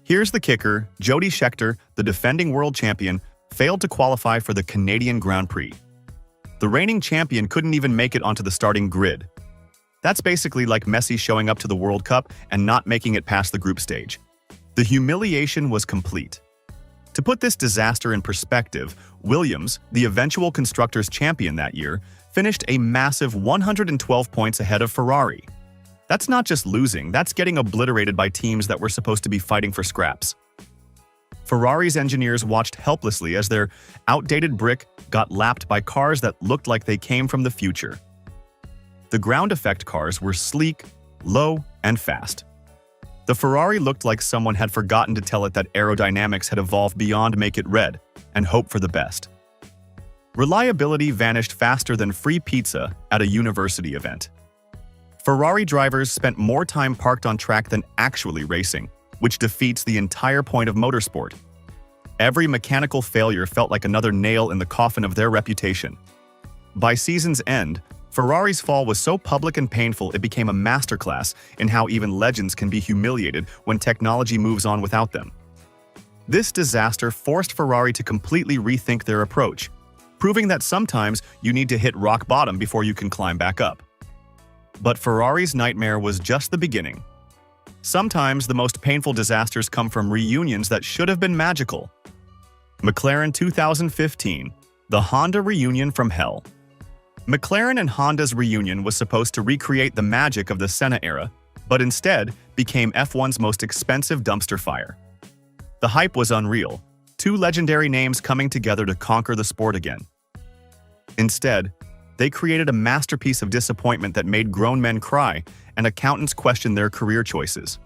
Here's the kicker: Jody Scheckter, the defending world champion, failed to qualify for the Canadian Grand Prix. The reigning champion couldn't even make it onto the starting grid. That's basically like Messi showing up to the World Cup and not making it past the group stage. The humiliation was complete. To put this disaster in perspective, Williams, the eventual Constructors' champion that year, finished a massive 112 points ahead of Ferrari. That's not just losing, that's getting obliterated by teams that were supposed to be fighting for scraps. Ferrari's engineers watched helplessly as their outdated brick got lapped by cars that looked like they came from the future. The ground effect cars were sleek, low, and fast. The Ferrari looked like someone had forgotten to tell it that aerodynamics had evolved beyond make it red and hope for the best. Reliability vanished faster than free pizza at a university event. Ferrari drivers spent more time parked on track than actually racing, which defeats the entire point of motorsport. Every mechanical failure felt like another nail in the coffin of their reputation. By season's end, Ferrari's fall was so public and painful it became a masterclass in how even legends can be humiliated when technology moves on without them. This disaster forced Ferrari to completely rethink their approach, proving that sometimes you need to hit rock bottom before you can climb back up. But Ferrari's nightmare was just the beginning. Sometimes the most painful disasters come from reunions that should have been magical. McLaren 2015, the Honda reunion from hell. McLaren and Honda's reunion was supposed to recreate the magic of the Senna era, but instead became F1's most expensive dumpster fire. The hype was unreal, two legendary names coming together to conquer the sport again. Instead, they created a masterpiece of disappointment that made grown men cry and accountants question their career choices.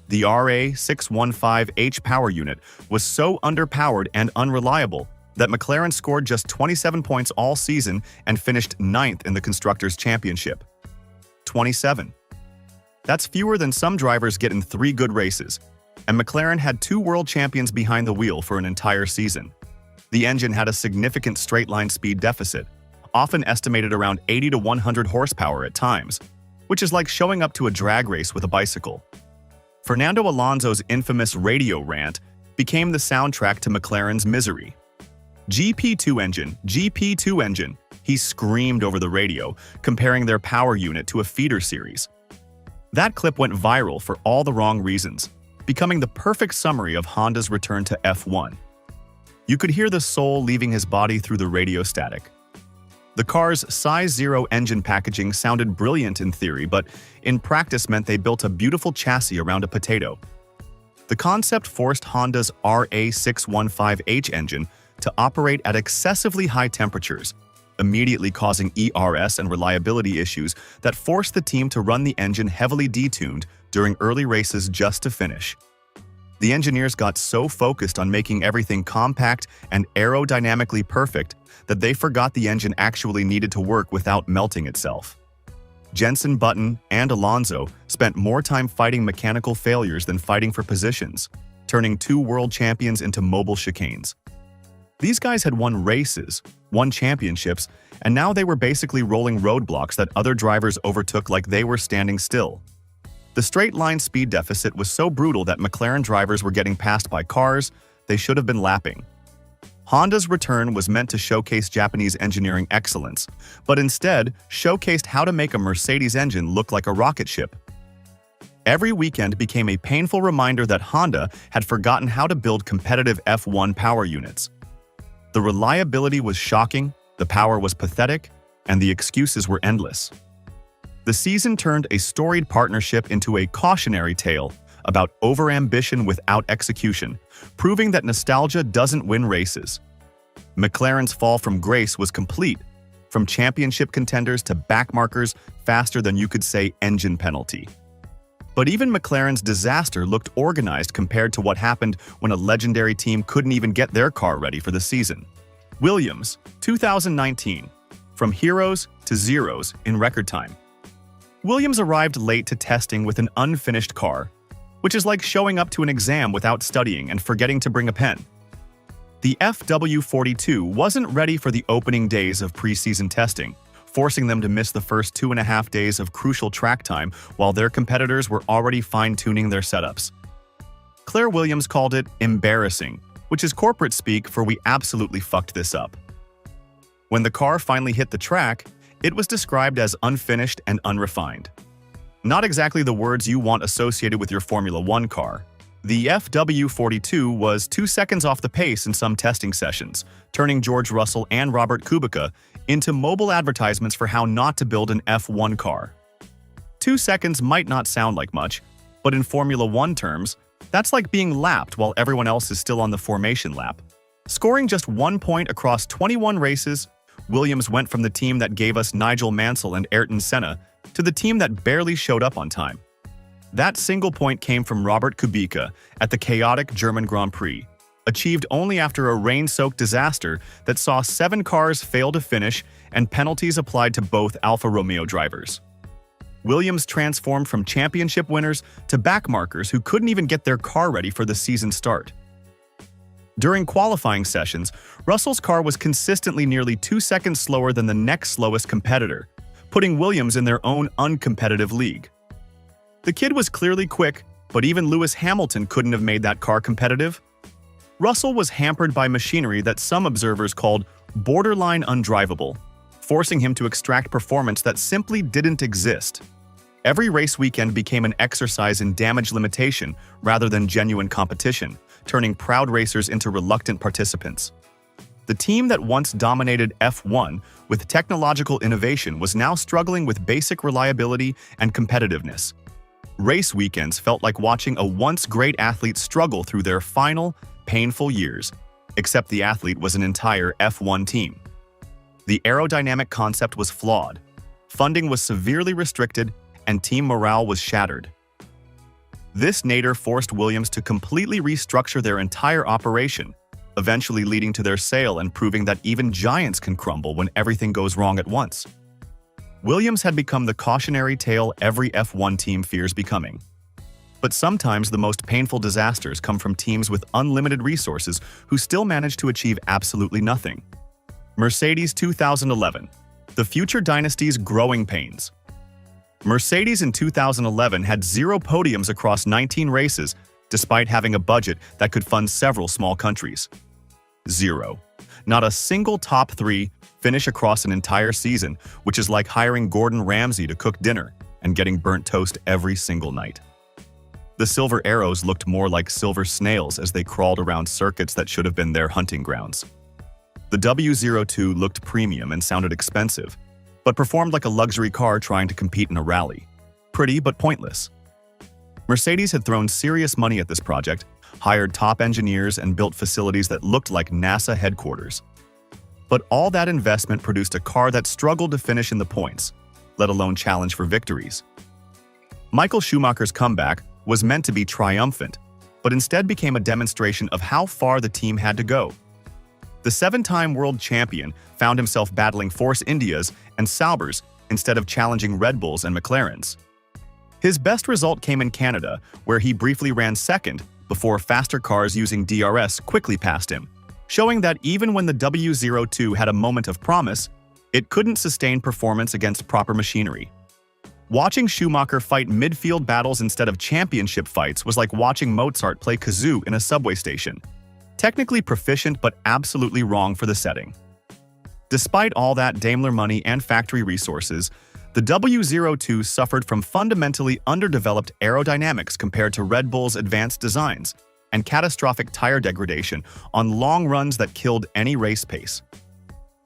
The RA615H power unit was so underpowered and unreliable that McLaren scored just 27 points all season and finished 9th in the Constructors' Championship. 27. That's fewer than some drivers get in 3 good races, and McLaren had 2 world champions behind the wheel for an entire season. The engine had a significant straight-line speed deficit, often estimated around 80 to 100 horsepower at times, which is like showing up to a drag race with a bicycle. Fernando Alonso's infamous radio rant became the soundtrack to McLaren's misery. GP2 engine, he screamed over the radio, comparing their power unit to a feeder series. That clip went viral for all the wrong reasons, becoming the perfect summary of Honda's return to F1. You could hear the soul leaving his body through the radio static. The car's size 0 engine packaging sounded brilliant in theory, but in practice meant they built a beautiful chassis around a potato. The concept forced Honda's RA615H engine to operate at excessively high temperatures, immediately causing ERS and reliability issues that forced the team to run the engine heavily detuned during early races just to finish. The engineers got so focused on making everything compact and aerodynamically perfect that they forgot the engine actually needed to work without melting itself. Jenson Button and Alonso spent more time fighting mechanical failures than fighting for positions, turning 2 world champions into mobile chicanes. These guys had won races, won championships, and now they were basically rolling roadblocks that other drivers overtook like they were standing still. The straight-line speed deficit was so brutal that McLaren drivers were getting passed by cars they should have been lapping. Honda's return was meant to showcase Japanese engineering excellence, but instead showcased how to make a Mercedes engine look like a rocket ship. Every weekend became a painful reminder that Honda had forgotten how to build competitive F1 power units. The reliability was shocking, the power was pathetic, and the excuses were endless. The season turned a storied partnership into a cautionary tale about overambition without execution, proving that nostalgia doesn't win races. McLaren's fall from grace was complete, from championship contenders to backmarkers faster than you could say engine penalty. But even McLaren's disaster looked organized compared to what happened when a legendary team couldn't even get their car ready for the season. Williams, 2019. From heroes to zeros in record time. Williams arrived late to testing with an unfinished car, which is like showing up to an exam without studying and forgetting to bring a pen. The FW42 wasn't ready for the opening days of preseason testing, forcing them to miss the first 2.5 days of crucial track time while their competitors were already fine-tuning their setups. Claire Williams called it embarrassing, which is corporate speak for "we absolutely fucked this up." When the car finally hit the track, it was described as unfinished and unrefined. Not exactly the words you want associated with your Formula One car. The FW42 was 2 seconds off the pace in some testing sessions, turning George Russell and Robert Kubica into mobile advertisements for how not to build an F1 car. 2 seconds might not sound like much, but in Formula One terms, that's like being lapped while everyone else is still on the formation lap. Scoring just 1 point across 21 races, Williams went from the team that gave us Nigel Mansell and Ayrton Senna to the team that barely showed up on time. That single point came from Robert Kubica at the chaotic German Grand Prix, achieved only after a rain-soaked disaster that saw 7 cars fail to finish and penalties applied to both Alfa Romeo drivers. Williams transformed from championship winners to backmarkers who couldn't even get their car ready for the season start. During qualifying sessions, Russell's car was consistently nearly 2 seconds slower than the next slowest competitor, putting Williams in their own uncompetitive league. The kid was clearly quick, but even Lewis Hamilton couldn't have made that car competitive. Russell was hampered by machinery that some observers called borderline undrivable, forcing him to extract performance that simply didn't exist. Every race weekend became an exercise in damage limitation rather than genuine competition, turning proud racers into reluctant participants. The team that once dominated F1 with technological innovation was now struggling with basic reliability and competitiveness. Race weekends felt like watching a once great athlete struggle through their final, painful years, except the athlete was an entire F1 team. The aerodynamic concept was flawed, funding was severely restricted, and team morale was shattered. This nadir forced Williams to completely restructure their entire operation, eventually leading to their sale and proving that even giants can crumble when everything goes wrong at once. Williams had become the cautionary tale every F1 team fears becoming. But sometimes the most painful disasters come from teams with unlimited resources who still manage to achieve absolutely nothing. Mercedes 2011. The future dynasty's growing pains. Mercedes in 2011 had 0 podiums across 19 races, despite having a budget that could fund several small countries. 0. Not a single top 3 finish across an entire season, which is like hiring Gordon Ramsay to cook dinner and getting burnt toast every single night. The silver arrows looked more like silver snails as they crawled around circuits that should have been their hunting grounds. The W02 looked premium and sounded expensive, but performed like a luxury car trying to compete in a rally. Pretty but pointless. Mercedes had thrown serious money at this project, hired top engineers, and built facilities that looked like NASA headquarters. But all that investment produced a car that struggled to finish in the points, let alone challenge for victories. Michael Schumacher's comeback was meant to be triumphant, but instead became a demonstration of how far the team had to go. The 7-time world champion found himself battling Force Indias and Saubers instead of challenging Red Bulls and McLarens. His best result came in Canada, where he briefly ran second before faster cars using DRS quickly passed him, showing that even when the W02 had a moment of promise, it couldn't sustain performance against proper machinery. Watching Schumacher fight midfield battles instead of championship fights was like watching Mozart play kazoo in a subway station. Technically proficient, but absolutely wrong for the setting. Despite all that Daimler money and factory resources, the W02 suffered from fundamentally underdeveloped aerodynamics compared to Red Bull's advanced designs, and catastrophic tire degradation on long runs that killed any race pace.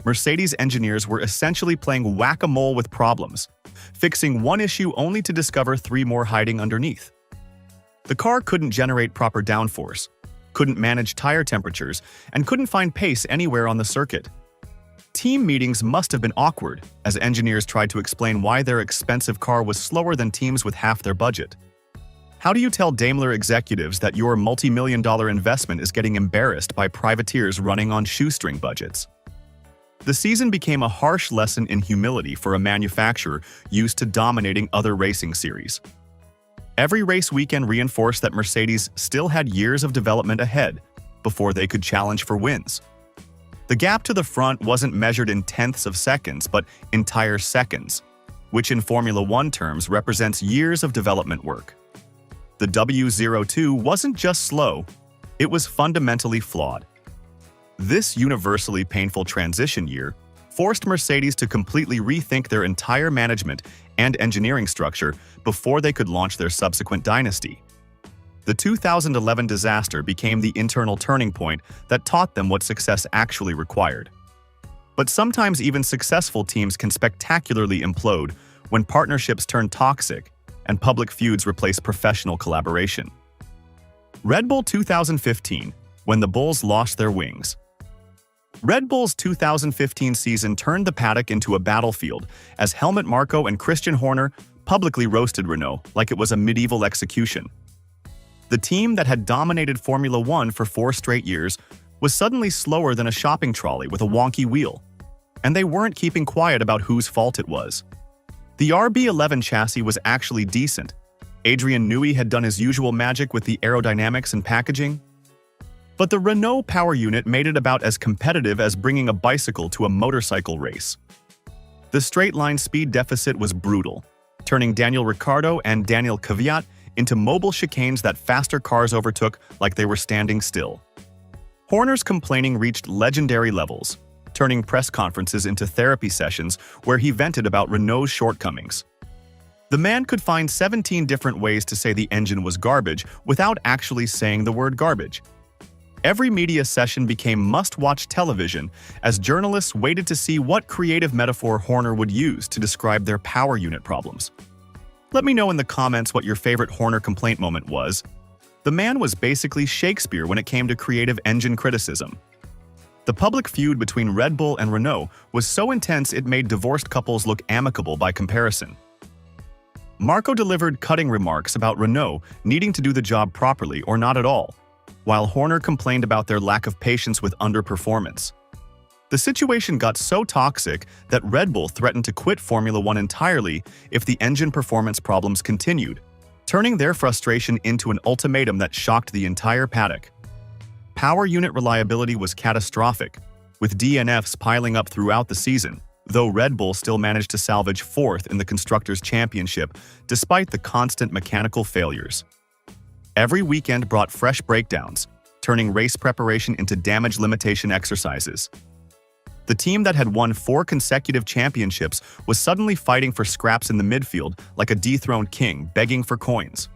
Mercedes engineers were essentially playing whack-a-mole with problems, fixing one issue only to discover three more hiding underneath. The car couldn't generate proper downforce, couldn't manage tire temperatures, and couldn't find pace anywhere on the circuit. Team meetings must have been awkward, as engineers tried to explain why their expensive car was slower than teams with half their budget. How do you tell Daimler executives that your multi-million-dollar investment is getting embarrassed by privateers running on shoestring budgets? The season became a harsh lesson in humility for a manufacturer used to dominating other racing series. Every race weekend reinforced that Mercedes still had years of development ahead before they could challenge for wins. The gap to the front wasn't measured in tenths of seconds, but entire seconds, which in Formula One terms represents years of development work. The W02 wasn't just slow, it was fundamentally flawed. This universally painful transition year forced Mercedes to completely rethink their entire management and engineering structure before they could launch their subsequent dynasty. The 2011 disaster became the internal turning point that taught them what success actually required. But sometimes even successful teams can spectacularly implode when partnerships turn toxic and public feuds replace professional collaboration. Red Bull 2015, when the Bulls lost their wings. Red Bull's 2015 season turned the paddock into a battlefield as Helmut Marko and Christian Horner publicly roasted Renault like it was a medieval execution. The team that had dominated Formula One for 4 straight years was suddenly slower than a shopping trolley with a wonky wheel, and they weren't keeping quiet about whose fault it was. The RB11 chassis was actually decent. Adrian Newey had done his usual magic with the aerodynamics and packaging. But the Renault power unit made it about as competitive as bringing a bicycle to a motorcycle race. The straight-line speed deficit was brutal, turning Daniel Ricciardo and Daniel Kvyat into mobile chicanes that faster cars overtook like they were standing still. Horner's complaining reached legendary levels, turning press conferences into therapy sessions where he vented about Renault's shortcomings. The man could find 17 different ways to say the engine was garbage without actually saying the word garbage. Every media session became must-watch television as journalists waited to see what creative metaphor Horner would use to describe their power unit problems. Let me know in the comments what your favorite Horner complaint moment was. The man was basically Shakespeare when it came to creative engine criticism. The public feud between Red Bull and Renault was so intense it made divorced couples look amicable by comparison. Marko delivered cutting remarks about Renault needing to do the job properly or not at all, while Horner complained about their lack of patience with underperformance. The situation got so toxic that Red Bull threatened to quit Formula One entirely if the engine performance problems continued, turning their frustration into an ultimatum that shocked the entire paddock. Power unit reliability was catastrophic, with DNFs piling up throughout the season, though Red Bull still managed to salvage 4th in the Constructors' Championship despite the constant mechanical failures. Every weekend brought fresh breakdowns, turning race preparation into damage limitation exercises. The team that had won 4 consecutive championships was suddenly fighting for scraps in the midfield like a dethroned king begging for coins.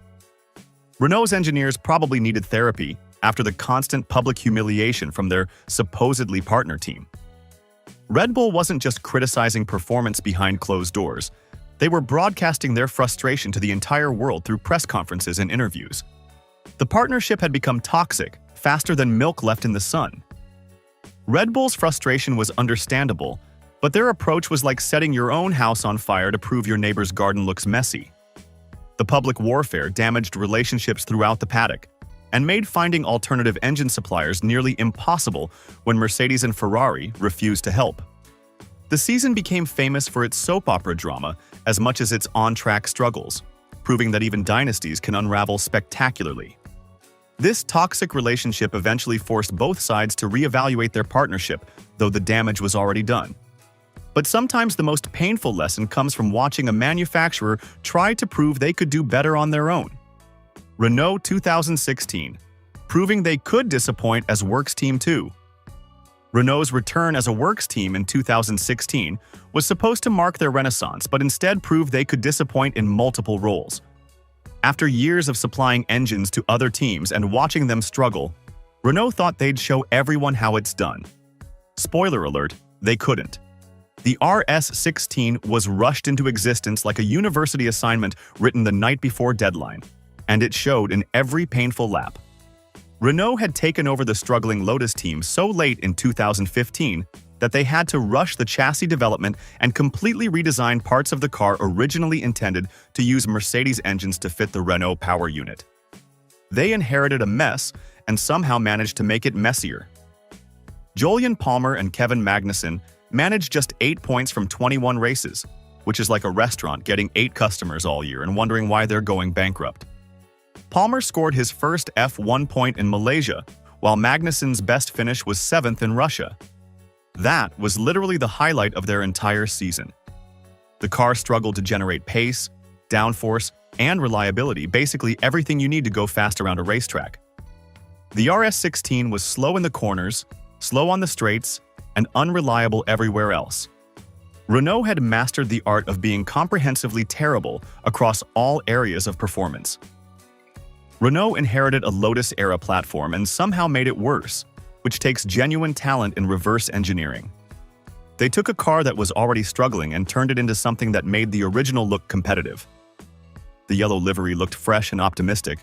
Renault's engineers probably needed therapy after the constant public humiliation from their supposedly partner team. Red Bull wasn't just criticizing performance behind closed doors, they were broadcasting their frustration to the entire world through press conferences and interviews. The partnership had become toxic, faster than milk left in the sun. Red Bull's frustration was understandable, but their approach was like setting your own house on fire to prove your neighbor's garden looks messy. The public warfare damaged relationships throughout the paddock and made finding alternative engine suppliers nearly impossible when Mercedes and Ferrari refused to help. The season became famous for its soap opera drama as much as its on-track struggles, proving that even dynasties can unravel spectacularly. This toxic relationship eventually forced both sides to reevaluate their partnership, though the damage was already done. But sometimes the most painful lesson comes from watching a manufacturer try to prove they could do better on their own. Renault 2016, proving they could disappoint as Works Team 2. Renault's return as a Works team in 2016 was supposed to mark their renaissance, but instead proved they could disappoint in multiple roles. After years of supplying engines to other teams and watching them struggle, Renault thought they'd show everyone how it's done. Spoiler alert, they couldn't. The RS16 was rushed into existence like a university assignment written the night before deadline, and it showed in every painful lap. Renault had taken over the struggling Lotus team so late in 2015 that they had to rush the chassis development and completely redesign parts of the car originally intended to use Mercedes engines to fit the Renault power unit. They inherited a mess and somehow managed to make it messier. Julian Palmer and Kevin Magnussen managed just 8 points from 21 races, which is like a restaurant getting 8 customers all year and wondering why they're going bankrupt. Palmer scored his first F1 point in Malaysia, while Magnussen's best finish was 7th in Russia. That was literally the highlight of their entire season. The car struggled to generate pace, downforce, and reliability, basically everything you need to go fast around a racetrack. The RS16 was slow in the corners, slow on the straights, and unreliable everywhere else. Renault had mastered the art of being comprehensively terrible across all areas of performance. Renault inherited a Lotus-era platform and somehow made it worse, which takes genuine talent in reverse engineering. They took a car that was already struggling and turned it into something that made the original look competitive. The yellow livery looked fresh and optimistic,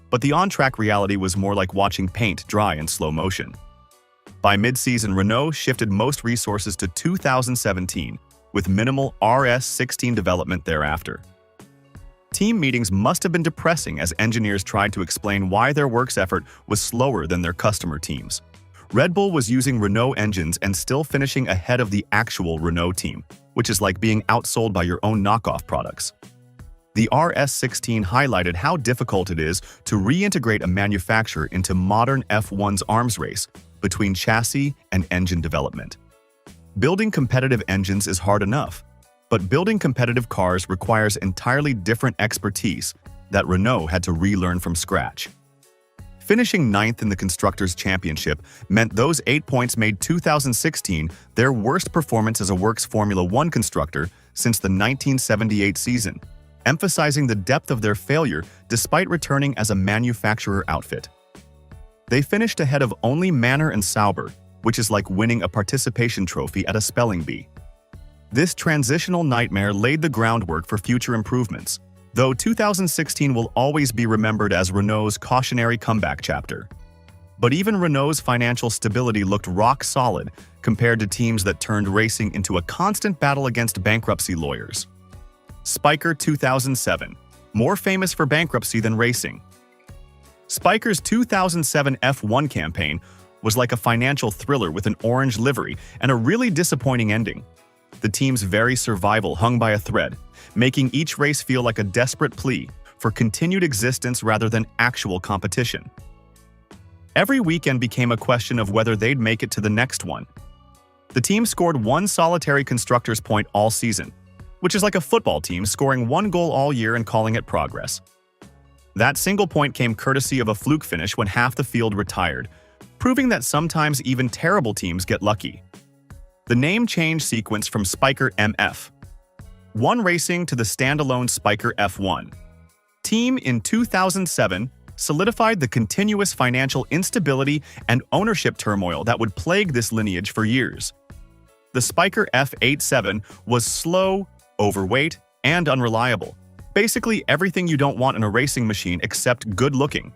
but the on-track reality was more like watching paint dry in slow motion. By mid-season, Renault shifted most resources to 2017, with minimal RS16 development thereafter. Team meetings must have been depressing as engineers tried to explain why their works effort was slower than their customer teams. Red Bull was using Renault engines and still finishing ahead of the actual Renault team, which is like being outsold by your own knockoff products. The RS16 highlighted how difficult it is to reintegrate a manufacturer into modern F1's arms race between chassis and engine development. Building competitive engines is hard enough, but building competitive cars requires entirely different expertise that Renault had to relearn from scratch. Finishing 9th in the Constructors' Championship meant those 8 points made 2016 their worst performance as a Works Formula One constructor since the 1978 season, emphasizing the depth of their failure despite returning as a manufacturer outfit. They finished ahead of only Manor and Sauber, which is like winning a participation trophy at a spelling bee. This transitional nightmare laid the groundwork for future improvements, though 2016 will always be remembered as Renault's cautionary comeback chapter. But even Renault's financial stability looked rock solid compared to teams that turned racing into a constant battle against bankruptcy lawyers. Spyker 2007, more famous for bankruptcy than racing. Spyker's 2007 F1 campaign was like a financial thriller with an orange livery and a really disappointing ending. The team's very survival hung by a thread, making each race feel like a desperate plea for continued existence rather than actual competition. Every weekend became a question of whether they'd make it to the next one. The team scored one solitary constructors' point all season, which is like a football team scoring one goal all year and calling it progress. That single point came courtesy of a fluke finish when half the field retired, proving that sometimes even terrible teams get lucky. The name change sequence from Spyker MF. One Racing to the standalone Spyker F1. Team in 2007 solidified the continuous financial instability and ownership turmoil that would plague this lineage for years. The Spyker F87 was slow, overweight, and unreliable. Basically everything you don't want in a racing machine except good-looking.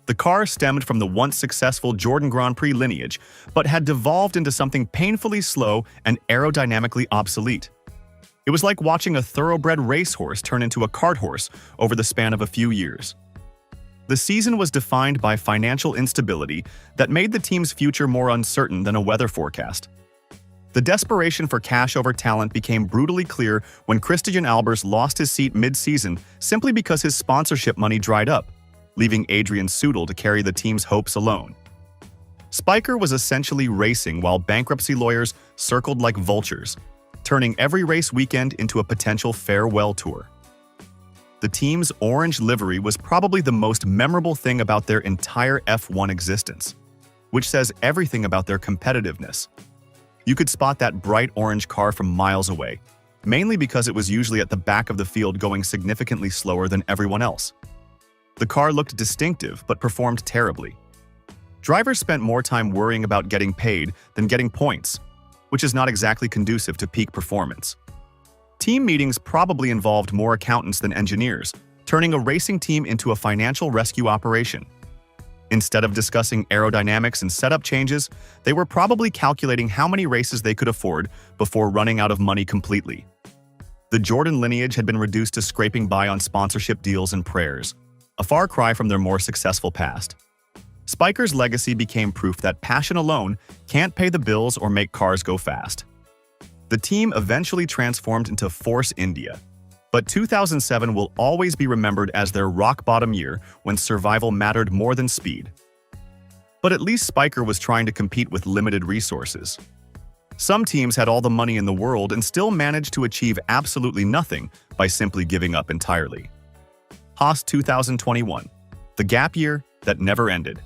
The car stemmed from the once successful Jordan Grand Prix lineage, but had devolved into something painfully slow and aerodynamically obsolete. It was like watching a thoroughbred racehorse turn into a cart horse over the span of a few years. The season was defined by financial instability that made the team's future more uncertain than a weather forecast. The desperation for cash over talent became brutally clear when Christian Albers lost his seat mid-season simply because his sponsorship money dried up, leaving Adrian Seudel to carry the team's hopes alone. Spyker was essentially racing while bankruptcy lawyers circled like vultures, turning every race weekend into a potential farewell tour. The team's orange livery was probably the most memorable thing about their entire F1 existence, which says everything about their competitiveness. You could spot that bright orange car from miles away, mainly because it was usually at the back of the field going significantly slower than everyone else. The car looked distinctive but performed terribly. Drivers spent more time worrying about getting paid than getting points, which is not exactly conducive to peak performance. Team meetings probably involved more accountants than engineers, turning a racing team into a financial rescue operation. Instead of discussing aerodynamics and setup changes, they were probably calculating how many races they could afford before running out of money completely. The Jordan lineage had been reduced to scraping by on sponsorship deals and prayers, a far cry from their more successful past. Spiker's legacy became proof that passion alone can't pay the bills or make cars go fast. The team eventually transformed into Force India, but 2007 will always be remembered as their rock-bottom year when survival mattered more than speed. But at least Spiker was trying to compete with limited resources. Some teams had all the money in the world and still managed to achieve absolutely nothing by simply giving up entirely. Haas 2021, the gap year that never ended.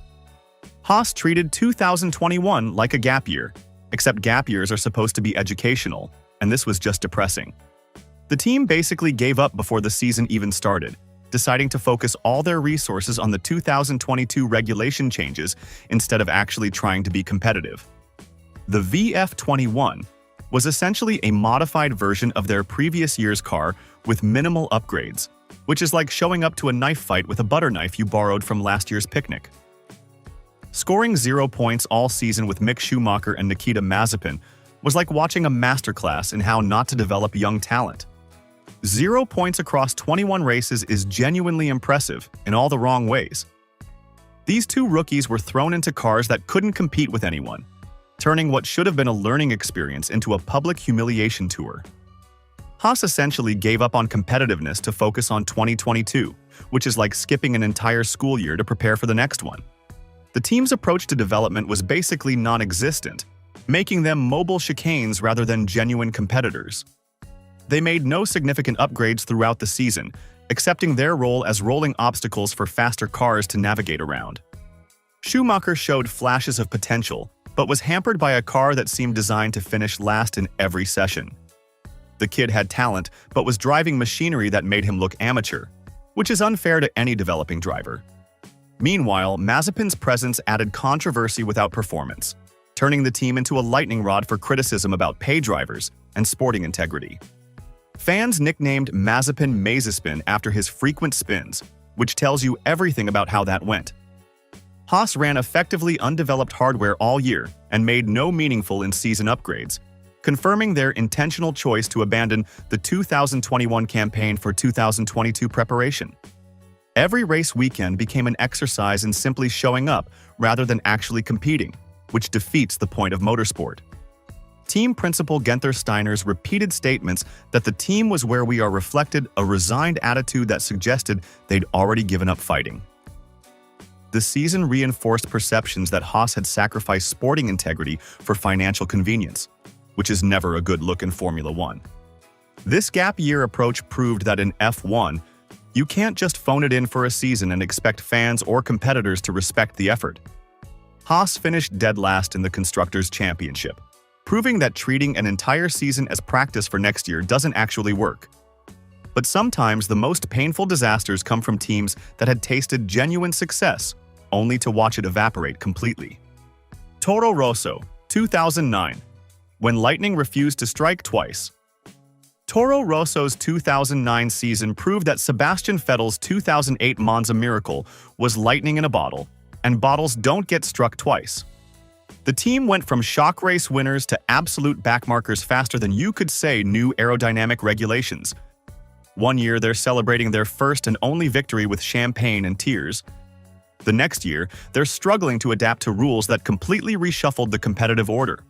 Haas treated 2021 like a gap year, except gap years are supposed to be educational, and this was just depressing. The team basically gave up before the season even started, deciding to focus all their resources on the 2022 regulation changes instead of actually trying to be competitive. The VF21 was essentially a modified version of their previous year's car with minimal upgrades, which is like showing up to a knife fight with a butter knife you borrowed from last year's picnic. Scoring 0 points all season with Mick Schumacher and Nikita Mazepin was like watching a masterclass in how not to develop young talent. 0 points across 21 races is genuinely impressive in all the wrong ways. These two rookies were thrown into cars that couldn't compete with anyone, turning what should have been a learning experience into a public humiliation tour. Haas essentially gave up on competitiveness to focus on 2022, which is like skipping an entire school year to prepare for the next one. The team's approach to development was basically non-existent, making them mobile chicanes rather than genuine competitors. They made no significant upgrades throughout the season, accepting their role as rolling obstacles for faster cars to navigate around. Schumacher showed flashes of potential, but was hampered by a car that seemed designed to finish last in every session. The kid had talent, but was driving machinery that made him look amateur, which is unfair to any developing driver. Meanwhile, Mazepin's presence added controversy without performance, turning the team into a lightning rod for criticism about pay drivers and sporting integrity. Fans nicknamed Mazepin Mazespin after his frequent spins, which tells you everything about how that went. Haas ran effectively undeveloped hardware all year and made no meaningful in-season upgrades, confirming their intentional choice to abandon the 2021 campaign for 2022 preparation. Every race weekend became an exercise in simply showing up rather than actually competing, which defeats the point of motorsport. Team principal Guenther Steiner's repeated statements that the team was where we are reflected a resigned attitude that suggested they'd already given up fighting. The season reinforced perceptions that Haas had sacrificed sporting integrity for financial convenience, which is never a good look in Formula One. This gap year approach proved that in F1, you can't just phone it in for a season and expect fans or competitors to respect the effort. Haas finished dead last in the Constructors' Championship, proving that treating an entire season as practice for next year doesn't actually work. But sometimes the most painful disasters come from teams that had tasted genuine success, only to watch it evaporate completely. Toro Rosso, 2009, when lightning refused to strike twice. Toro Rosso's 2009 season proved that Sebastian Vettel's 2008 Monza miracle was lightning in a bottle, and bottles don't get struck twice. The team went from shock race winners to absolute backmarkers faster than you could say new aerodynamic regulations. One year, they're celebrating their first and only victory with champagne and tears. The next year, they're struggling to adapt to rules that completely reshuffled the competitive order.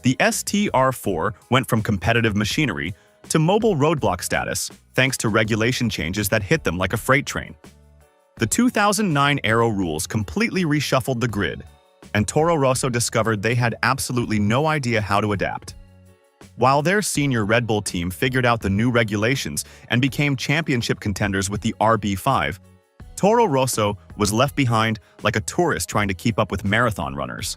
The STR4 went from competitive machinery to mobile roadblock status thanks to regulation changes that hit them like a freight train. The 2009 Aero rules completely reshuffled the grid, and Toro Rosso discovered they had absolutely no idea how to adapt. While their senior Red Bull team figured out the new regulations and became championship contenders with the RB5, Toro Rosso was left behind like a tourist trying to keep up with marathon runners.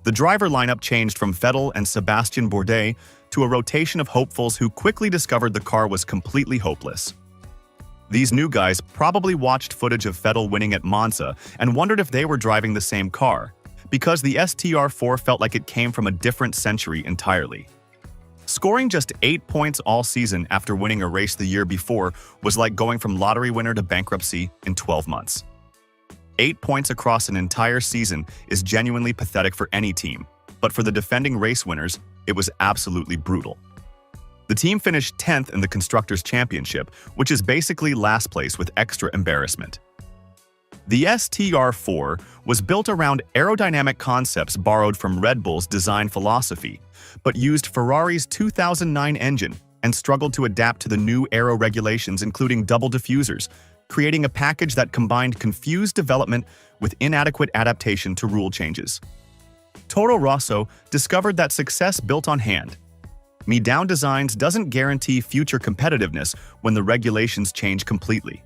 The driver lineup changed from Vettel and Sebastian Bourdais to a rotation of hopefuls who quickly discovered the car was completely hopeless. These new guys probably watched footage of Vettel winning at Monza and wondered if they were driving the same car, because the STR4 felt like it came from a different century entirely. Scoring just 8 points all season after winning a race the year before was like going from lottery winner to bankruptcy in 12 months. 8 points across an entire season is genuinely pathetic for any team, but for the defending race winners, it was absolutely brutal. The team finished 10th in the Constructors' Championship, which is basically last place with extra embarrassment. The STR4 was built around aerodynamic concepts borrowed from Red Bull's design philosophy, but used Ferrari's 2009 engine and struggled to adapt to the new aero regulations, including double diffusers, creating a package that combined confused development with inadequate adaptation to rule changes. Toro Rosso discovered that success built on hand. Me-down designs doesn't guarantee future competitiveness when the regulations change completely.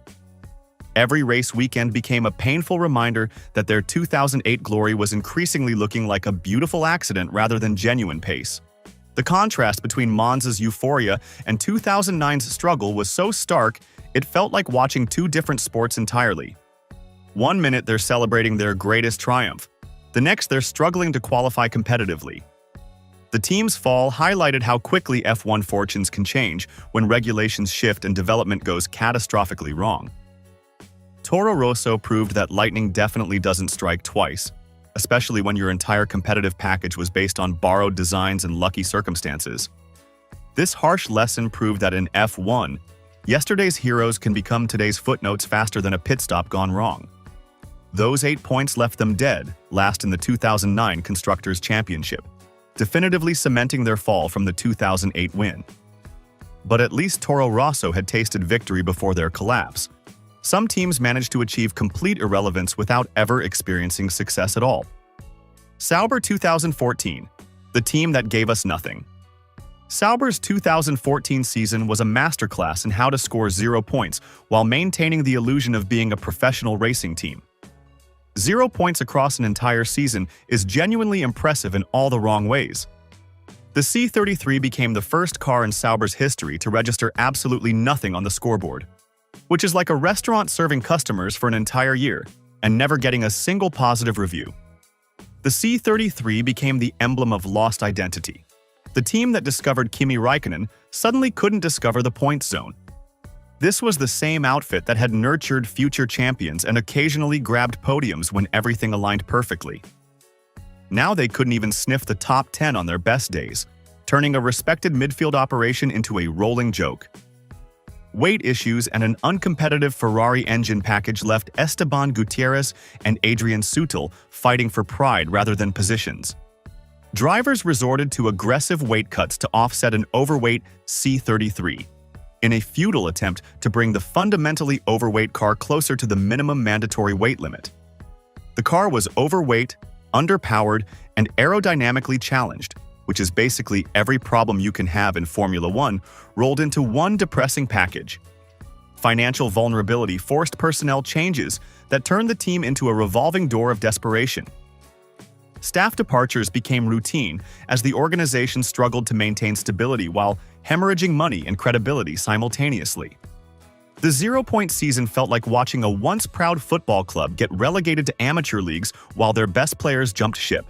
Every race weekend became a painful reminder that their 2008 glory was increasingly looking like a beautiful accident rather than genuine pace. The contrast between Monza's euphoria and 2009's struggle was so stark, it felt like watching two different sports entirely. One minute they're celebrating their greatest triumph, the next they're struggling to qualify competitively. The team's fall highlighted how quickly F1 fortunes can change when regulations shift and development goes catastrophically wrong. Toro Rosso proved that lightning definitely doesn't strike twice, especially when your entire competitive package was based on borrowed designs and lucky circumstances. This harsh lesson proved that in F1, yesterday's heroes can become today's footnotes faster than a pit stop gone wrong. Those 8 points left them dead, last in the 2009 Constructors' Championship, definitively cementing their fall from the 2008 win. But at least Toro Rosso had tasted victory before their collapse. Some teams managed to achieve complete irrelevance without ever experiencing success at all. Sauber 2014, the team that gave us nothing. Sauber's 2014 season was a masterclass in how to score 0 points while maintaining the illusion of being a professional racing team. 0 points across an entire season is genuinely impressive in all the wrong ways. The C33 became the first car in Sauber's history to register absolutely nothing on the scoreboard, which is like a restaurant serving customers for an entire year and never getting a single positive review. The C33 became the emblem of lost identity. The team that discovered Kimi Räikkönen suddenly couldn't discover the points zone. This was the same outfit that had nurtured future champions and occasionally grabbed podiums when everything aligned perfectly. Now they couldn't even sniff the top 10 on their best days, turning a respected midfield operation into a rolling joke. Weight issues and an uncompetitive Ferrari engine package left Esteban Gutierrez and Adrian Sutil fighting for pride rather than positions. Drivers resorted to aggressive weight cuts to offset an overweight C33, in a futile attempt to bring the fundamentally overweight car closer to the minimum mandatory weight limit. The car was overweight, underpowered, and aerodynamically challenged, which is basically every problem you can have in Formula One rolled into one depressing package. Financial vulnerability forced personnel changes that turned the team into a revolving door of desperation. Staff departures became routine as the organization struggled to maintain stability while hemorrhaging money and credibility simultaneously. The 0-point season felt like watching a once proud football club get relegated to amateur leagues while their best players jumped ship.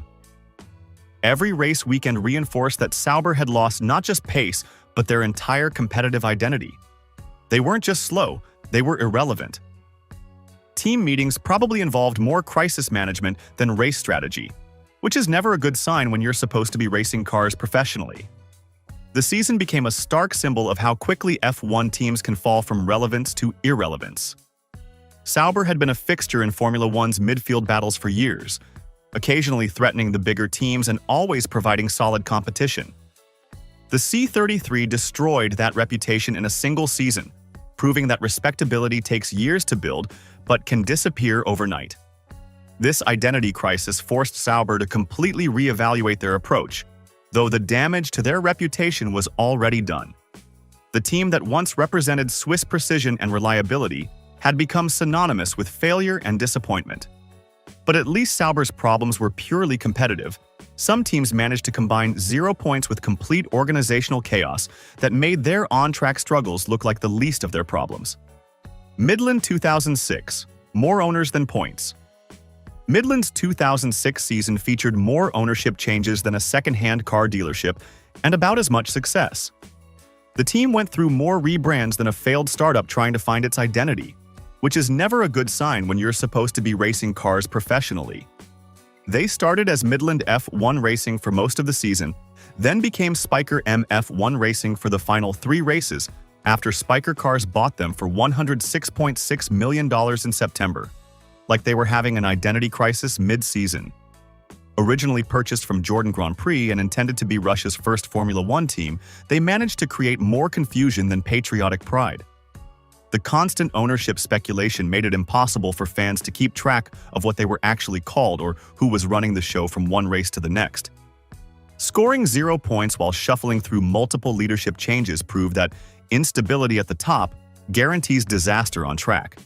Every race weekend reinforced that Sauber had lost not just pace, but their entire competitive identity. They weren't just slow, they were irrelevant. Team meetings probably involved more crisis management than race strategy, which is never a good sign when you're supposed to be racing cars professionally. The season became a stark symbol of how quickly F1 teams can fall from relevance to irrelevance. Sauber had been a fixture in Formula One's midfield battles for years, occasionally threatening the bigger teams and always providing solid competition. The C33 destroyed that reputation in a single season, proving that respectability takes years to build but can disappear overnight. This identity crisis forced Sauber to completely reevaluate their approach, though the damage to their reputation was already done. The team that once represented Swiss precision and reliability had become synonymous with failure and disappointment. But at least Sauber's problems were purely competitive. Some teams managed to combine 0 points with complete organizational chaos that made their on-track struggles look like the least of their problems. Midland 2006, more owners than points. Midland's 2006 season featured more ownership changes than a second-hand car dealership and about as much success. The team went through more rebrands than a failed startup trying to find its identity, which is never a good sign when you're supposed to be racing cars professionally. They started as Midland F1 Racing for most of the season, then became Spyker MF1 Racing for the final 3 races after Spyker Cars bought them for $106.6 million in September, like they were having an identity crisis mid-season. Originally purchased from Jordan Grand Prix and intended to be Russia's first Formula One team, they managed to create more confusion than patriotic pride. The constant ownership speculation made it impossible for fans to keep track of what they were actually called or who was running the show from one race to the next. Scoring 0 points while shuffling through multiple leadership changes proved that instability at the top guarantees disaster on track.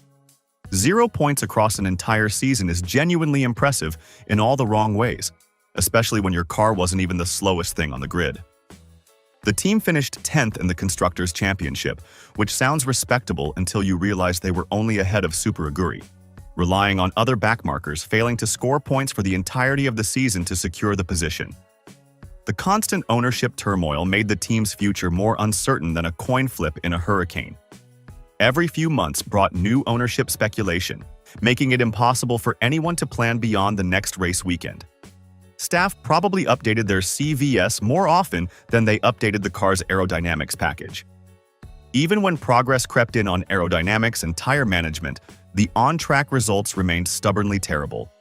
0 points across an entire season is genuinely impressive in all the wrong ways, especially when your car wasn't even the slowest thing on the grid. The team finished 10th in the Constructors' Championship, which sounds respectable until you realize they were only ahead of Super Aguri, relying on other backmarkers failing to score points for the entirety of the season to secure the position. The constant ownership turmoil made the team's future more uncertain than a coin flip in a hurricane. Every few months brought new ownership speculation, making it impossible for anyone to plan beyond the next race weekend. Staff probably updated their CVS more often than they updated the car's aerodynamics package. Even when progress crept in on aerodynamics and tire management, the on-track results remained stubbornly terrible.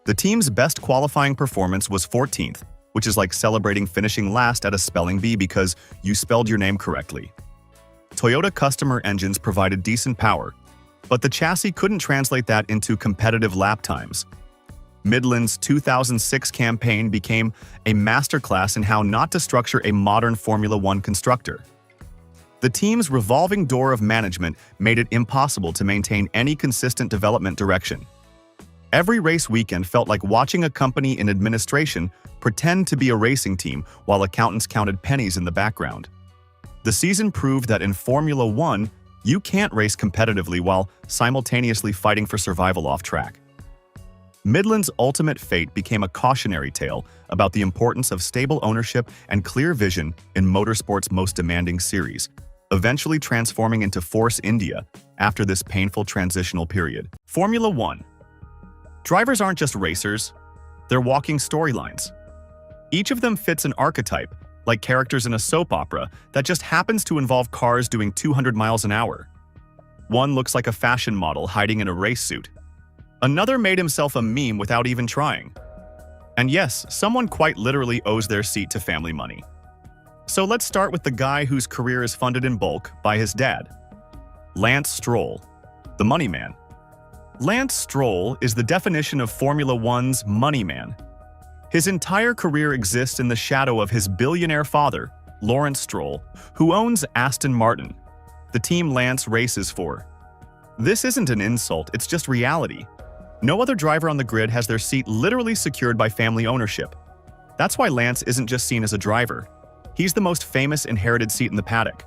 The team's best qualifying performance was 14th, which is like celebrating finishing last at a spelling bee because you spelled your name correctly. Toyota customer engines provided decent power, but the chassis couldn't translate that into competitive lap times. Midland's 2006 campaign became a masterclass in how not to structure a modern Formula One constructor. The team's revolving door of management made it impossible to maintain any consistent development direction. Every race weekend felt like watching a company in administration pretend to be a racing team while accountants counted pennies in the background. The season proved that in Formula One, you can't race competitively while simultaneously fighting for survival off track. Midland's ultimate fate became a cautionary tale about the importance of stable ownership and clear vision in motorsport's most demanding series, eventually transforming into Force India after this painful transitional period. Formula One. Drivers aren't just racers, they're walking storylines. Each of them fits an archetype, like characters in a soap opera that just happens to involve cars doing 200 miles an hour. One looks like a fashion model hiding in a race suit. Another made himself a meme without even trying. And yes, someone quite literally owes their seat to family money. So let's start with the guy whose career is funded in bulk by his dad. Lance Stroll, the money man. Lance Stroll is the definition of Formula One's money man. His entire career exists in the shadow of his billionaire father, Lawrence Stroll, who owns Aston Martin, the team Lance races for. This isn't an insult, it's just reality. No other driver on the grid has their seat literally secured by family ownership. That's why Lance isn't just seen as a driver. He's the most famous inherited seat in the paddock.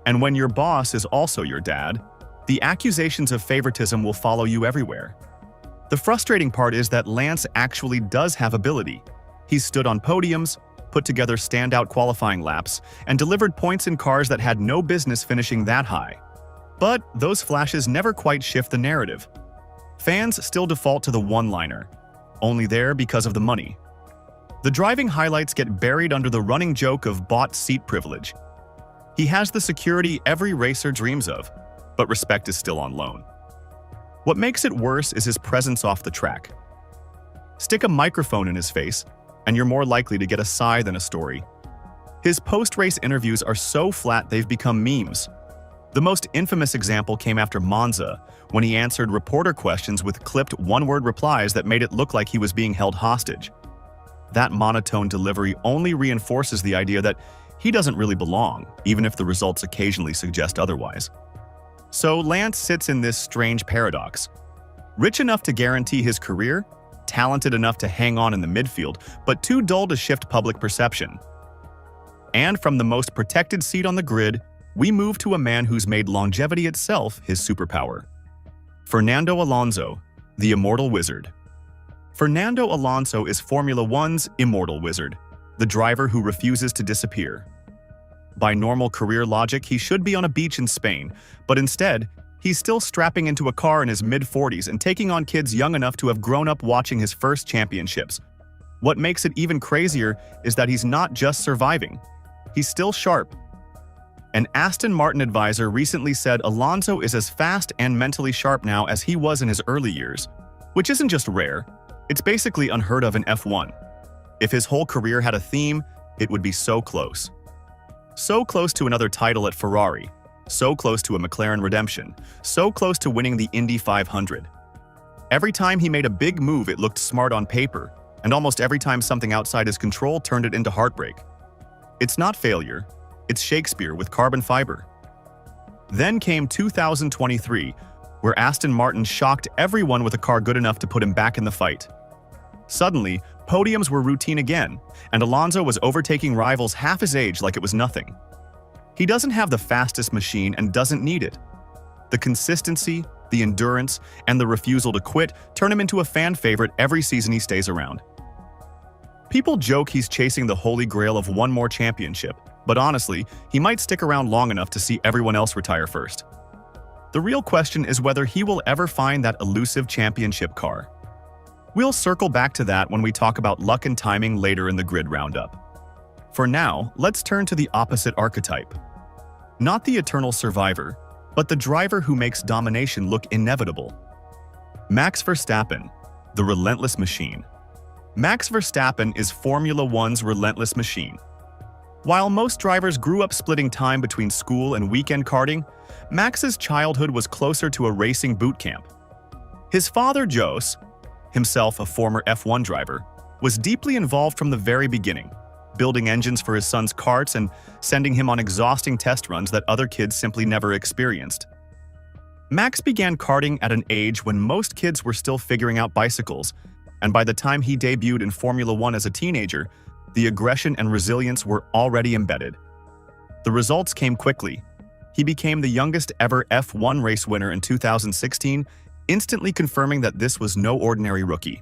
And when your boss is also your dad, the accusations of favoritism will follow you everywhere. The frustrating part is that Lance actually does have ability. He's stood on podiums, put together standout qualifying laps, and delivered points in cars that had no business finishing that high. But those flashes never quite shift the narrative. Fans still default to the one-liner, only there because of the money. The driving highlights get buried under the running joke of bought seat privilege. He has the security every racer dreams of, but respect is still on loan. What makes it worse is his presence off the track. Stick a microphone in his face, and you're more likely to get a sigh than a story. His post-race interviews are so flat they've become memes. The most infamous example came after Monza, when he answered reporter questions with clipped one-word replies that made it look like he was being held hostage. That monotone delivery only reinforces the idea that he doesn't really belong, even if the results occasionally suggest otherwise. So Lance sits in this strange paradox. Rich enough to guarantee his career, talented enough to hang on in the midfield, but too dull to shift public perception. And from the most protected seat on the grid, we move to a man who's made longevity itself his superpower. Fernando Alonso, the immortal wizard. Fernando Alonso is Formula One's immortal wizard, the driver who refuses to disappear. By normal career logic, he should be on a beach in Spain, but instead, he's still strapping into a car in his mid-40s and taking on kids young enough to have grown up watching his first championships. What makes it even crazier is that he's not just surviving. He's still sharp. An Aston Martin advisor recently said Alonso is as fast and mentally sharp now as he was in his early years, which isn't just rare, it's basically unheard of in F1. If his whole career had a theme, it would be so close. So close to another title at Ferrari, so close to a McLaren redemption, so close to winning the Indy 500. Every time he made a big move, it looked smart on paper, and almost every time something outside his control turned it into heartbreak. It's not failure, it's Shakespeare with carbon fiber. Then came 2023, where Aston Martin shocked everyone with a car good enough to put him back in the fight. Suddenly, podiums were routine again, and Alonso was overtaking rivals half his age like it was nothing. He doesn't have the fastest machine and doesn't need it. The consistency, the endurance, and the refusal to quit turn him into a fan favorite every season he stays around. People joke he's chasing the holy grail of one more championship, but honestly, he might stick around long enough to see everyone else retire first. The real question is whether he will ever find that elusive championship car. We'll circle back to that when we talk about luck and timing later in the grid roundup. For now, let's turn to the opposite archetype. Not the eternal survivor, but the driver who makes domination look inevitable. Max Verstappen, the relentless machine. Max Verstappen is Formula One's relentless machine. While most drivers grew up splitting time between school and weekend karting, Max's childhood was closer to a racing boot camp. His father, Jos, himself a former F1 driver, was deeply involved from the very beginning, building engines for his son's karts and sending him on exhausting test runs that other kids simply never experienced. Max began karting at an age when most kids were still figuring out bicycles, and by the time he debuted in Formula One as a teenager, the aggression and resilience were already embedded. The results came quickly. He became the youngest ever F1 race winner in 2016, instantly confirming that this was no ordinary rookie.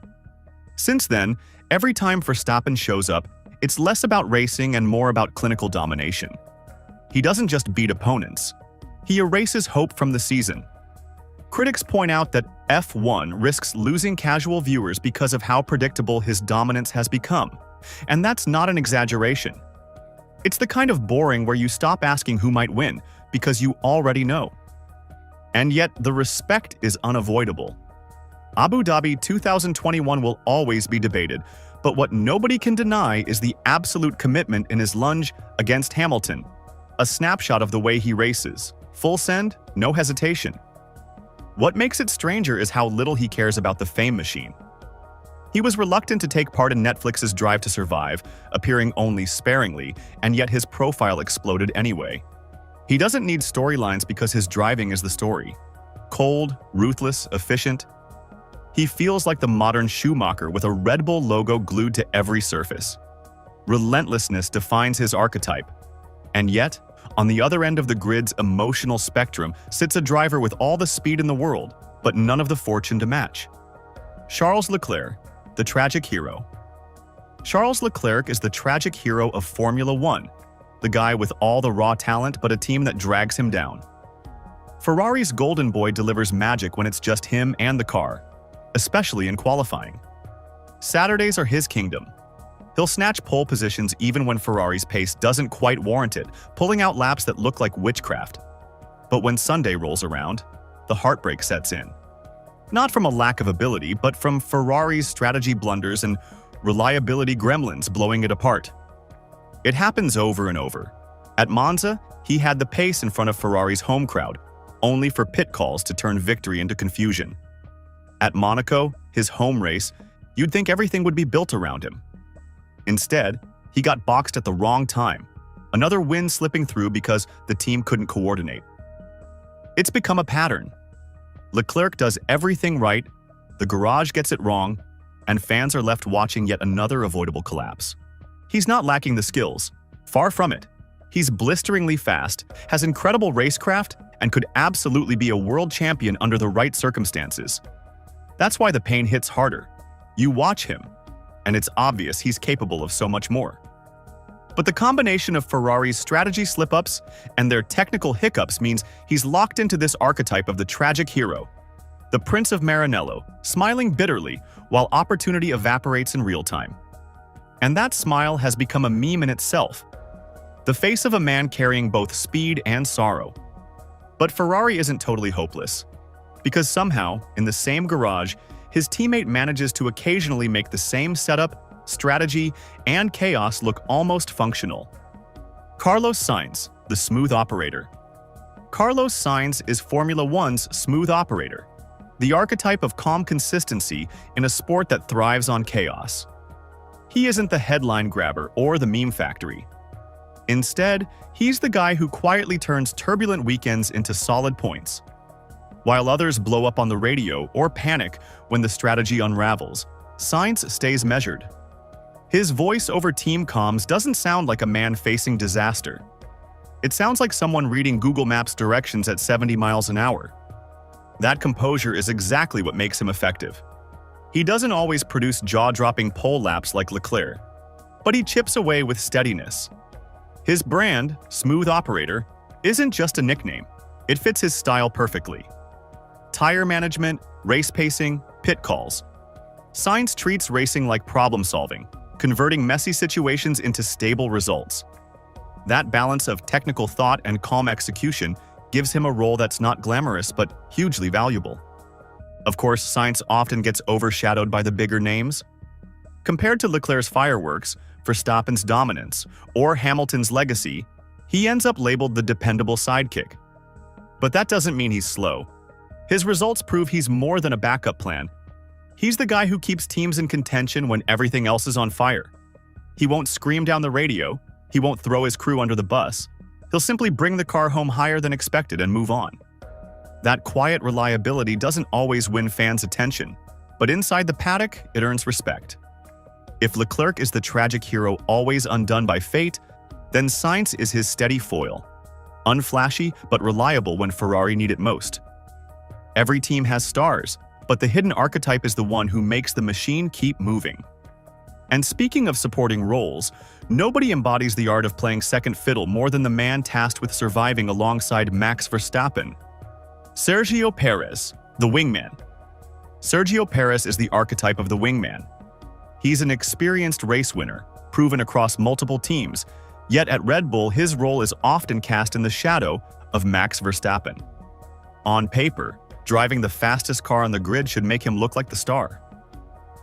Since then, every time Verstappen shows up, it's less about racing and more about clinical domination. He doesn't just beat opponents. He erases hope from the season. Critics point out that F1 risks losing casual viewers because of how predictable his dominance has become. And that's not an exaggeration. It's the kind of boring where you stop asking who might win because you already know. And yet, the respect is unavoidable. Abu Dhabi 2021 will always be debated, but what nobody can deny is the absolute commitment in his lunge against Hamilton. A snapshot of the way he races. Full send, no hesitation. What makes it stranger is how little he cares about the fame machine. He was reluctant to take part in Netflix's Drive to Survive, appearing only sparingly, and yet his profile exploded anyway. He doesn't need storylines because his driving is the story. Cold, ruthless, efficient. He feels like the modern Schumacher with a Red Bull logo glued to every surface. Relentlessness defines his archetype. And yet, on the other end of the grid's emotional spectrum sits a driver with all the speed in the world, but none of the fortune to match. Charles Leclerc, the tragic hero. Charles Leclerc is the tragic hero of Formula One, the guy with all the raw talent but a team that drags him down. Ferrari's golden boy delivers magic when it's just him and the car, especially in qualifying. Saturdays are his kingdom. He'll snatch pole positions even when Ferrari's pace doesn't quite warrant it, pulling out laps that look like witchcraft. But when Sunday rolls around, the heartbreak sets in. Not from a lack of ability, but from Ferrari's strategy blunders and reliability gremlins blowing it apart. It happens over and over. At Monza, he had the pace in front of Ferrari's home crowd, only for pit calls to turn victory into confusion. At Monaco, his home race, you'd think everything would be built around him. Instead, he got boxed at the wrong time, another win slipping through because the team couldn't coordinate. It's become a pattern. Leclerc does everything right, the garage gets it wrong, and fans are left watching yet another avoidable collapse. He's not lacking the skills. Far from it. He's blisteringly fast, has incredible racecraft, and could absolutely be a world champion under the right circumstances. That's why the pain hits harder. You watch him, and it's obvious he's capable of so much more. But the combination of Ferrari's strategy slip-ups and their technical hiccups means he's locked into this archetype of the tragic hero, the Prince of Maranello, smiling bitterly while opportunity evaporates in real time. And that smile has become a meme in itself, the face of a man carrying both speed and sorrow. But Ferrari isn't totally hopeless, because somehow, in the same garage, his teammate manages to occasionally make the same setup, strategy, and chaos look almost functional. Carlos Sainz, the smooth operator. Carlos Sainz is Formula One's smooth operator, the archetype of calm consistency in a sport that thrives on chaos. He isn't the headline grabber or the meme factory. Instead, he's the guy who quietly turns turbulent weekends into solid points. While others blow up on the radio or panic when the strategy unravels, Sainz stays measured. His voice over team comms doesn't sound like a man facing disaster. It sounds like someone reading Google Maps directions at 70 miles an hour. That composure is exactly what makes him effective. He doesn't always produce jaw-dropping pole laps like Leclerc, but he chips away with steadiness. His brand, Smooth Operator, isn't just a nickname. It fits his style perfectly. Tire management, race pacing, pit calls. Sainz treats racing like problem-solving, converting messy situations into stable results. That balance of technical thought and calm execution gives him a role that's not glamorous but hugely valuable. Of course, Sainz often gets overshadowed by the bigger names. Compared to Leclerc's fireworks, Verstappen's dominance, or Hamilton's legacy, he ends up labeled the dependable sidekick. But that doesn't mean he's slow. His results prove he's more than a backup plan. He's the guy who keeps teams in contention when everything else is on fire. He won't scream down the radio, he won't throw his crew under the bus. He'll simply bring the car home higher than expected and move on. That quiet reliability doesn't always win fans' attention, but inside the paddock, it earns respect. If Leclerc is the tragic hero always undone by fate, then Sainz is his steady foil. Unflashy, but reliable when Ferrari need it most. Every team has stars, but the hidden archetype is the one who makes the machine keep moving. And speaking of supporting roles, nobody embodies the art of playing second fiddle more than the man tasked with surviving alongside Max Verstappen. Sergio Perez, the wingman. Sergio Perez is the archetype of the wingman. He's an experienced race winner, proven across multiple teams, yet at Red Bull his role is often cast in the shadow of Max Verstappen. On paper, driving the fastest car on the grid should make him look like the star.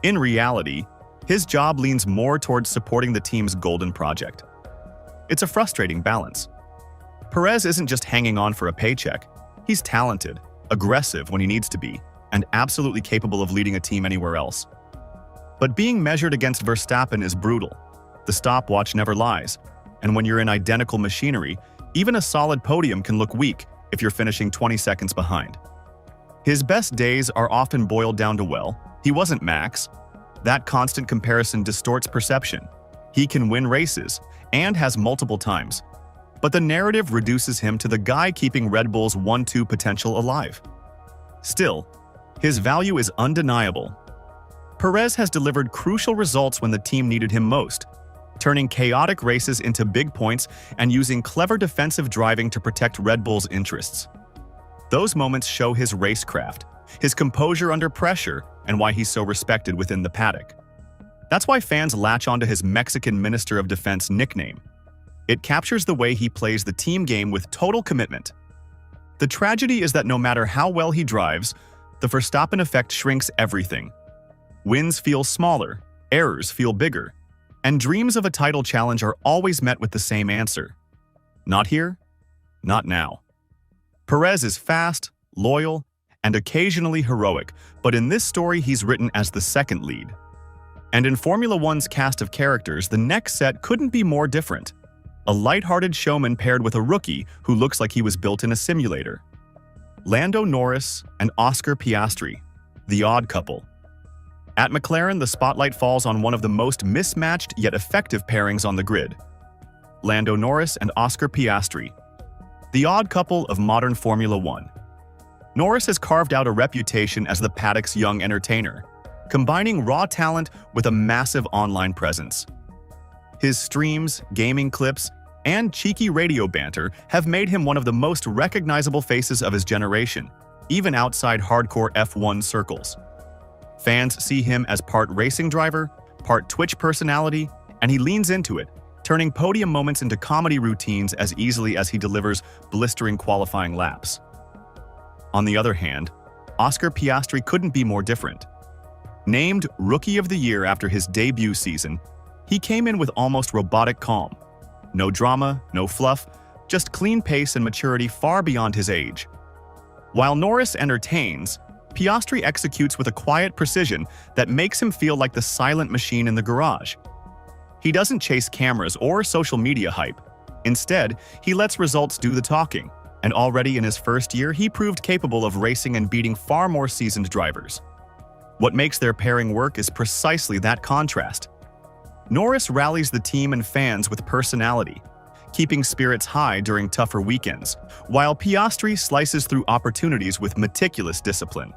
In reality, his job leans more towards supporting the team's golden project. It's a frustrating balance. Perez isn't just hanging on for a paycheck. He's talented, aggressive when he needs to be, and absolutely capable of leading a team anywhere else. But being measured against Verstappen is brutal. The stopwatch never lies, and when you're in identical machinery, even a solid podium can look weak if you're finishing 20 seconds behind. His best days are often boiled down to, well, he wasn't Max. That constant comparison distorts perception. He can win races, and has multiple times. But the narrative reduces him to the guy keeping Red Bull's 1-2 potential alive. Still, his value is undeniable. Perez has delivered crucial results when the team needed him most, turning chaotic races into big points and using clever defensive driving to protect Red Bull's interests. Those moments show his racecraft, his composure under pressure, and why he's so respected within the paddock. That's why fans latch onto his Mexican Minister of Defense nickname. It captures the way he plays the team game with total commitment. The tragedy is that no matter how well he drives, the Verstappen effect shrinks everything. Wins feel smaller, errors feel bigger, and dreams of a title challenge are always met with the same answer. Not here, not now. Perez is fast, loyal, and occasionally heroic, but in this story he's written as the second lead. And in Formula One's cast of characters, the next set couldn't be more different. A lighthearted showman paired with a rookie who looks like he was built in a simulator. Lando Norris and Oscar Piastri, the odd couple. At McLaren, the spotlight falls on one of the most mismatched yet effective pairings on the grid. Lando Norris and Oscar Piastri, the odd couple of modern Formula One. Norris has carved out a reputation as the paddock's young entertainer, combining raw talent with a massive online presence. His streams, gaming clips, and cheeky radio banter have made him one of the most recognizable faces of his generation, even outside hardcore F1 circles. Fans see him as part racing driver, part Twitch personality, and he leans into it, turning podium moments into comedy routines as easily as he delivers blistering qualifying laps. On the other hand, Oscar Piastri couldn't be more different. Named Rookie of the Year after his debut season, he came in with almost robotic calm. No drama, no fluff, just clean pace and maturity far beyond his age. While Norris entertains, Piastri executes with a quiet precision that makes him feel like the silent machine in the garage. He doesn't chase cameras or social media hype. Instead, he lets results do the talking, and already in his first year, he proved capable of racing and beating far more seasoned drivers. What makes their pairing work is precisely that contrast. Norris rallies the team and fans with personality, keeping spirits high during tougher weekends, while Piastri slices through opportunities with meticulous discipline.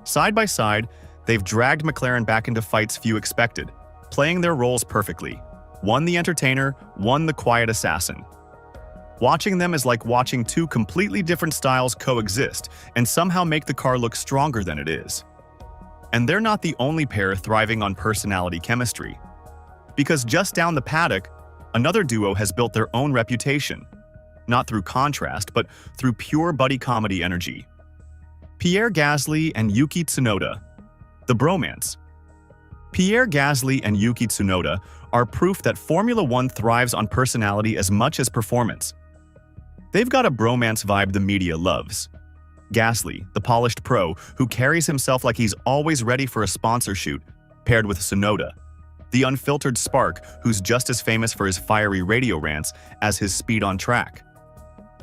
Side by side, they've dragged McLaren back into fights few expected, playing their roles perfectly. One the entertainer, one the quiet assassin. Watching them is like watching two completely different styles coexist and somehow make the car look stronger than it is. And they're not the only pair thriving on personality chemistry. Because just down the paddock, another duo has built their own reputation, not through contrast, but through pure buddy comedy energy. Pierre Gasly and Yuki Tsunoda, the bromance. Pierre Gasly and Yuki Tsunoda are proof that Formula One thrives on personality as much as performance. They've got a bromance vibe the media loves. Gasly, the polished pro who carries himself like he's always ready for a sponsor shoot, paired with Tsunoda, the unfiltered spark who's just as famous for his fiery radio rants as his speed on track.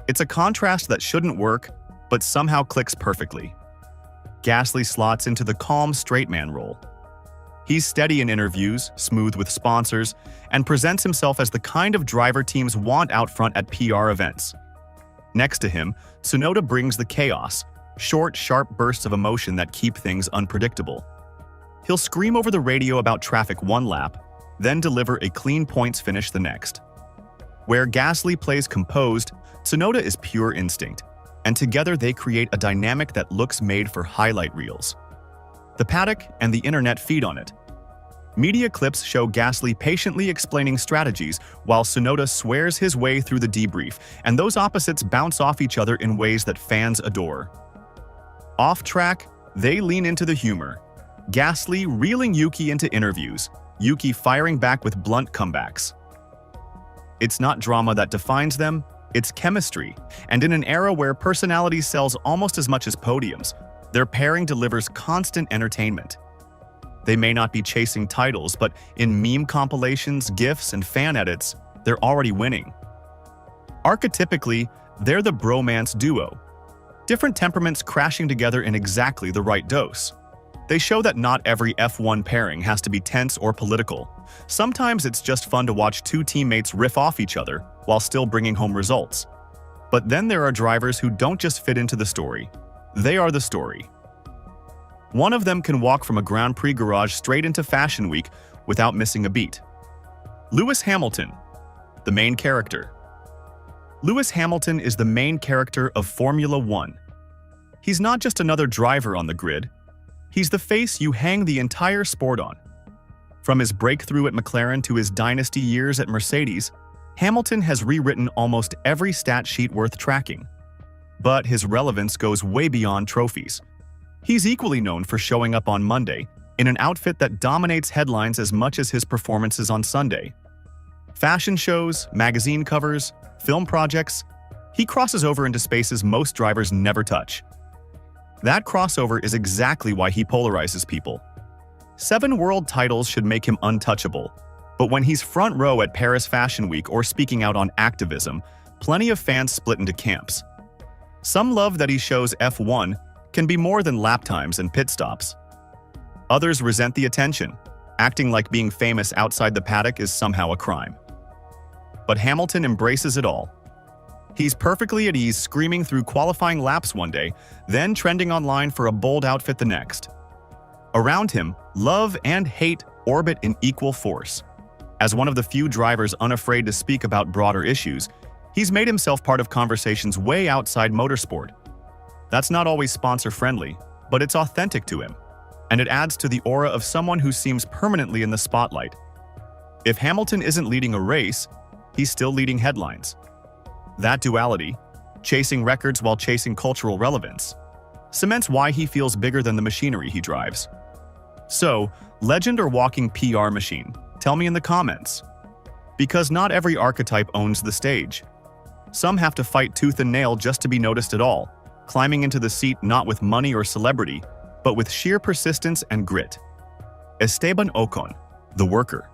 It's a contrast that shouldn't work, but somehow clicks perfectly. Gasly slots into the calm straight man role. He's steady in interviews, smooth with sponsors, and presents himself as the kind of driver teams want out front at PR events. Next to him, Tsunoda brings the chaos, short, sharp bursts of emotion that keep things unpredictable. He'll scream over the radio about traffic one lap, then deliver a clean points finish the next. Where Gasly plays composed, Tsunoda is pure instinct, and together they create a dynamic that looks made for highlight reels. The paddock and the internet feed on it. Media clips show Gasly patiently explaining strategies while Tsunoda swears his way through the debrief, and those opposites bounce off each other in ways that fans adore. Off track, they lean into the humor. Gasly reeling Yuki into interviews, Yuki firing back with blunt comebacks. It's not drama that defines them, it's chemistry, and in an era where personality sells almost as much as podiums, their pairing delivers constant entertainment. They may not be chasing titles, but in meme compilations, GIFs, and fan edits, they're already winning. Archetypically, they're the bromance duo. Different temperaments crashing together in exactly the right dose. They show that not every F1 pairing has to be tense or political. Sometimes it's just fun to watch two teammates riff off each other while still bringing home results. But then there are drivers who don't just fit into the story. They are the story. One of them can walk from a Grand Prix garage straight into Fashion Week without missing a beat. Lewis Hamilton, the main character. Lewis Hamilton is the main character of Formula One. He's not just another driver on the grid. He's the face you hang the entire sport on. From his breakthrough at McLaren to his dynasty years at Mercedes, Hamilton has rewritten almost every stat sheet worth tracking. But his relevance goes way beyond trophies. He's equally known for showing up on Monday in an outfit that dominates headlines as much as his performances on Sunday. Fashion shows, magazine covers, film projects, he crosses over into spaces most drivers never touch. That crossover is exactly why he polarizes people. 7 world titles should make him untouchable, but when he's front row at Paris Fashion Week or speaking out on activism, plenty of fans split into camps. Some love that he shows F1 can be more than lap times and pit stops. Others resent the attention, acting like being famous outside the paddock is somehow a crime. But Hamilton embraces it all. He's perfectly at ease screaming through qualifying laps one day, then trending online for a bold outfit the next. Around him, love and hate orbit in equal force. As one of the few drivers unafraid to speak about broader issues, he's made himself part of conversations way outside motorsport. That's not always sponsor-friendly, but it's authentic to him, and it adds to the aura of someone who seems permanently in the spotlight. If Hamilton isn't leading a race, he's still leading headlines. That duality, chasing records while chasing cultural relevance, cements why he feels bigger than the machinery he drives. So, legend or walking PR machine? Tell me in the comments. Because not every archetype owns the stage. Some have to fight tooth and nail just to be noticed at all, climbing into the seat not with money or celebrity, but with sheer persistence and grit. Esteban Ocon, the worker.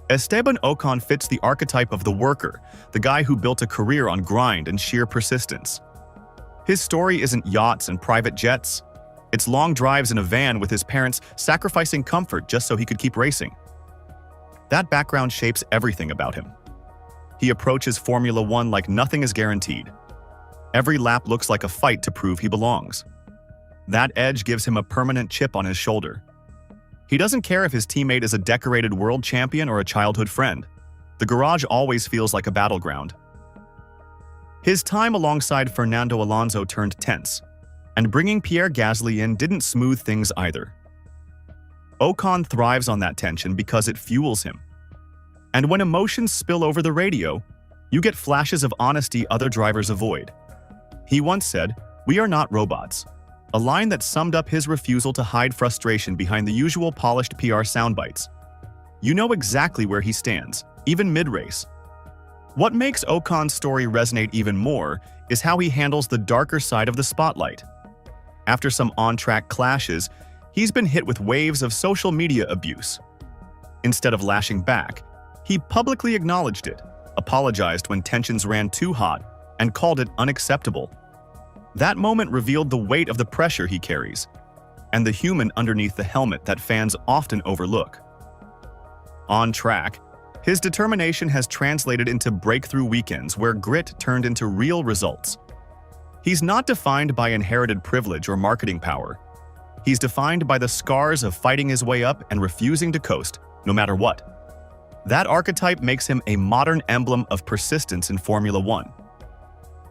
Esteban Ocon fits the archetype of the worker, the guy who built a career on grind and sheer persistence. His story isn't yachts and private jets. It's long drives in a van with his parents sacrificing comfort just so he could keep racing. That background shapes everything about him. He approaches Formula One like nothing is guaranteed. Every lap looks like a fight to prove he belongs. That edge gives him a permanent chip on his shoulder. He doesn't care if his teammate is a decorated world champion or a childhood friend. The garage always feels like a battleground. His time alongside Fernando Alonso turned tense, and bringing Pierre Gasly in didn't smooth things either. Ocon thrives on that tension because it fuels him. And when emotions spill over the radio, you get flashes of honesty other drivers avoid. He once said, "We are not robots," a line that summed up his refusal to hide frustration behind the usual polished PR soundbites. You know exactly where he stands, even mid-race. What makes Ocon's story resonate even more is how he handles the darker side of the spotlight. After some on-track clashes, he's been hit with waves of social media abuse. Instead of lashing back, he publicly acknowledged it, apologized when tensions ran too hot, and called it unacceptable. That moment revealed the weight of the pressure he carries, and the human underneath the helmet that fans often overlook. On track, his determination has translated into breakthrough weekends where grit turned into real results. He's not defined by inherited privilege or marketing power. He's defined by the scars of fighting his way up and refusing to coast, no matter what. That archetype makes him a modern emblem of persistence in Formula One.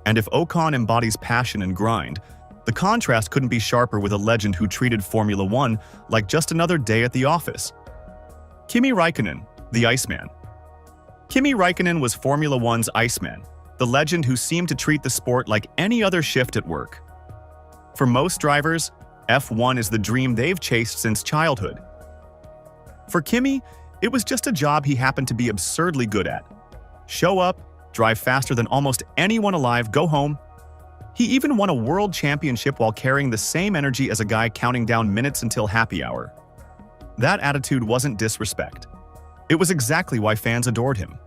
And if Ocon embodies passion and grind, the contrast couldn't be sharper with a legend who treated Formula One like just another day at the office. Kimi Räikkönen, the Iceman. Kimi Räikkönen was Formula One's Iceman, the legend who seemed to treat the sport like any other shift at work. For most drivers, F1 is the dream they've chased since childhood. For Kimi, it was just a job he happened to be absurdly good at. Show up, drive faster than almost anyone alive, go home. He even won a world championship while carrying the same energy as a guy counting down minutes until happy hour. That attitude wasn't disrespect. It was exactly why fans adored him.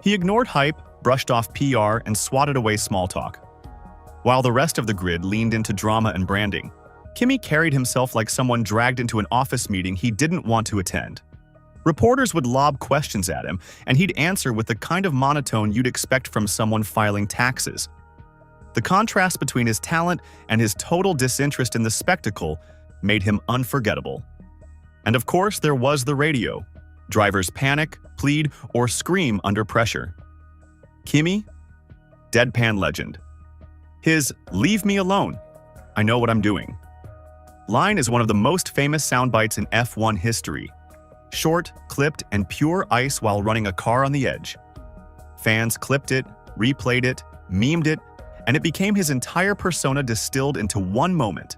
He ignored hype, brushed off PR, and swatted away small talk. While the rest of the grid leaned into drama and branding, Kimi carried himself like someone dragged into an office meeting he didn't want to attend. Reporters would lob questions at him, and he'd answer with the kind of monotone you'd expect from someone filing taxes. The contrast between his talent and his total disinterest in the spectacle made him unforgettable. And of course, there was the radio. Drivers panic, plead, or scream under pressure. Kimi? Deadpan legend. His "leave me alone, I know what I'm doing" line is one of the most famous soundbites in F1 history. Short, clipped, and pure ice while running a car on the edge. Fans clipped it, replayed it, memed it, and it became his entire persona distilled into one moment.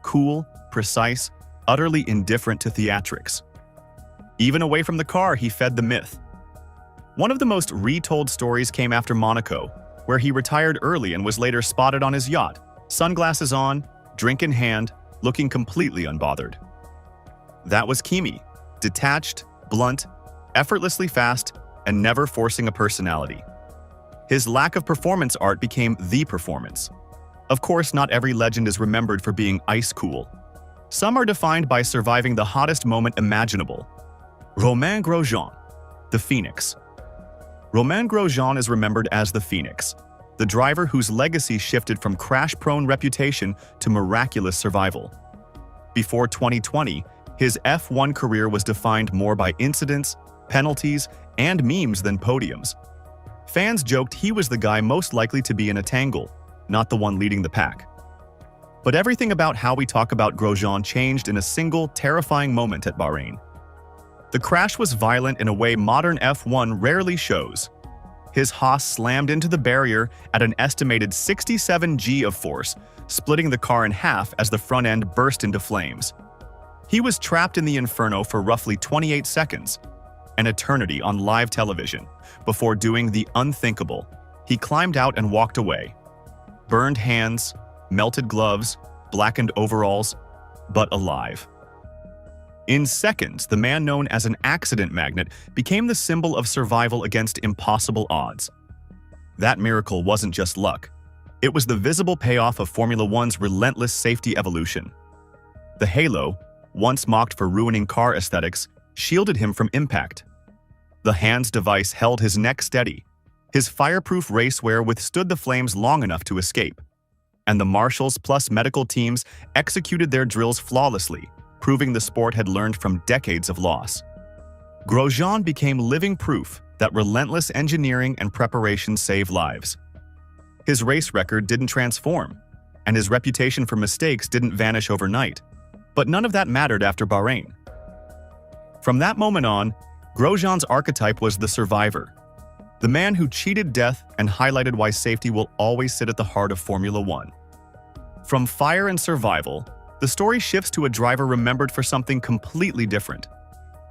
Cool, precise, utterly indifferent to theatrics. Even away from the car, he fed the myth. One of the most retold stories came after Monaco, where he retired early and was later spotted on his yacht, sunglasses on, drink in hand, looking completely unbothered. That was Kimi. Detached, blunt, effortlessly fast, and never forcing a personality. His lack of performance art became the performance. Of course, not every legend is remembered for being ice cool. Some are defined by surviving the hottest moment imaginable. Romain Grosjean, the Phoenix. Romain Grosjean is remembered as the Phoenix, the driver whose legacy shifted from crash-prone reputation to miraculous survival. Before 2020, his F1 career was defined more by incidents, penalties, and memes than podiums. Fans joked he was the guy most likely to be in a tangle, not the one leading the pack. But everything about how we talk about Grosjean changed in a single, terrifying moment at Bahrain. The crash was violent in a way modern F1 rarely shows. His Haas slammed into the barrier at an estimated 67 G of force, splitting the car in half as the front end burst into flames. He was trapped in the inferno for roughly 28 seconds, an eternity on live television, before doing the unthinkable. He climbed out and walked away. Burned hands, melted gloves, blackened overalls, but alive. In seconds, the man known as an accident magnet became the symbol of survival against impossible odds. That miracle wasn't just luck. It was the visible payoff of Formula One's relentless safety evolution. The halo, once mocked for ruining car aesthetics, shielded him from impact. The HANDS device held his neck steady. His fireproof racewear withstood the flames long enough to escape. And the marshals plus medical teams executed their drills flawlessly, proving the sport had learned from decades of loss. Grosjean became living proof that relentless engineering and preparation save lives. His race record didn't transform, and his reputation for mistakes didn't vanish overnight. But none of that mattered after Bahrain. From that moment on, Grosjean's archetype was the survivor, the man who cheated death and highlighted why safety will always sit at the heart of Formula One. From fire and survival, the story shifts to a driver remembered for something completely different,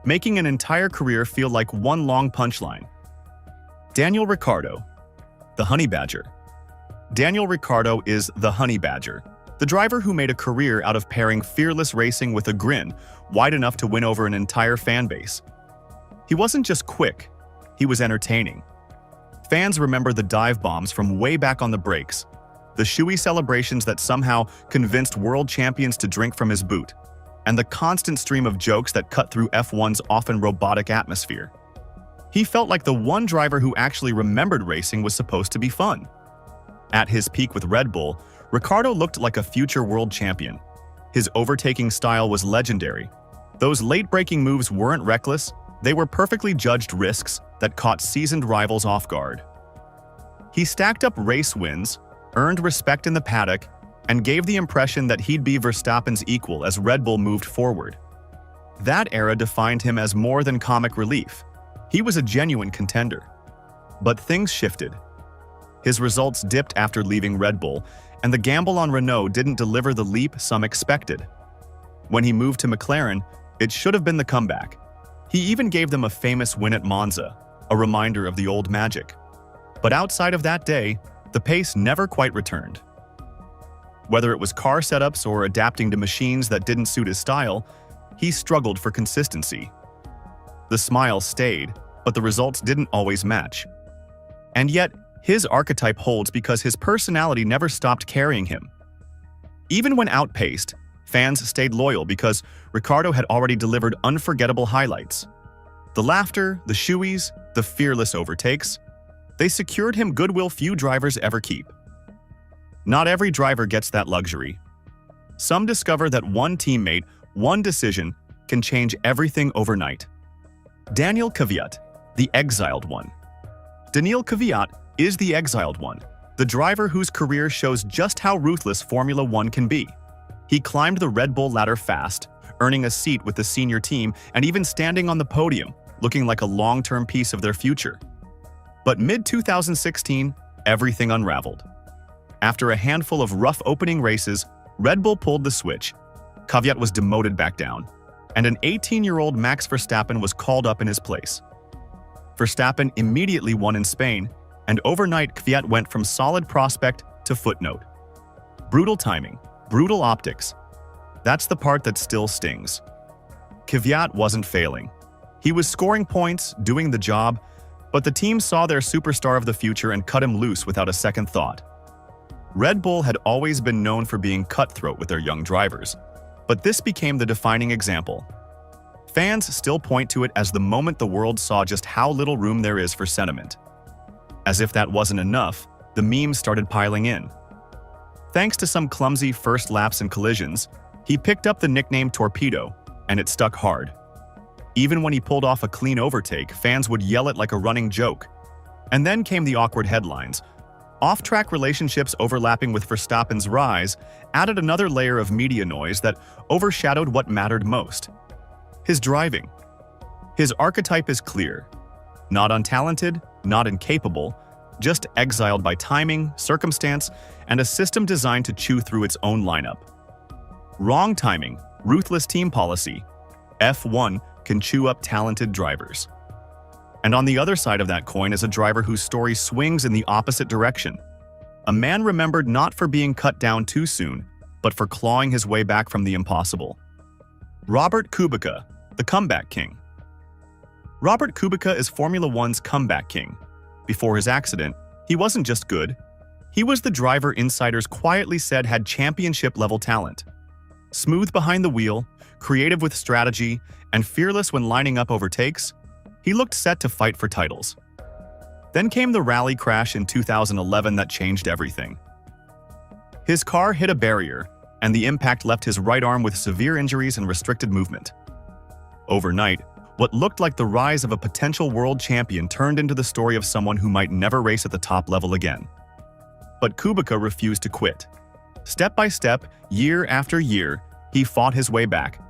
making an entire career feel like one long punchline. Daniel Ricciardo, the Honey Badger. Daniel Ricciardo is the Honey Badger, the driver who made a career out of pairing fearless racing with a grin wide enough to win over an entire fan base. He wasn't just quick, he was entertaining. Fans remember the dive bombs from way back on the brakes, the shoey celebrations that somehow convinced world champions to drink from his boot, and the constant stream of jokes that cut through F1's often robotic atmosphere. He felt like the one driver who actually remembered racing was supposed to be fun. At his peak with Red Bull, Ricciardo looked like a future world champion. His overtaking style was legendary. Those late-breaking moves weren't reckless, they were perfectly judged risks that caught seasoned rivals off guard. He stacked up race wins, earned respect in the paddock, and gave the impression that he'd be Verstappen's equal as Red Bull moved forward. That era defined him as more than comic relief. He was a genuine contender. But things shifted. His results dipped after leaving Red Bull, and the gamble on Renault didn't deliver the leap some expected. When he moved to McLaren, it should have been the comeback. He even gave them a famous win at Monza, a reminder of the old magic. But outside of that day, the pace never quite returned. Whether it was car setups or adapting to machines that didn't suit his style, he struggled for consistency. The smile stayed, but the results didn't always match. And yet, his archetype holds because his personality never stopped carrying him. Even when outpaced, fans stayed loyal because Ricciardo had already delivered unforgettable highlights. The laughter, the shoeys, the fearless overtakes, they secured him goodwill few drivers ever keep. Not every driver gets that luxury. Some discover that one teammate, one decision, can change everything overnight. Daniel Kvyat, the exiled one. Daniil Kvyat is the exiled one, the driver whose career shows just how ruthless Formula One can be. He climbed the Red Bull ladder fast, earning a seat with the senior team and even standing on the podium, looking like a long-term piece of their future. But mid-2016, everything unraveled. After a handful of rough opening races, Red Bull pulled the switch. Kvyat was demoted back down, and an 18-year-old Max Verstappen was called up in his place. Verstappen immediately won in Spain, and overnight Kvyat went from solid prospect to footnote. Brutal timing, brutal optics. That's the part that still stings. Kvyat wasn't failing. He was scoring points, doing the job, but the team saw their superstar of the future and cut him loose without a second thought. Red Bull had always been known for being cutthroat with their young drivers, but this became the defining example. Fans still point to it as the moment the world saw just how little room there is for sentiment. As if that wasn't enough, the memes started piling in. Thanks to some clumsy first laps and collisions, He picked up the nickname Torpedo, and it stuck hard. Even when he pulled off a clean overtake, fans would yell it like a running joke. And then came the awkward headlines. Off-track relationships overlapping with Verstappen's rise added another layer of media noise that overshadowed what mattered most: his driving. His archetype is clear. Not untalented, not incapable, just exiled by timing, circumstance, and a system designed to chew through its own lineup. Wrong timing, ruthless team policy. F1 can chew up talented drivers. And on the other side of that coin is a driver whose story swings in the opposite direction. A man remembered not for being cut down too soon, but for clawing his way back from the impossible. Robert Kubica, the comeback king. Robert Kubica is Formula One's comeback king. Before his accident, he wasn't just good. He was the driver insiders quietly said had championship-level talent. Smooth behind the wheel, creative with strategy, and fearless when lining up overtakes, he looked set to fight for titles. Then came the rally crash in 2011 that changed everything. His car hit a barrier, and the impact left his right arm with severe injuries and restricted movement. Overnight, what looked like the rise of a potential world champion turned into the story of someone who might never race at the top level again. But Kubica refused to quit. Step by step, year after year, he fought his way back.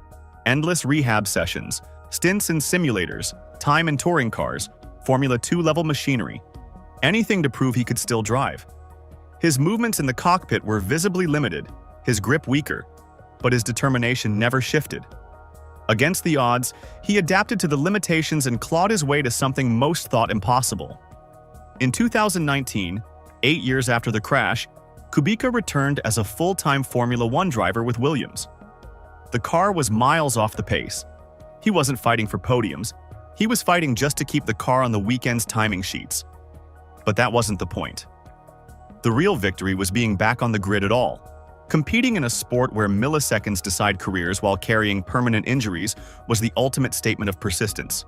Endless rehab sessions, stints in simulators, time in touring cars, Formula 2-level machinery. Anything to prove he could still drive. His movements in the cockpit were visibly limited, his grip weaker, but his determination never shifted. Against the odds, he adapted to the limitations and clawed his way to something most thought impossible. In 2019, 8 years after the crash, Kubica returned as a full-time Formula One driver with Williams. The car was miles off the pace. He wasn't fighting for podiums. He was fighting just to keep the car on the weekend's timing sheets. But that wasn't the point. The real victory was being back on the grid at all. Competing in a sport where milliseconds decide careers while carrying permanent injuries was the ultimate statement of persistence.